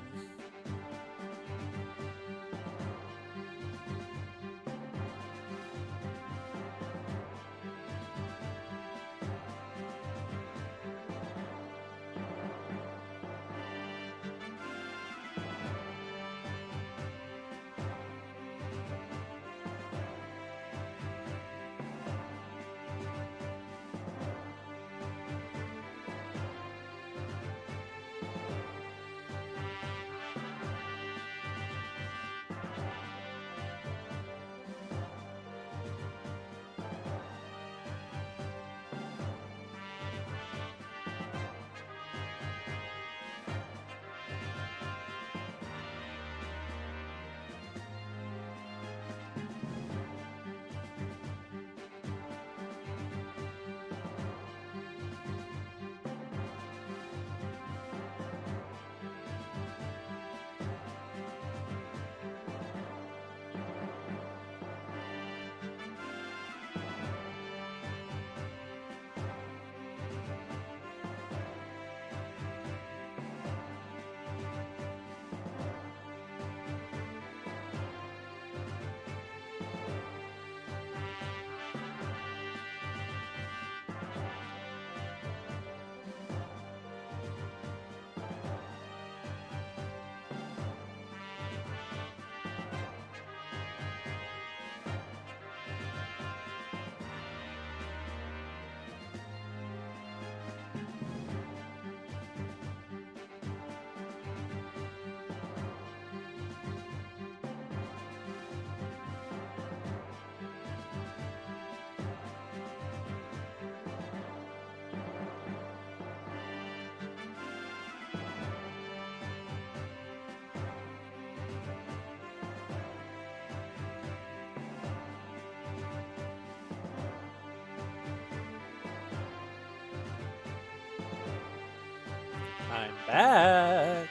I'm back.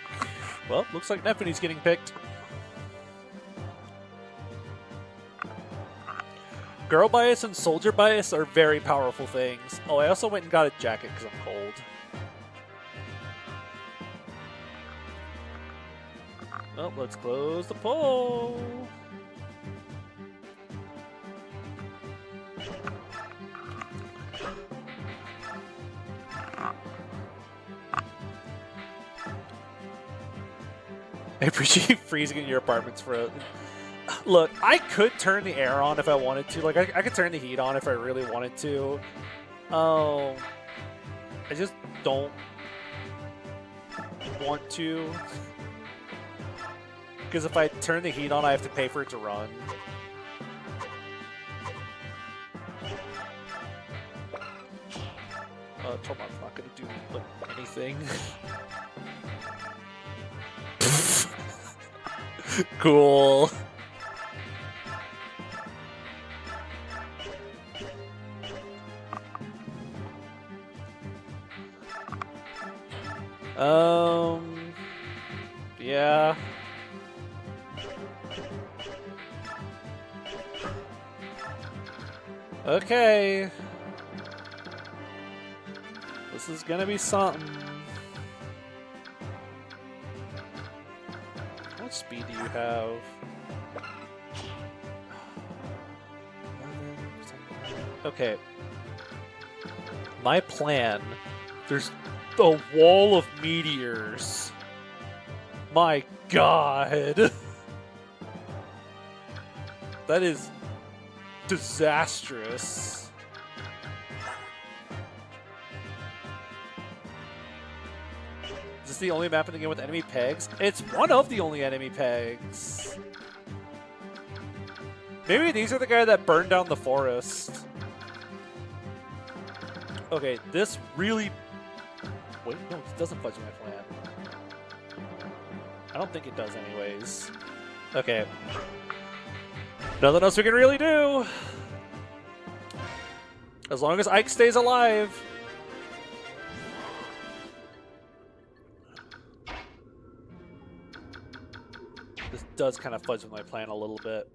Well, looks like Nephine's getting picked. Girl bias and soldier bias are very powerful things. Oh, I also went and got a jacket because I'm cold. Well, let's close the poll. I appreciate freezing in your apartments for a... Look, I could turn the air on if I wanted to. Like, I could turn the heat on if I really wanted to. I just don't want to. Because if I turn the heat on, I have to pay for it to run. Tormod's not going to do like, anything. Cool. Yeah. Okay. This is gonna be something. What speed do you have? Okay. My plan. There's a wall of meteors. My God. That is disastrous. Is this the only map in the game with enemy pegs? It's one of the only enemy pegs. Maybe these are the guy that burned down the forest. Okay, this really... Wait, no, it doesn't fudge my plan. I don't think it does anyways. Okay. Nothing else we can really do. As long as Ike stays alive. This does kind of fudge with my plan a little bit.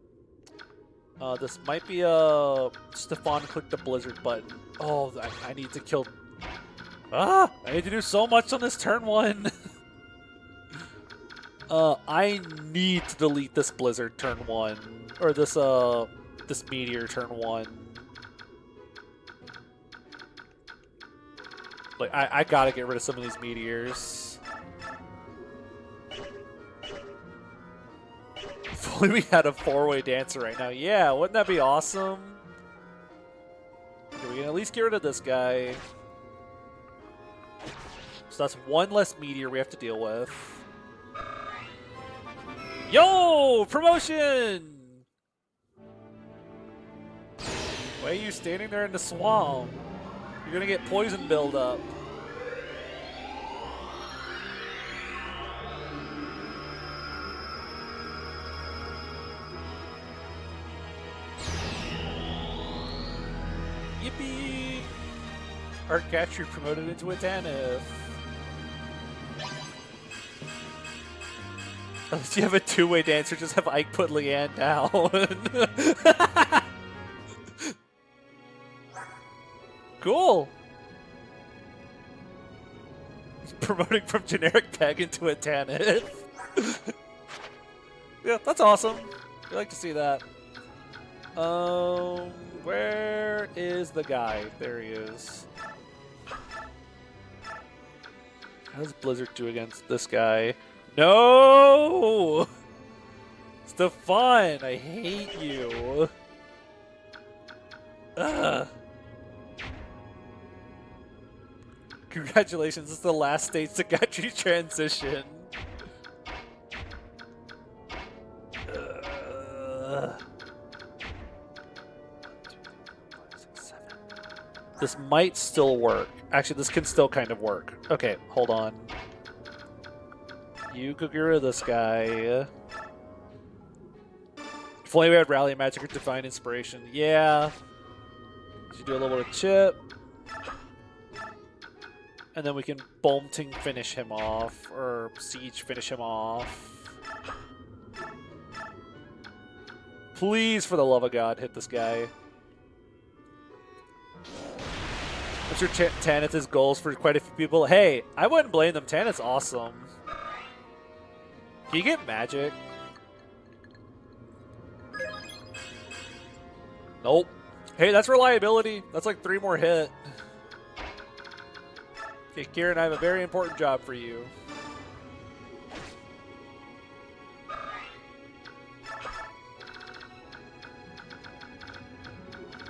This might be a Stefan click the blizzard button. Oh, I need to kill... I need to do so much on this turn 1. I need to delete this blizzard turn 1. Or this, this meteor turn 1. Like, I gotta get rid of some of these meteors. If only we had a 4-way dancer right now. Yeah, wouldn't that be awesome? Okay, we can at least get rid of this guy. So that's one less meteor we have to deal with. Yo! Promotion! Why are you standing there in the swamp? You're gonna get poison buildup. Yippee! Arcatry promoted into a Tanith. Unless you have a 2-way dancer, just have Ike put Leanne down. Cool. Promoting from generic peg into a Tanith. Yeah, that's awesome. We like to see that. Where is the guy? There he is. How does Blizzard do against this guy? No! Stefan, I hate you. Ugh. Congratulations, this is the last stage to Gatri transition. This might still work. Actually, this can still kind of work. Okay, hold on. You go get rid of this guy. If only we had Rally Magic or Divine Inspiration. Yeah. Should do a little bit of chip. And then we can Bolting finish him off, or Siege finish him off. Please, for the love of God, hit this guy. I'm sure Tanith's goals for quite a few people. Hey, I wouldn't blame them. Tanith's awesome. Can you get magic? Nope. Hey, that's reliability. That's like 3 more hit. Okay, Kieran, I have a very important job for you.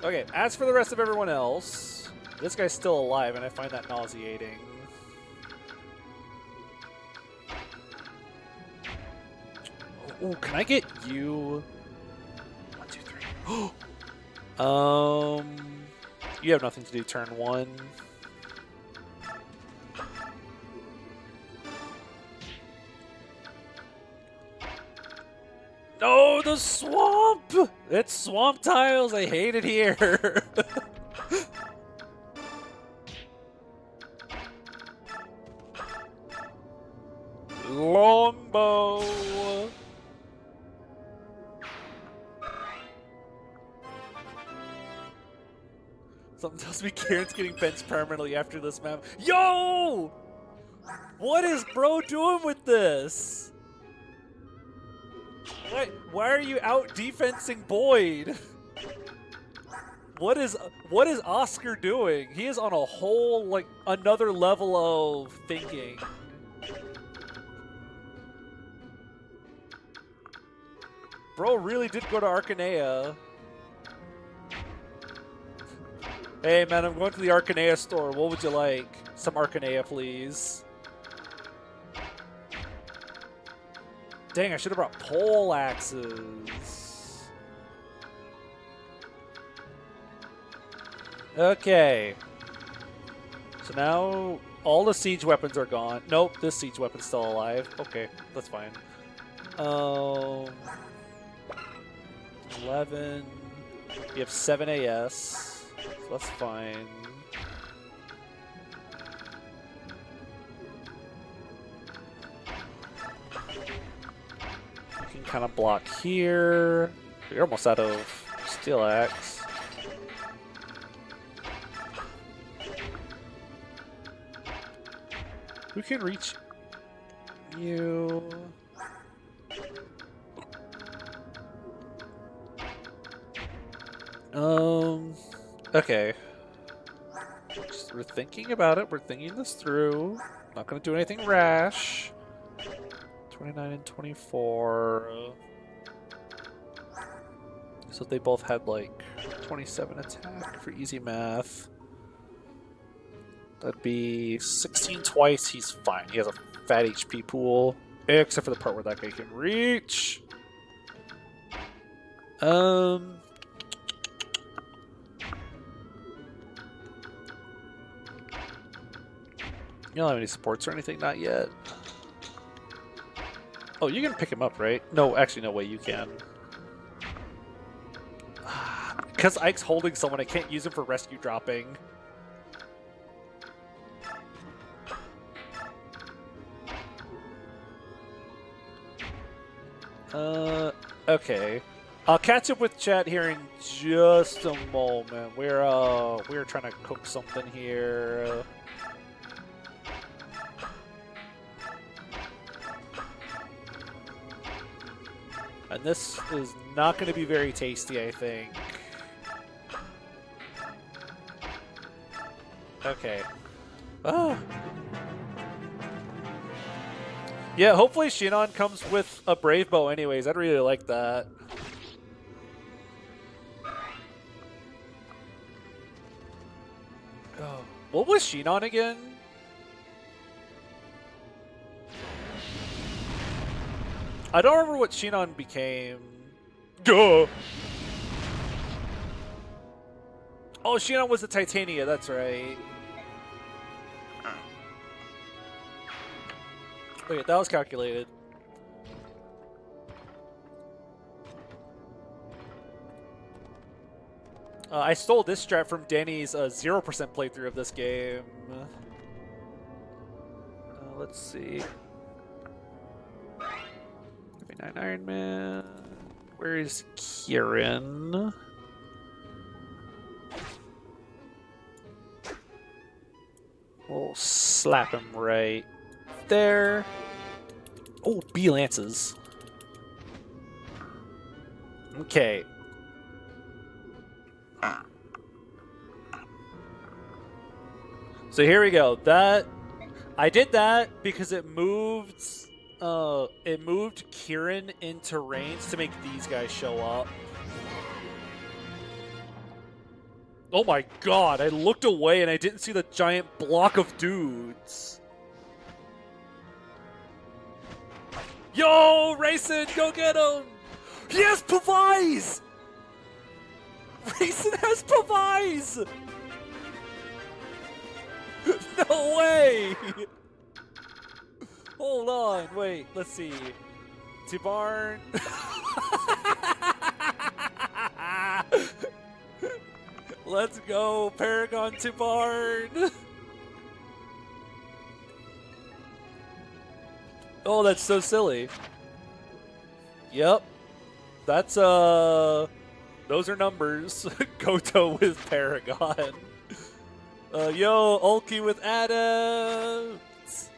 Okay, as for the rest of everyone else, this guy's still alive, and I find that nauseating. Oh, can I get you? 1, 2, 3. You have nothing to do turn 1. No, the swamp! It's swamp tiles. I hate it here. Longbow. Something tells me Kieran's getting benched permanently after this map. Yo! What is bro doing with this? Why are you out defensing Boyd? What is Oscar doing? He is on a whole, like, another level of thinking. Bro really did go to Arcanea. Hey man, I'm going to the Arcanea store. What would you like? Some Arcanea, please. Dang, I should have brought pole axes. Okay. So now all the siege weapons are gone. Nope, this siege weapon's still alive. Okay, that's fine. 11. You have 7 AS. So that's fine. Kind of block here. You're almost out of Steel Axe. Who can reach you? Okay. We're thinking about it. We're thinking this through. Not gonna do anything rash. 29 and 24. So they both had like 27 attack for easy math. That'd be 16 twice. He's fine. He has a fat HP pool. Except for the part where that guy can reach. You don't have any supports or anything? Not yet. Oh, you can pick him up, right? No, actually, no way you can. Because Ike's holding someone, I can't use him for rescue dropping. Okay. I'll catch up with chat here in just a moment. We're trying to cook something here. And this is not going to be very tasty, I think. Okay. Oh. Yeah, hopefully Shinon comes with a Brave Bow anyways. I'd really like that. Oh. What was Shinon again? I don't remember what Shinon became. Duh! Oh, Shinon was the Titania, that's right. Okay, that was calculated. I stole this strat from Danny's 0% playthrough of this game. let's see. 39 Ironman. Where is Kieran? We'll slap him right there. Oh, B lances. Okay. So here we go. I did that because it moved Kieran into range to make these guys show up. Oh my god, I looked away and I didn't see the giant block of dudes. Yo, Racing, go get him! He has phys! Racing has phys! No way! Hold on, wait, let's see. T-Barn. Let's go, Paragon T-Barn. Oh, that's so silly. Yep. That's, those are numbers. Goto with Paragon. Yo, Ulki with Adams.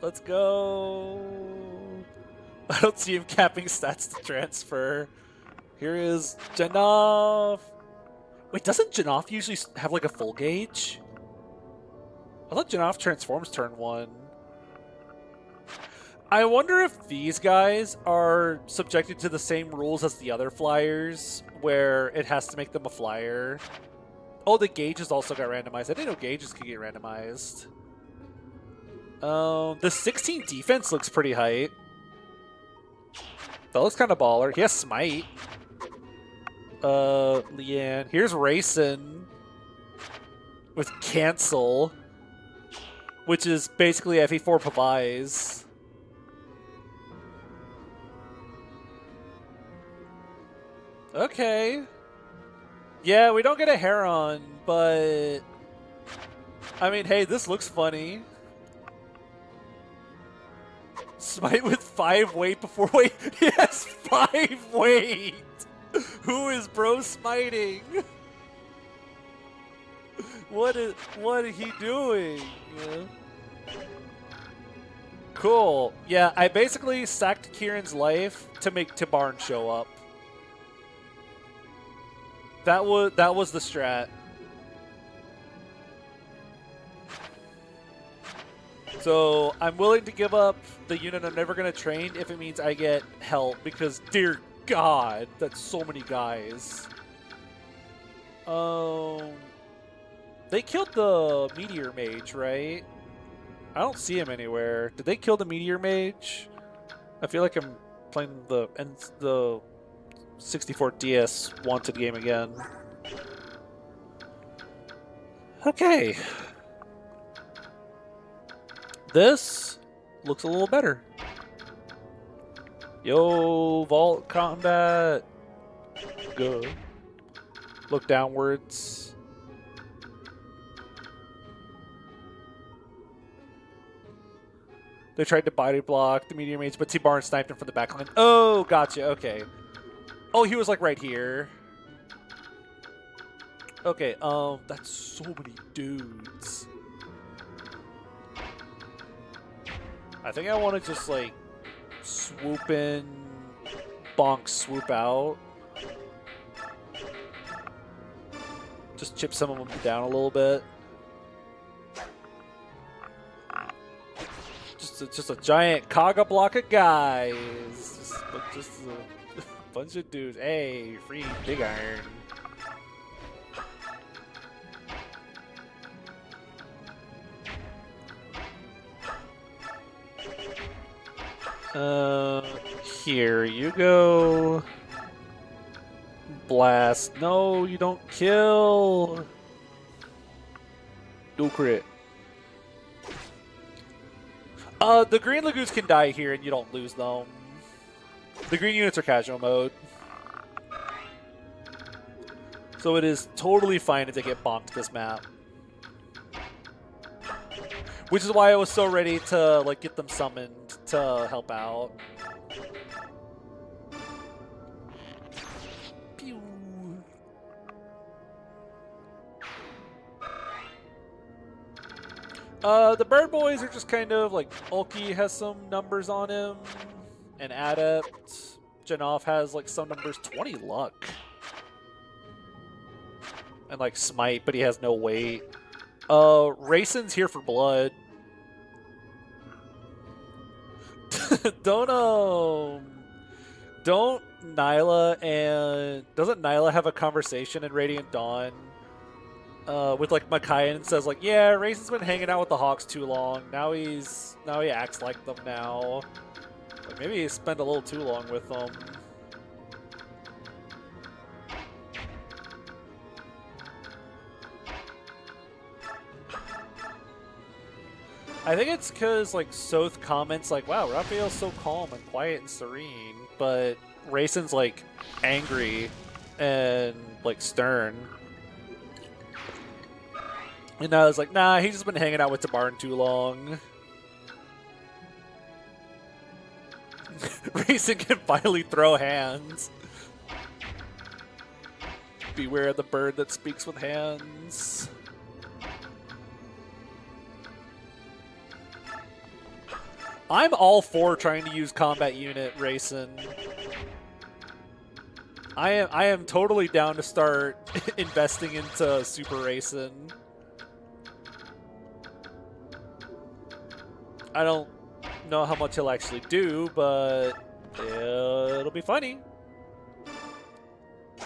Let's go. I don't see him capping stats to transfer. Here is Janov. Wait, doesn't Janov usually have like a full gauge? I thought Janov transforms turn 1. I wonder if these guys are subjected to the same rules as the other flyers, where it has to make them a flyer. Oh, the gauges also got randomized. I didn't know gauges could get randomized. The 16 defense looks pretty hype. That looks kind of baller. He has smite. Leanne. Here's Racing with cancel, which is basically FE4 Pavise. Okay. Yeah, we don't get a Heron, but I mean, hey, this looks funny. Smite with 5 weight before weight. He has 5 weight. Who is bro smiting? What is he doing? Yeah. Cool. Yeah, I basically sacked Kieran's life to make T-Barn show up. That was the strat. So I'm willing to give up the unit I'm never gonna train if it means I get help, because dear God, that's so many guys. They killed the Meteor Mage, right? I don't see him anywhere. Did they kill the Meteor Mage? I feel like I'm playing the 64 DS wanted game again. Okay. This looks a little better. Yo, vault combat. Go. Look downwards. They tried to body block the Meteor Mage, but T-Barn sniped him from the back line. Oh, gotcha. Okay. Oh, he was like right here. Okay, that's so many dudes. I think I want to just like swoop in, bonk, swoop out. Just chip some of them down a little bit. Just a giant Kaga block of guys. Just a bunch of dudes. Hey, free big iron. Here you go. Blast. No, you don't kill. Do crit. The green Laguz can die here and you don't lose them. The green units are casual mode. So it is totally fine if they get bonked this map. Which is why I was so ready to like get them summoned to help out. Pew. The bird boys are just kind of like Ulki has some numbers on him, and Adept. Janov has like some numbers, 20 luck. And like Smite, but he has no weight. Racin's here for blood. Don't Nyla and doesn't Nyla have a conversation in Radiant Dawn with like Makai and says like, yeah, Racin's been hanging out with the Hawks too long. Now he acts like them now. Like maybe he spent a little too long with them. I think it's because like Soth comments like, wow, Raphael's so calm and quiet and serene, but Racin's like angry and like stern. And I was like, nah, he's just been hanging out with Tabarn too long. Racing can finally throw hands. Beware of the bird that speaks with hands. I'm all for trying to use combat unit Racing. I am totally down to start investing into Super Racing. I don't know how much he'll actually do, but it'll be funny.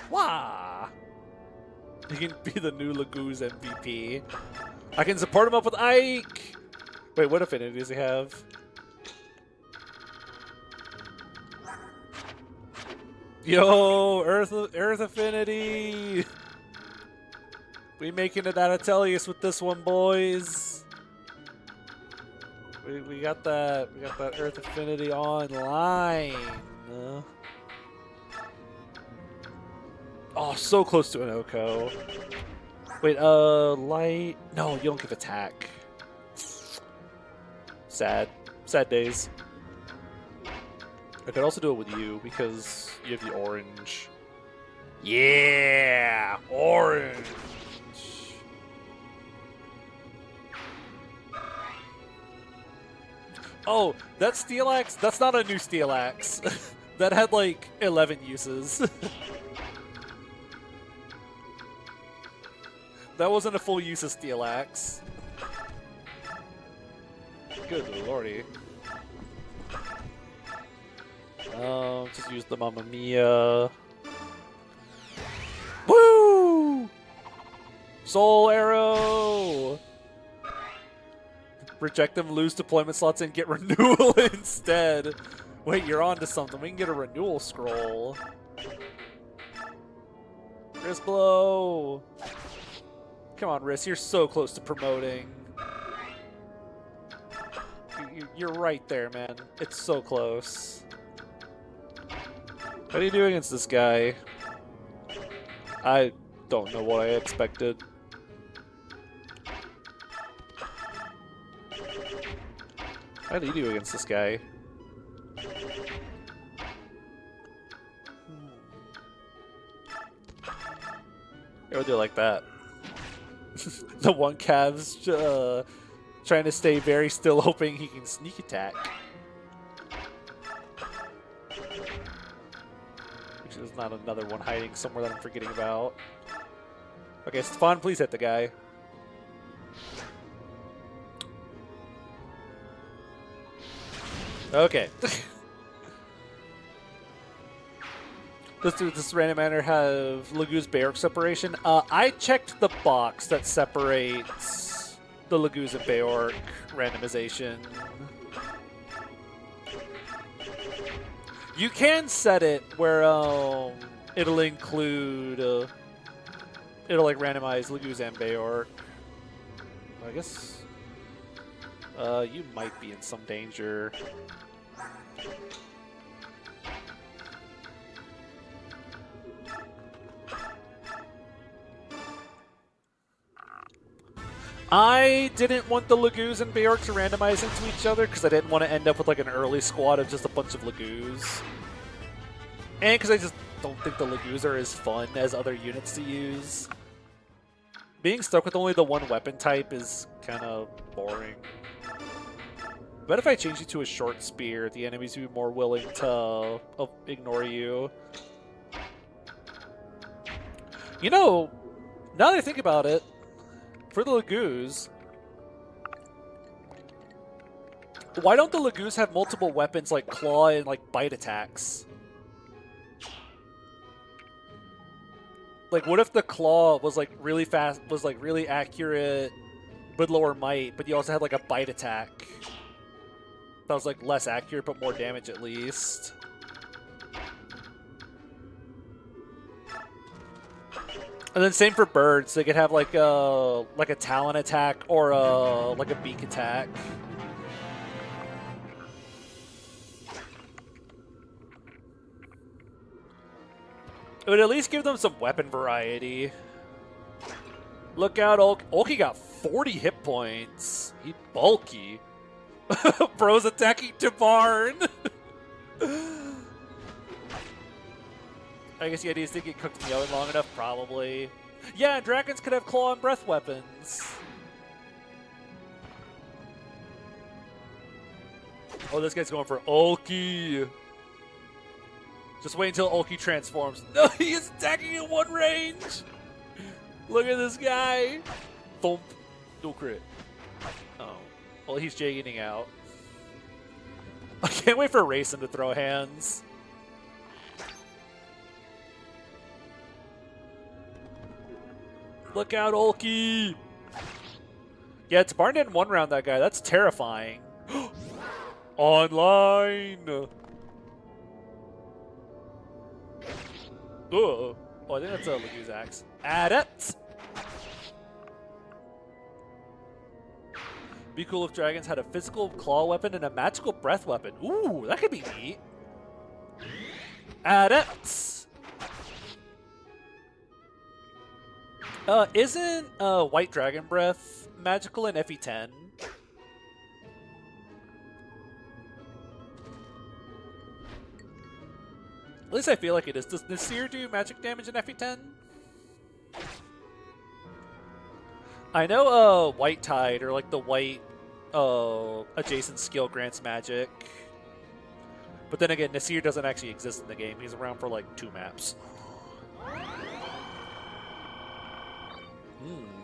Wah! He can be the new Laguz MVP. I can support him up with Ike! Wait, what affinity does he have? Yo, Earth affinity! We making it out of Tellius with this one, boys. We got that Earth affinity online. Oh, so close to an Oko. Wait, light. No, you don't give attack. Sad days. I could also do it with you because you have the orange. Yeah, orange. Oh, that Steel Axe, that's not a new Steel Axe. That had like 11 uses. That wasn't a full use of Steel Axe. Good lordy. Just use the Mamma Mia. Woo! Soul Arrow! Reject them, lose deployment slots, and get renewal instead. Wait, you're on to something. We can get a renewal scroll. Wrist blow. Come on, Riss. You're so close to promoting. You're right there, man. It's so close. How do you do against this guy? I don't know what I expected. How do you do against this guy? Yeah, we'll do it like that. The one Cav's trying to stay very still, hoping he can sneak attack. Actually, there's not another one hiding somewhere that I'm forgetting about. Okay, Stefan, please hit the guy. Okay. Does Randomizer have Laguz Beorc separation? I checked the box that separates the Laguz and Beorc randomization. You can set it where it'll include it'll like randomize Laguz and Beorc. I guess you might be in some danger. I didn't want the Laguz and Beorc to randomize into each other because I didn't want to end up with like an early squad of just a bunch of Laguz. And because I just don't think the Laguz are as fun as other units to use. Being stuck with only the one weapon type is kind of boring. But if I change you to a short spear, the enemies would be more willing to ignore you. You know, now that I think about it, for the Laguz, why don't the Laguz have multiple weapons like claw and like bite attacks? Like, what if the claw was like really fast, was like really accurate, but lower might, but you also had like a bite attack that was like less accurate but more damage at least? And then same for birds. They could have like a talon attack or like a beak attack. It would at least give them some weapon variety. Look out, Ulki got 40 hit points. He bulky. Bro's attacking Tabarn. I guess the idea is to get cooked in the oven long enough, probably. Yeah, dragons could have claw and breath weapons. Oh, this guy's going for Ulki. Just wait until Ulki transforms. No, he is attacking in one range. Look at this guy. Thump. No crit. Oh. Well, he's jagging out. I can't wait for Racing to throw hands. Look out, Ulki. Yeah, Tabarn didn't one round that guy. That's terrifying. Online. Oh, I think that's a Laguz axe. Adept. Be cool if dragons had a physical claw weapon and a magical breath weapon. Ooh, that could be neat. Adepts. Isn't White Dragon Breath magical in FE10? At least I feel like it is. Does Nasir do magic damage in FE10? I know White Tide, or like the white adjacent skill grants magic. But then again, Nasir doesn't actually exist in the game. He's around for like 2 maps.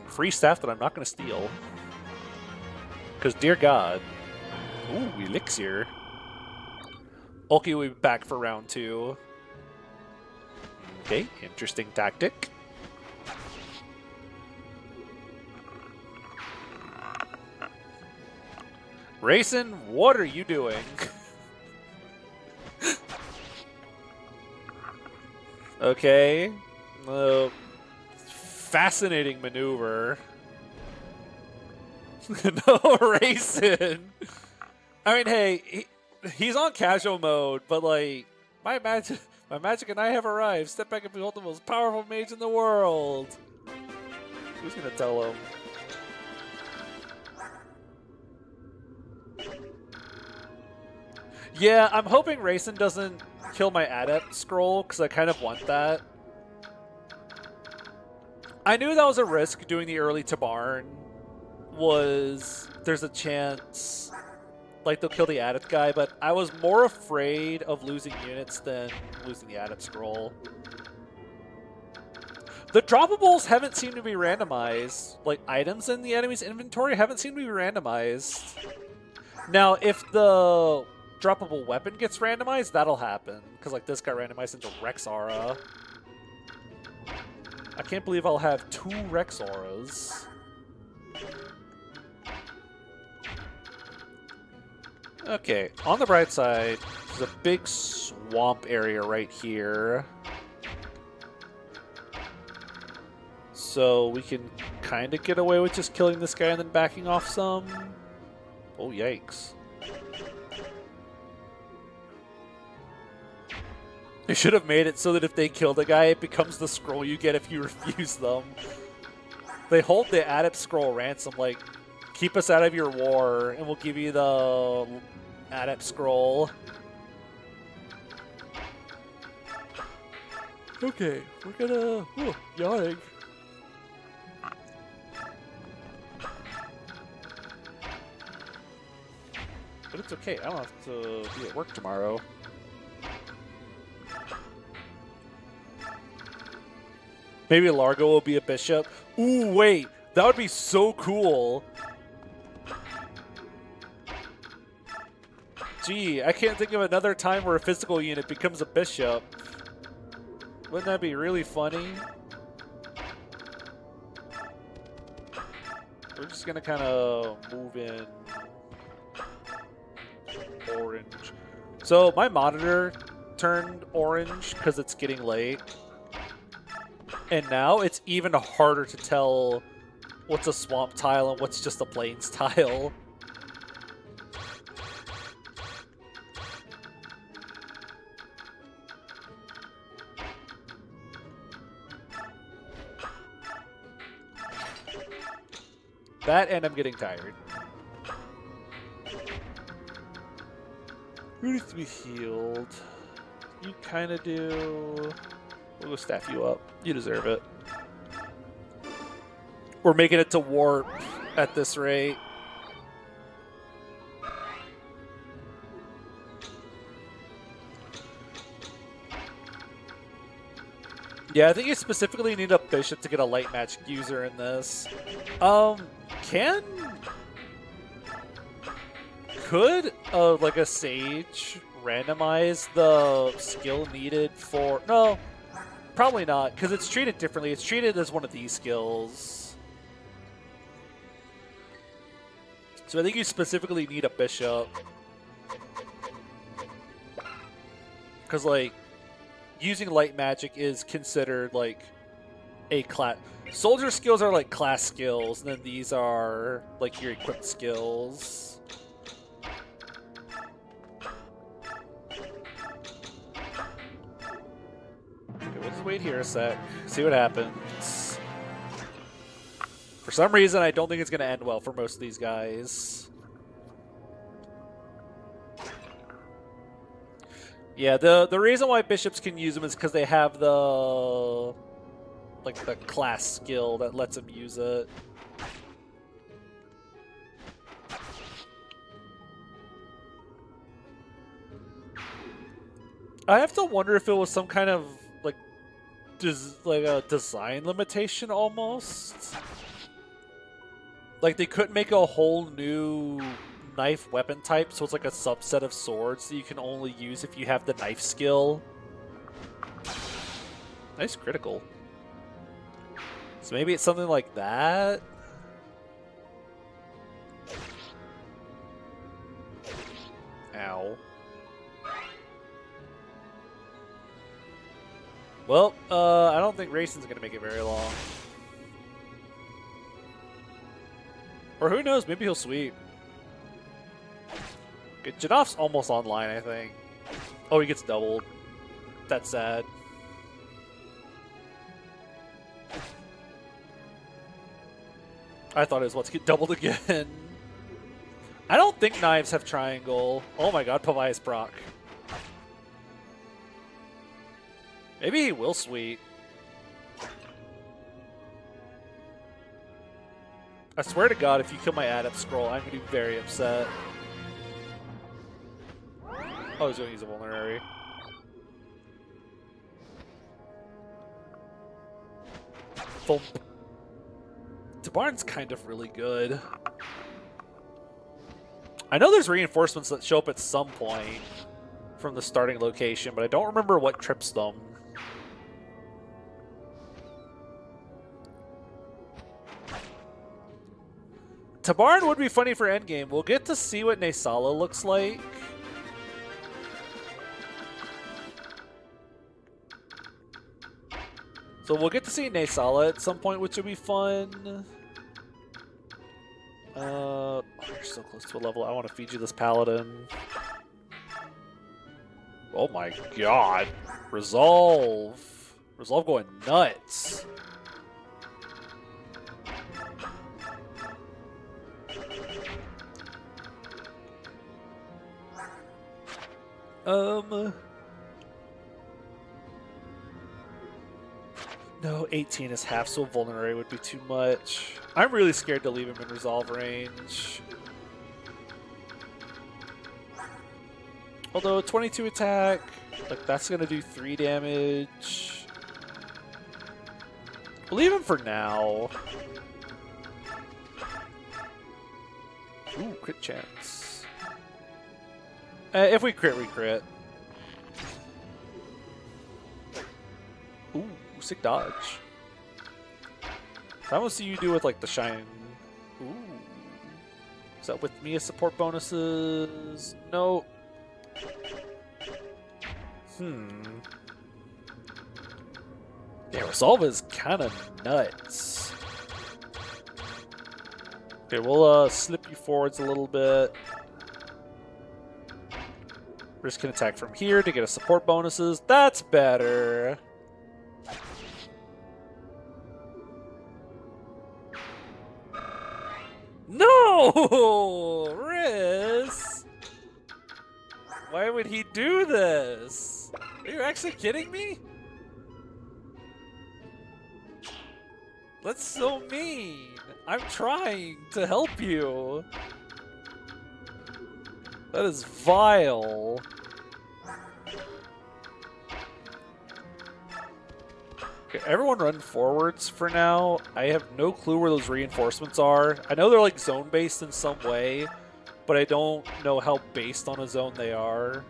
Free staff that I'm not going to steal. Because, dear God. Ooh, Elixir. Ulki will be back for round 2. Okay, interesting tactic. Racing, what are you doing? Okay. Fascinating maneuver. No, Racing. I mean, hey, he's on casual mode, but like, my magic and I have arrived. Step back and behold the most powerful mage in the world. Who's gonna tell him? Yeah, I'm hoping Racing doesn't kill my Adept scroll, because I kind of want that. I knew that was a risk doing the early Tabarn. There's a chance like they'll kill the Adept guy, but I was more afraid of losing units than losing the Adept scroll. The droppables haven't seemed to be randomized. Like, items in the enemy's inventory haven't seemed to be randomized. Now, if the droppable weapon gets randomized, that'll happen. Because, like, this got randomized into Rex Aura. I can't believe I'll have 2 Rex Auras. Okay, on the bright side, there's a big swamp area right here. So we can kind of get away with just killing this guy and then backing off some. Oh, yikes. They should have made it so that if they kill the guy, it becomes the scroll you get if you refuse them. They hold the adept scroll ransom, like, keep us out of your war, and we'll give you the adept scroll. Okay, we're gonna... Ooh, yawning. But it's okay, I don't have to be at work tomorrow. Maybe Largo will be a bishop. Ooh, wait, that would be so cool. Gee, I can't think of another time where a physical unit becomes a bishop. Wouldn't that be really funny? We're just gonna kind of move in orange. So my monitor turned orange because it's getting late. And now it's even harder to tell what's a swamp tile and what's just a plains tile. That and I'm getting tired. Who needs to be healed? You kind of do. We'll go staff you up. You deserve it. We're making it to warp at this rate. Yeah, I think you specifically need a bishop to get a light magic user in this. Could like a sage randomize the skill needed for... No, probably not, because it's treated differently. It's treated as one of these skills. So I think you specifically need a bishop. Because, like, using light magic is considered, like, a class... Soldier skills are, like, class skills, and then these are, like, your equipped skills. We'll just wait here a sec, see what happens. For some reason, I don't think it's going to end well for most of these guys. Yeah, the reason why bishops can use them is because they have the class skill that lets them use it. I have to wonder if it was some kind of like a design limitation almost. Like they couldn't make a whole new knife weapon type, so it's like a subset of swords that you can only use if you have the knife skill. Nice critical. So maybe it's something like that. Ow. Well, I don't think racing's gonna make it very long. Or who knows, maybe he'll sweep. Okay, Janof's almost online, I think. Oh, he gets doubled. That's sad. I thought it was about to get doubled again. I don't think knives have triangle. Oh my god, Pavias proc. Maybe he will sweep. I swear to god, if you kill my adept scroll, I'm going to be very upset. Oh, he's going to use a vulnerary. Thump. Tabarn's kind of really good. I know there's reinforcements that show up at some point from the starting location, but I don't remember what trips them. Tabarn would be funny for endgame. We'll get to see what Naysala looks like. So we'll get to see Naysala at some point, which will be fun. Oh, you're so close to a level. I want to feed you this paladin. Oh my god. Resolve. Resolve going nuts. No, 18 is half, so vulnerary would be too much. I'm really scared to leave him in resolve range. Although 22 attack, like that's gonna do 3 damage. We'll leave him for now. Ooh, crit chance. If we crit, we crit. Ooh, sick dodge. I want to see you do with like the shine. Ooh. Is that with Mia support bonuses? No. Yeah, resolve is kind of nuts. Okay, we'll slip you forwards a little bit. Risk can attack from here to get us support bonuses. That's better. No! Riz! Why would he do this? Are you actually kidding me? That's so mean. I'm trying to help you. That is vile. Okay, everyone run forwards for now. I have no clue where those reinforcements are. I know they're like zone-based in some way, but I don't know how based on a zone they are.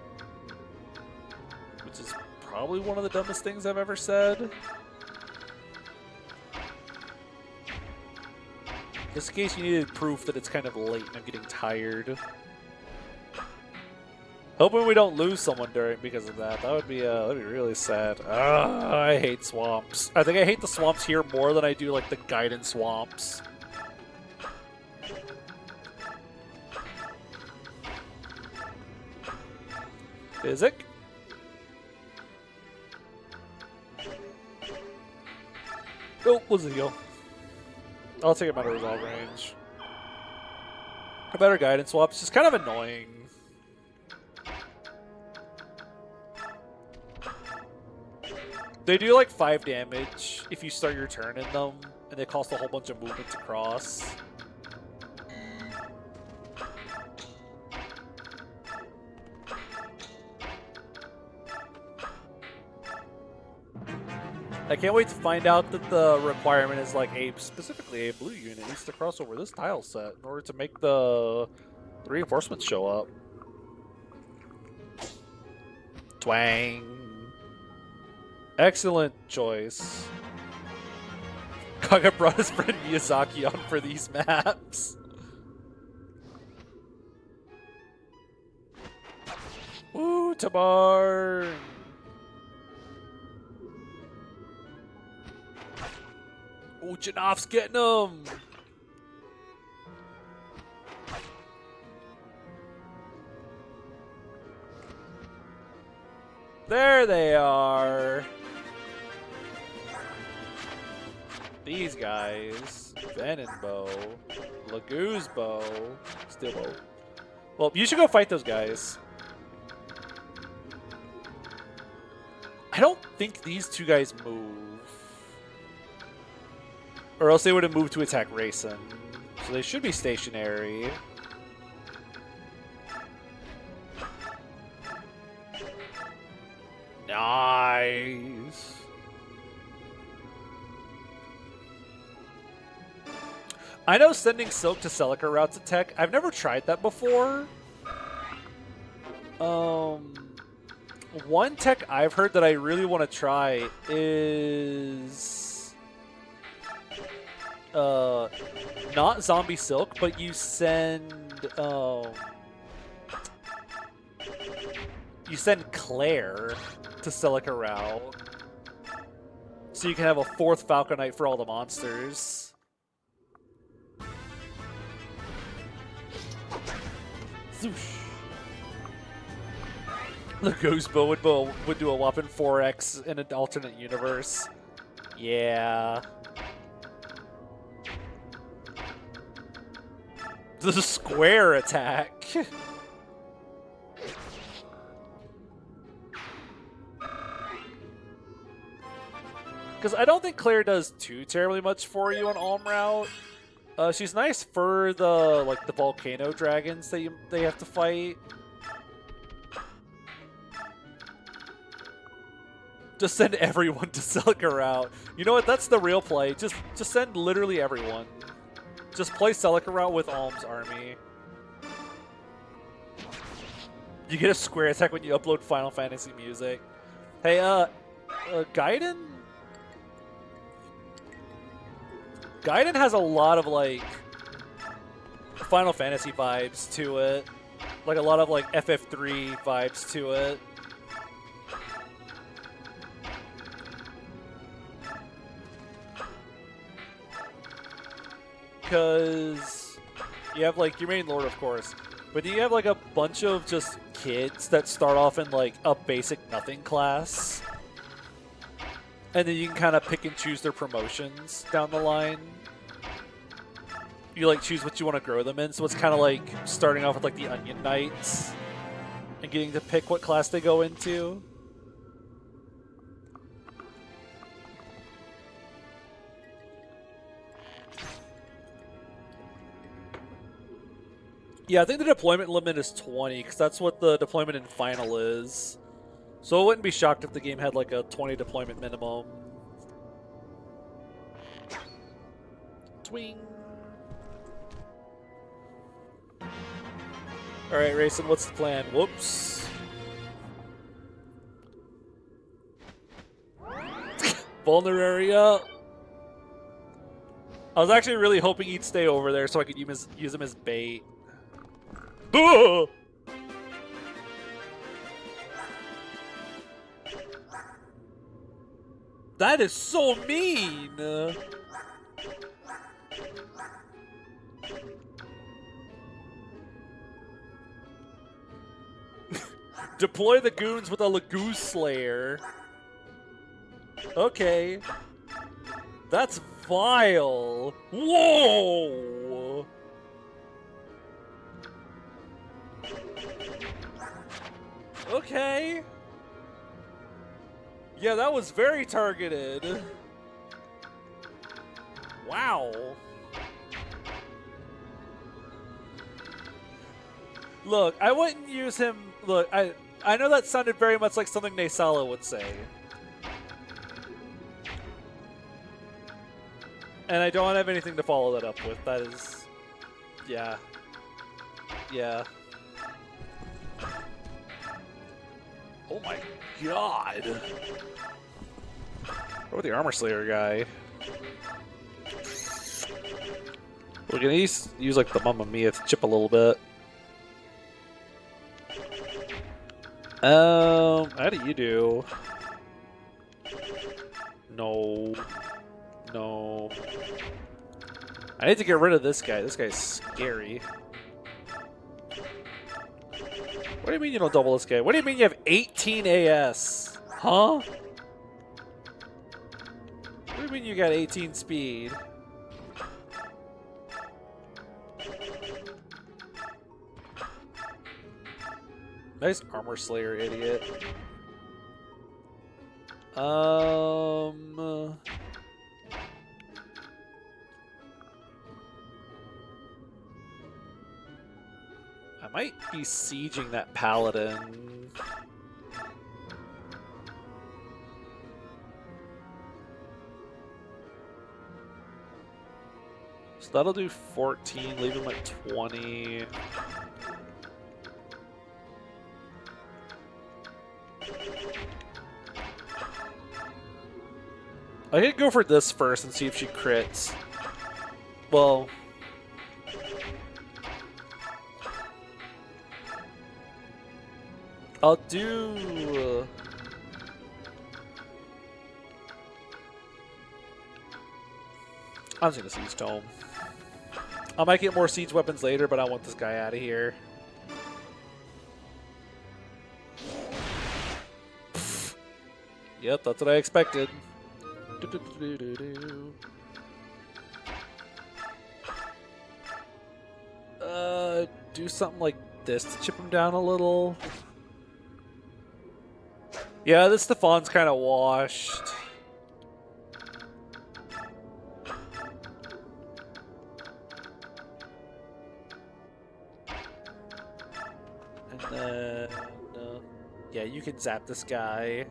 Which is probably one of the dumbest things I've ever said. Just in case you needed proof that it's kind of late and I'm getting tired. Hoping we don't lose someone because of that. That would be really sad. I hate swamps. I think I hate the swamps here more than I do like the guidance swamps. Physic. Oh, was a heal. I'll take him out of resolve range. A better guidance swap. It's just kind of annoying. They do like 5 damage if you start your turn in them, and they cost a whole bunch of movement to cross. I can't wait to find out that the requirement is like specifically a blue unit needs to cross over this tile set in order to make the reinforcements show up. Twang. Excellent choice. Kaga brought his friend Miyazaki on for these maps. Woo, Tamar! Ooh, Janof's getting him! There they are! These guys. Venom bow. Laguz bow. Steel bow. Well, you should go fight those guys. I don't think these two guys move. Or else they would have moved to attack Rayson. So they should be stationary. Nice. I know sending Silk to Celica routes a tech. I've never tried that before. One tech I've heard that I really want to try is not Zombie Silk, but you send Claire to Celica route, so you can have a 4th Falconite for all the monsters. The Ghost Bow would do a whopping 4x in an alternate universe. Yeah. The square attack. Because I don't think Claire does too terribly much for you on Alm route. She's nice for the the volcano dragons that they have to fight. Just send everyone to Celica route. You know what? That's the real play. Just send literally everyone. Just play Celica route with Alm's army. You get a square attack when you upload Final Fantasy music. Hey, Gaiden? Gaiden has a lot of, like, Final Fantasy vibes to it. Like, a lot of, like, FF3 vibes to it. Because you have, like, your main lord, of course. But you have, like, a bunch of just kids that start off in, like, a basic nothing class. And then you can kind of pick and choose their promotions down the line. You, like, choose what you want to grow them in. So it's kind of like starting off with, like, the Onion Knights. And getting to pick what class they go into. Yeah, I think the deployment limit is 20, because that's what the deployment in Final is. So I wouldn't be shocked if the game had like a 20 deployment minimum. Twing! Alright, Rayson, what's the plan? Whoops. Vulneraria. I was actually really hoping he'd stay over there so I could use him as bait. Ugh! That is so mean! Deploy the goons with a Laguz Slayer. Okay. That's vile. Whoa! Okay. Yeah, that was very targeted. Wow. Look, I wouldn't use him. Look, I know that sounded very much like something Naysala would say. And I don't have anything to follow that up with. That is... yeah. Yeah. Oh my god! What about the Armor Slayer guy? We're gonna use like the Mamma Mia to chip a little bit. How do you do? No. No. I need to get rid of this guy. This guy's scary. What do you mean you don't double this guy? What do you mean you have 18 AS? Huh? What do you mean you got 18 speed? Nice Armor Slayer, idiot. I might be sieging that Paladin. So that'll do 14, leave him at 20. I could go for this first and see if she crits. Well... I'll do... I'm just gonna Siege Tome. I might get more siege weapons later, but I want this guy out of here. Yep, that's what I expected. Do something like this to chip him down a little. Yeah, this Stefan's kind of washed. And then... yeah, you can zap this guy.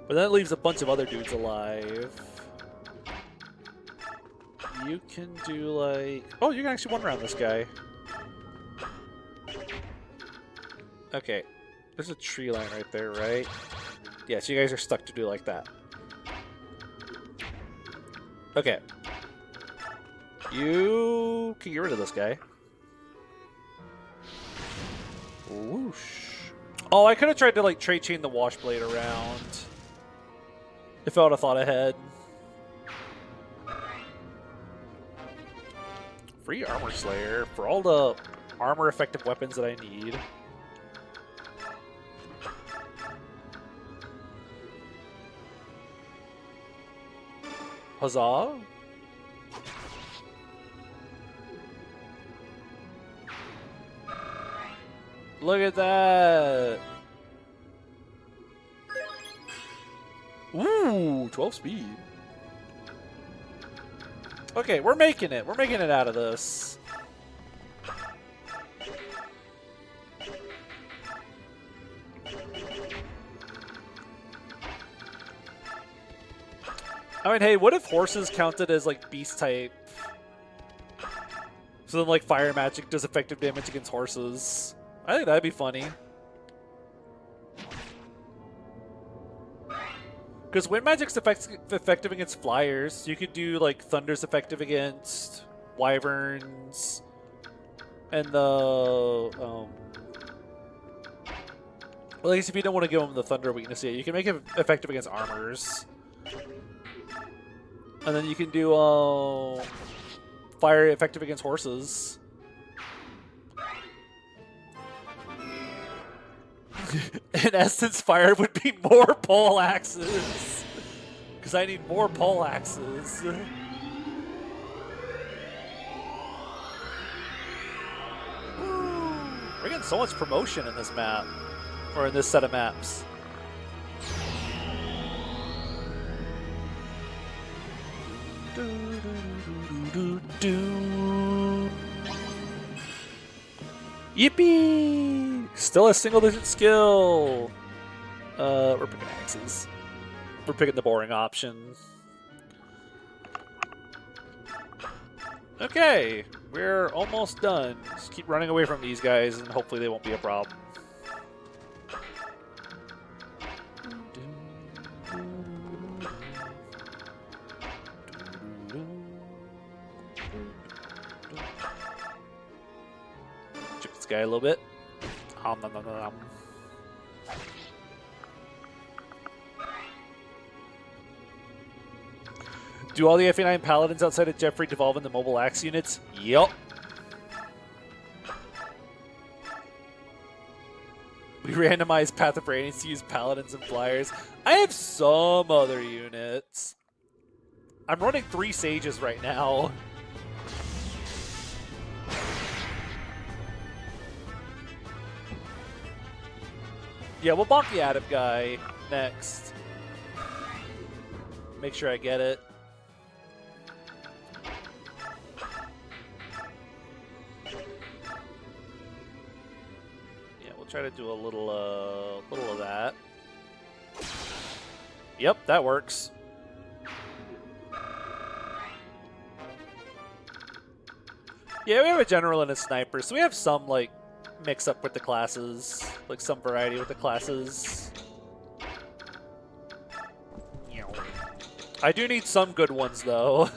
But that leaves a bunch of other dudes alive. You can do like... oh, you can actually one round this guy. Okay. There's a tree line right there, right? Yeah, so you guys are stuck to do like that. Okay. You can get rid of this guy. Whoosh. Oh, I could have tried to like trade chain the wash blade around. If I would have thought ahead. Free armor slayer for all the armor effective weapons that I need. Huzzah! Look at that! Ooh, 12 speed. Okay, we're making it. We're making it out of this. I mean, hey, what if horses counted as, like, beast type? So then, like, fire magic does effective damage against horses. I think that'd be funny. Because wind magic's effective against flyers. You could do, like, thunder's effective against wyverns. And the, well, I guess if you don't want to give them the thunder weakness yet, you can make it effective against armors. And then you can do fire effective against horses. In essence, fire would be more pole axes. Because I need more pole axes. We're getting so much promotion in this map. Or in this set of maps. Yippee! Still a single-digit skill. We're picking axes. We're picking the boring option. Okay, we're almost done. Just keep running away from these guys, and hopefully they won't be a problem. Chip this guy a little bit. Nom, nom, nom, nom. Do all the FA9 paladins outside of Jeffrey devolve into mobile axe units? Yup. We randomized Path of Radiance to use paladins and flyers. I have some other units. I'm running 3 sages right now. Yeah, we'll bonk the Adam guy next. Make sure I get it. Yeah, we'll try to do a little of that. Yep, that works. Yeah, we have a general and a sniper, so we have some, like, mix up with the classes. Like, some variety with the classes. I do need some good ones, though.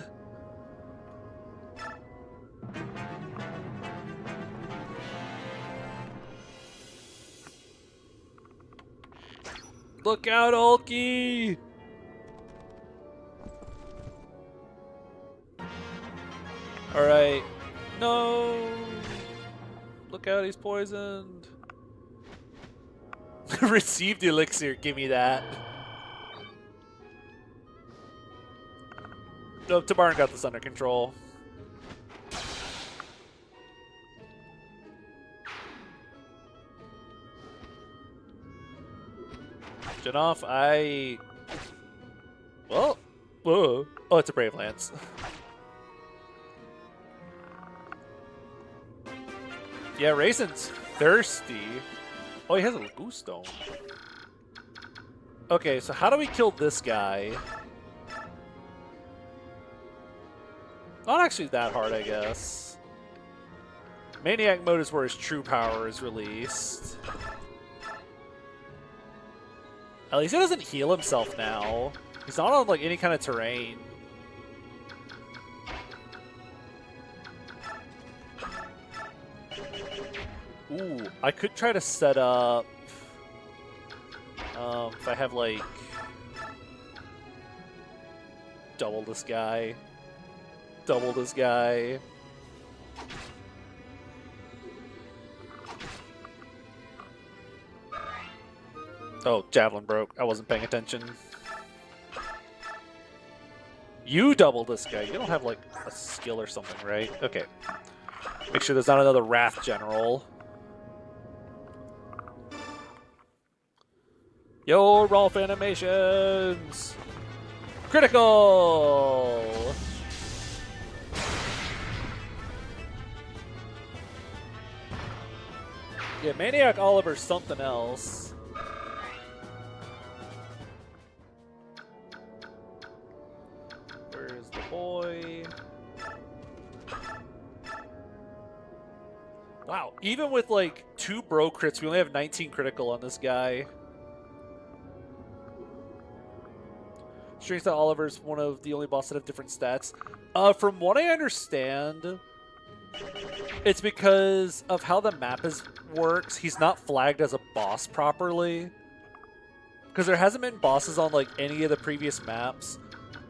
Look out, Ulky! Alright. No! Look out, he's poisoned. Received elixir, give me that. No, Tabaran got this under control. Janoff, well, whoa. Oh, it's a Brave Lance. Yeah, raisins. Thirsty. Oh, he has a Laguz stone. Okay, so how do we kill this guy? Not actually that hard, I guess. Maniac mode is where his true power is released. At least he doesn't heal himself now. He's not on like any kind of terrain. Ooh, I could try to set up if I have like double this guy. Double this guy. Oh, javelin broke. I wasn't paying attention. You double this guy. You don't have like a skill or something, right? Okay. Make sure there's not another Wrath General. Yo, Rolf animations! Critical! Yeah, Maniac Oliver's something else. Where's the boy? Wow, even with like 2 bro crits, we only have 19 critical on this guy. Strange that Oliver's one of the only bosses that have different stats. From what I understand, it's because of how the map works. He's not flagged as a boss properly. Because there hasn't been bosses on like any of the previous maps.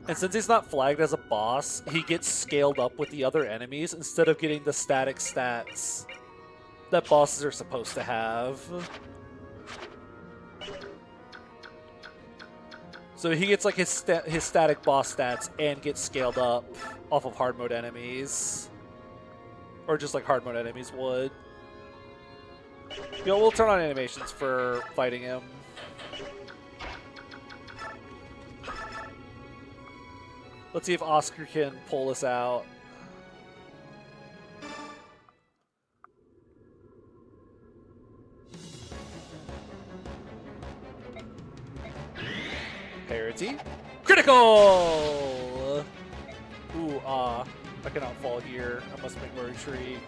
And since he's not flagged as a boss, he gets scaled up with the other enemies instead of getting the static stats that bosses are supposed to have. So he gets like his static boss stats and gets scaled up off of hard mode enemies. Or just like hard mode enemies would. Yo, we'll turn on animations for fighting him. Let's see if Oscar can pull us out. Parity. Critical! Ooh, I cannot fall here. I must make my retreat.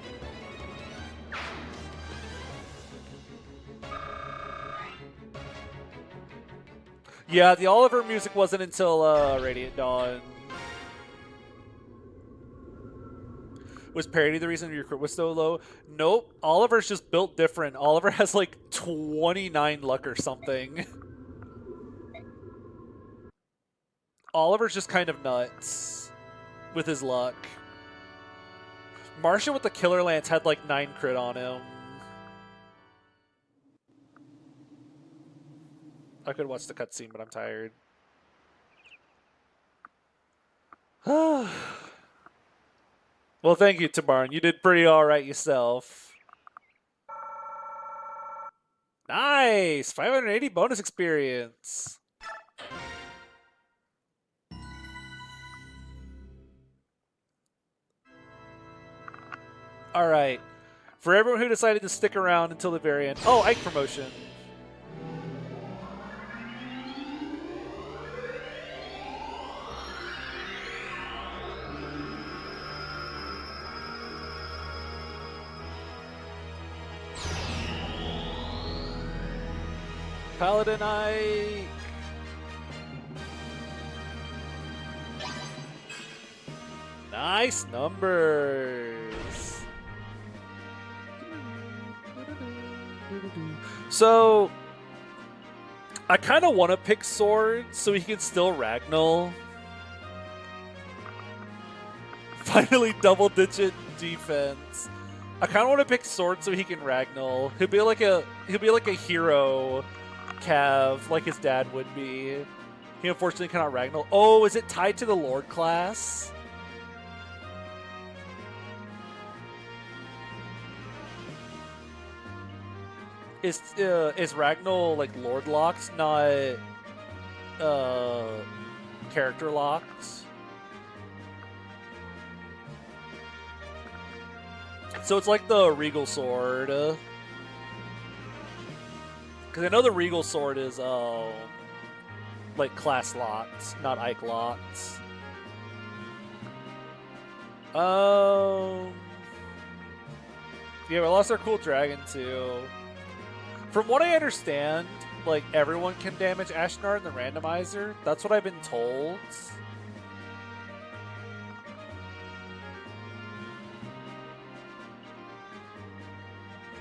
Yeah, the Oliver music wasn't until Radiant Dawn. Was parity the reason your crit was so low? Nope. Oliver's just built different. Oliver has like 29 luck or something. Oliver's just kind of nuts with his luck. Martian with the Killer Lance had like 9 crit on him. I could watch the cutscene, but I'm tired. Well, thank you, Tamarn. You did pretty alright yourself. Nice! 580 bonus experience. Alright. For everyone who decided to stick around until the very end. Oh, Ike promotion. Paladin Ike. Nice numbers. So, I kind of want to pick Sword so he can still Ragnall. Finally, double-digit defense. I kind of want to pick Sword so he can Ragnall. He'll be like a hero Cav, like his dad would be. He unfortunately cannot Ragnall. Oh, is it tied to the Lord class? Is Ragnall like Lord locked, not character locked? So it's like the Regal Sword. Because I know the Regal Sword is, like, class locked, not Ike locked. Yeah, we lost our cool dragon, too. From what I understand, like, everyone can damage Ashnard in the randomizer. That's what I've been told.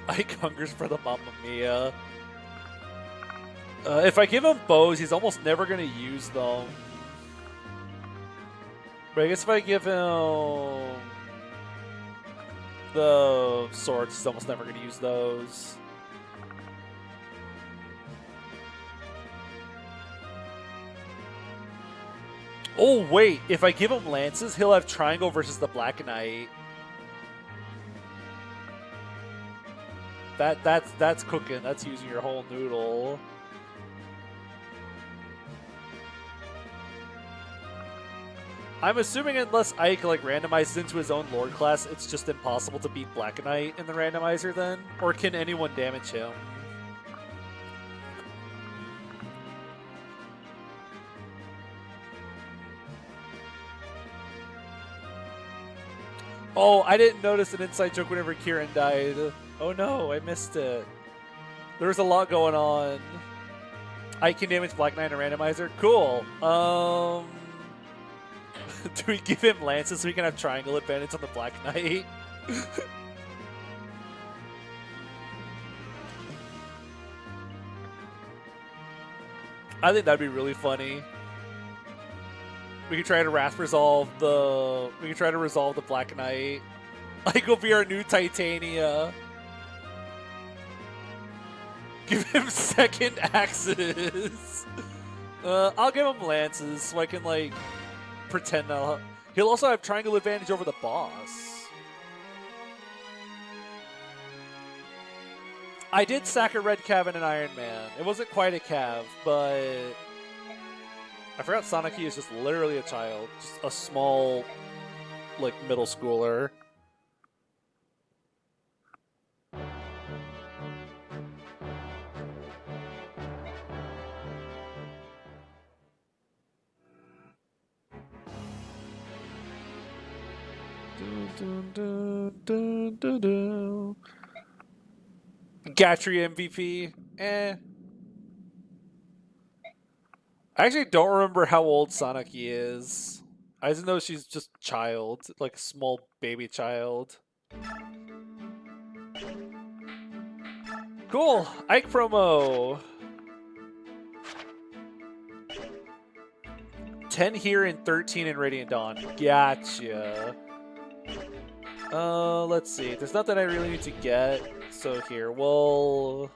Ike hungers for the Mamma Mia. If I give him bows, he's almost never going to use them. But I guess if I give him the swords, he's almost never going to use those. Oh, wait. If I give him lances, he'll have triangle versus the Black Knight. That's cooking. That's using your whole noodle. I'm assuming unless Ike like randomizes into his own Lord class, it's just impossible to beat Black Knight in the randomizer then? Or can anyone damage him? Oh, I didn't notice an inside joke whenever Kieran died. Oh no, I missed it. There was a lot going on. I can damage Black Knight and randomizer. Cool. Do we give him lances so we can have triangle advantage on the Black Knight? I think that'd be really funny. We could try to resolve the Black Knight. Like, will be our new Titania. Give him second axes. I'll give him lances so I can like pretend that he'll also have triangle advantage over the boss. I did sack a red cav in an Ironman. It wasn't quite a cav, but I forgot Sonic is just literally a child, just a small, like, middle schooler. Gatry MVP? Eh. I actually don't remember how old Sonic is. I just know she's just a child, like a small baby child. Cool! Ike promo! 10 here and 13 in Radiant Dawn. Gotcha. Let's see. There's nothing I really need to get. So here, we'll...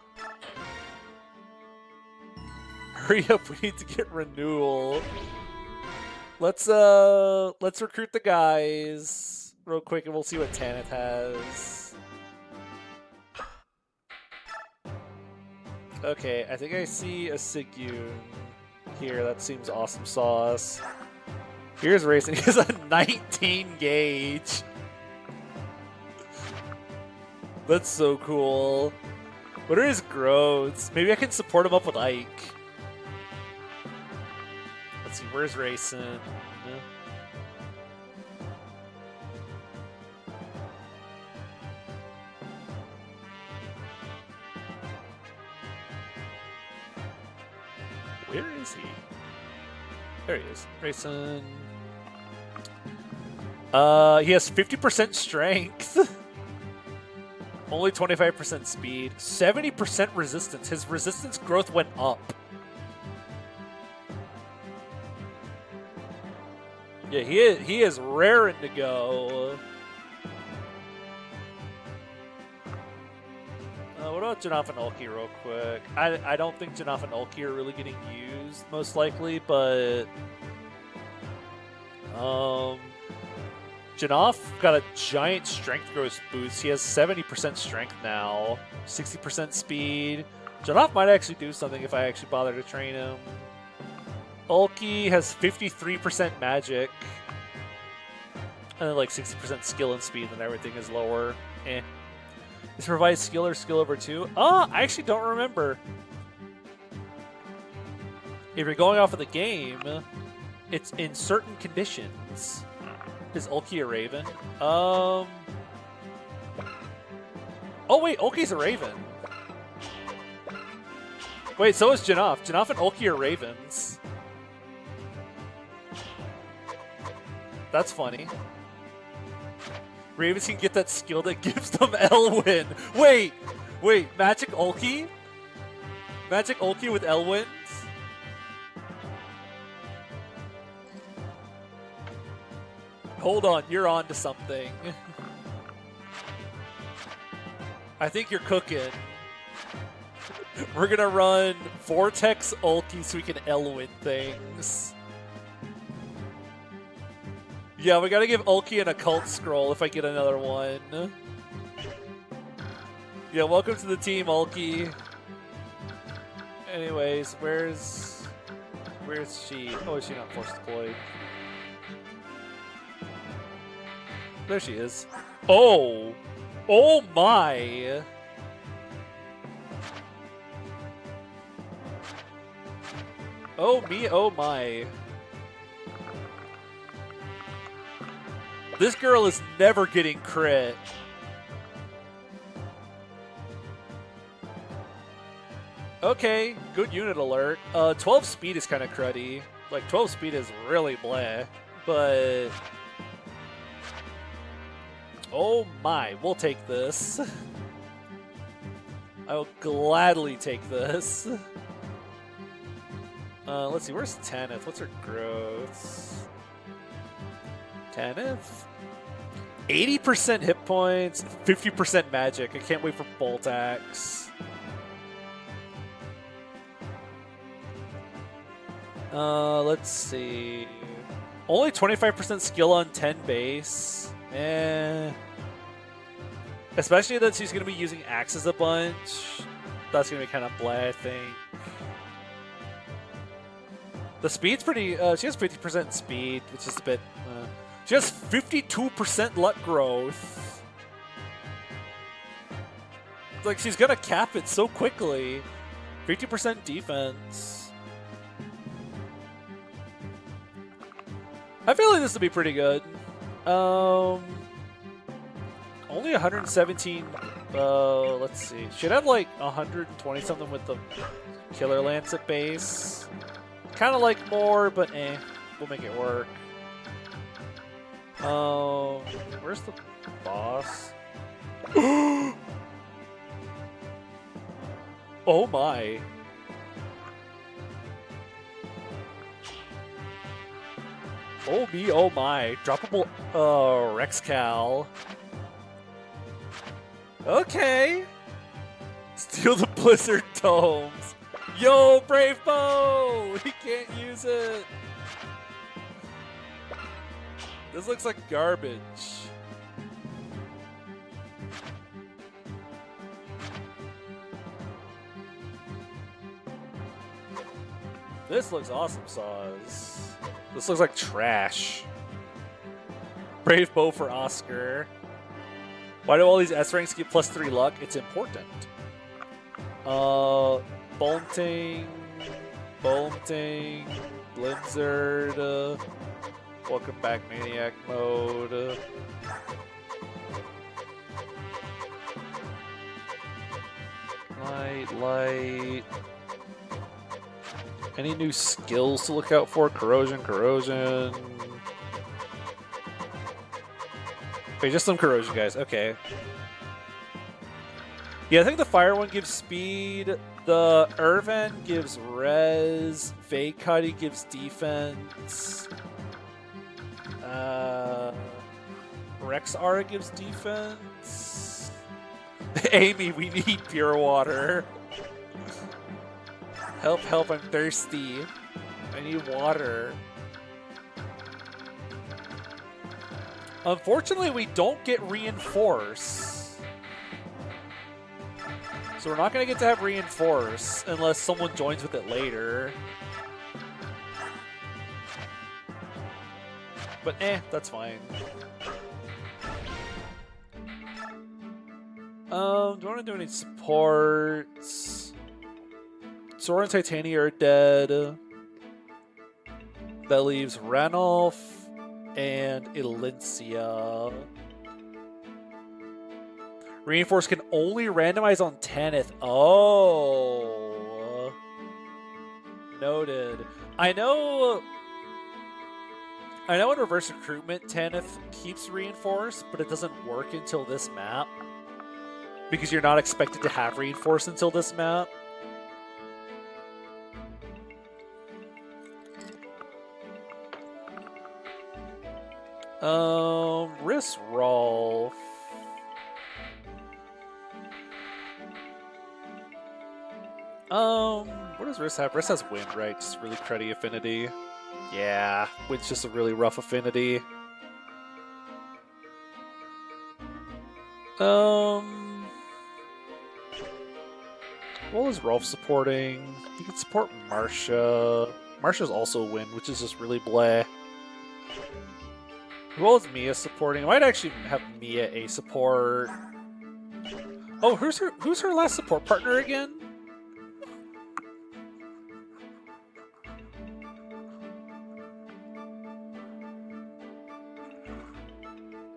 Hurry up, we need to get renewal. Let's recruit the guys real quick and we'll see what Tanith has. Okay, I think I see a Sigyun here. That seems awesome sauce. Here's Racing. He has a 19 gauge. That's so cool. What are his growths? Maybe I can support him up with Ike. Let's see, where's Racing? Where is he? There he is. Racing. He has 50% strength. Only 25% speed. 70% resistance. His resistance growth went up. Yeah, he is raring to go. What about Janaf and Ulki real quick? I don't think Janaf and Ulki are really getting used, most likely, but... Janaf got a giant strength growth boost. He has 70% strength now, 60% speed. Janaf might actually do something if I actually bother to train him. Ulki has 53% magic. And then like 60% skill and speed, and everything is lower. Eh. This provides skill or skill over 2. Oh, I actually don't remember. If you're going off of the game, it's in certain conditions. Is Ulki a Raven? Oh wait, Ulki's a Raven. Wait, so is Janaf. Janaf and Ulki are Ravens. That's funny. Ravens can get that skill that gives them Elwyn. Wait, Magic Ulki? Magic Ulki with Elwyn? Hold on, you're on to something. I think you're cooking. We're gonna run Vortex Ulti so we can Elwyn things. Yeah, we gotta give Ulki an Occult Scroll if I get another one. Yeah, welcome to the team, Ulki. Anyways, where's she? Oh, is she not force deployed? There she is. Oh! Oh my! Oh me, oh my. This girl is never getting crit. Okay, good unit alert. 12 speed is kind of cruddy. Like, 12 speed is really bleh. But... oh my, we'll take this. I will gladly take this. Let's see, where's Tanith? What's her growth? Tanith? 80% hit points, 50% magic. I can't wait for Bolt Axe. Let's see. Only 25% skill on 10 base. Especially that she's going to be using axes a bunch. That's going to be kind of bleh, I think. The speed's pretty... she has 50% speed, which is a bit... she has 52% luck growth. Like, she's going to cap it so quickly. 50% defense. I feel like this will be pretty good. Only 117. Let's see. Should have like 120 something with the Killer Lance at base. Kind of like more, but we'll make it work. Where's the boss? Oh my. Oh me, oh my. Droppable Rexcal. Okay. Steal the Blizzard Domes. Yo, Brave Bow! He can't use it. This looks like garbage. This looks awesome, Saws. This looks like trash. Brave Bow for Oscar. Why do all these S ranks get +3 luck? It's important. Bolting, Blizzard. Welcome back, Maniac Mode. Light. Any new skills to look out for? Corrosion. Wait, just some corrosion, guys. Okay. Yeah, I think the fire one gives speed. The Irvan gives res. Vacuddy gives defense. Rexara gives defense. Amy, we need pure water. Help, I'm thirsty. I need water. Unfortunately, we don't get Reinforce. So we're not going to get to have Reinforce unless someone joins with it later. But that's fine. Do I want to do any supports? Sora and Titania are dead. That leaves Ranulf and Elincia. Reinforce can only randomize on Tanith. Oh. Noted. I know in reverse recruitment, Tanith keeps reinforce, but it doesn't work until this map. Because you're not expected to have reinforce until this map. Riss Rolf. What does Riss have? Riss has Wind, right? Just really cruddy affinity. Yeah, Wind's just a really rough affinity. What was Rolf supporting? He could support Marsha. Marsha's also Wind, which is just really bleh. What was Mia supporting? I might actually have Mia a support. Oh, who's her last support partner again?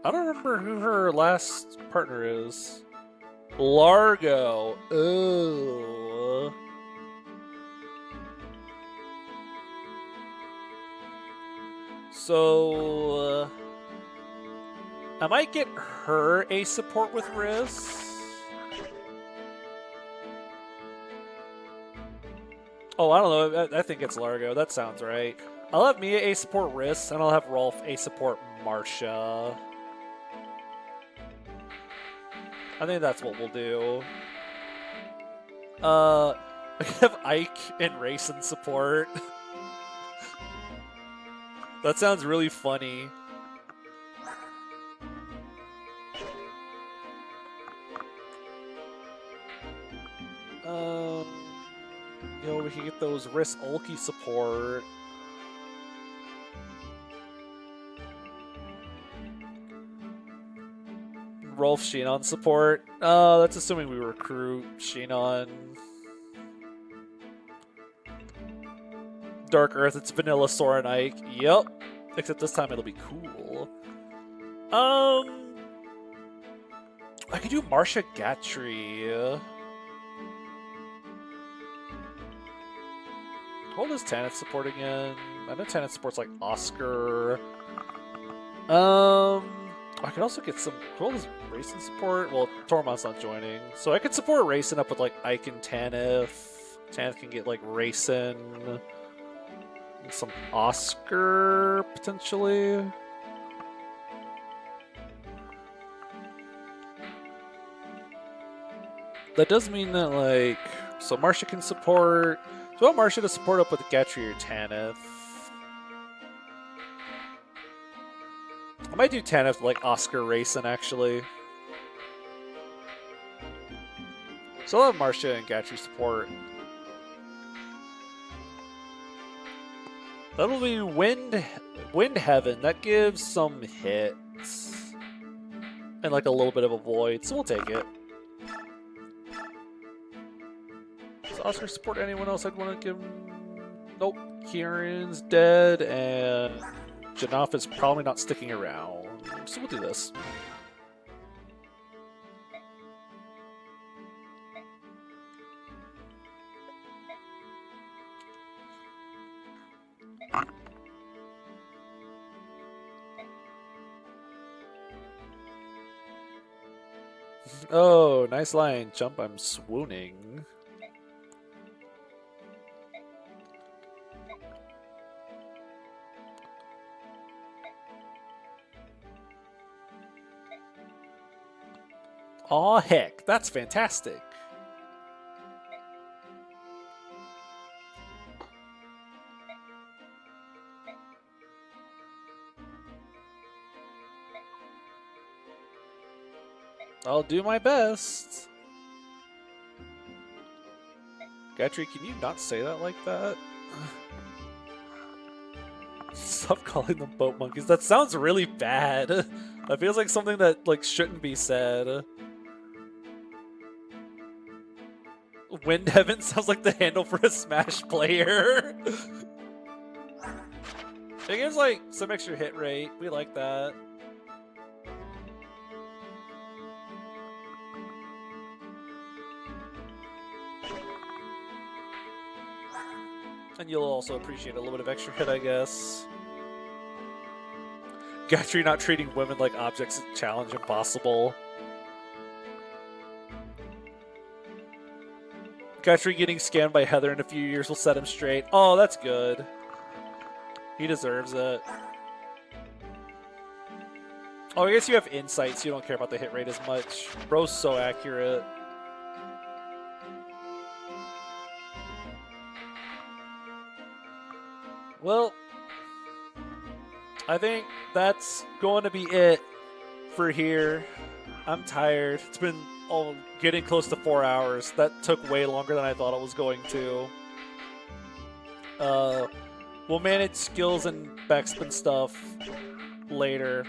I don't remember who her last partner is. Largo. Ugh. So I might get her a support with Riz. Oh, I don't know. I think it's Largo. That sounds right. I'll have Mia a support Riz, and I'll have Rolf a support Marsha. I think that's what we'll do. I can have Ike and Rayson support. That sounds really funny. Yo, we can get those Riss Ulky support. Rolf Sheenon support. That's assuming we recruit Sheenon. Dark Earth, it's Vanilla Soren Ike. Yep. Except this time it'll be cool. I could do Marsha Gatry. What does Tanith support again? I know Tanith supports like Oscar. I could also get some. What does Rayson support? Well, Tormont's not joining, so I could support Rayson up with like Ike and Tanith. Tanith can get like Rayson, and some Oscar potentially. That does mean that like, so Marsha can support. So I want Marsha to support up with Gatry or Tanith. I might do Tanith like Oscar Rayson actually. So I'll have Marsha and Gatry support. That'll be Wind Heaven. That gives some hits. And like a little bit of a void, so we'll take it. Does Oscar support anyone else I'd want to give him? Nope. Kieran's dead, and Janaf is probably not sticking around. So we'll do this. Oh, nice line. Jump, I'm swooning. Aw, heck, that's fantastic. I'll do my best. Gatry, can you not say that like that? Stop calling them boat monkeys. That sounds really bad. That feels like something that like shouldn't be said. Wind Heaven sounds like the handle for a Smash player. It gives like some extra hit rate. We like that. And you'll also appreciate a little bit of extra hit, I guess. Gatry not treating women like objects is challenge impossible. Gatry getting scanned by Heather in a few years will set him straight. Oh, that's good. He deserves it. Oh, I guess you have insight, so you don't care about the hit rate as much. Bro's so accurate. Well, I think that's going to be it for here. I'm tired. It's been getting close to 4 hours. That took way longer than I thought it was going to. We'll manage skills and backspin stuff later.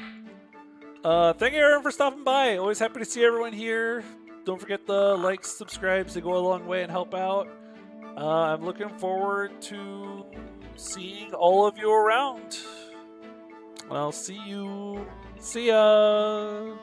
Thank you everyone for stopping by. Always happy to see everyone here. Don't forget the likes, subscribes. They go a long way and help out. I'm looking forward to seeing all of you around. I'll see you. See ya.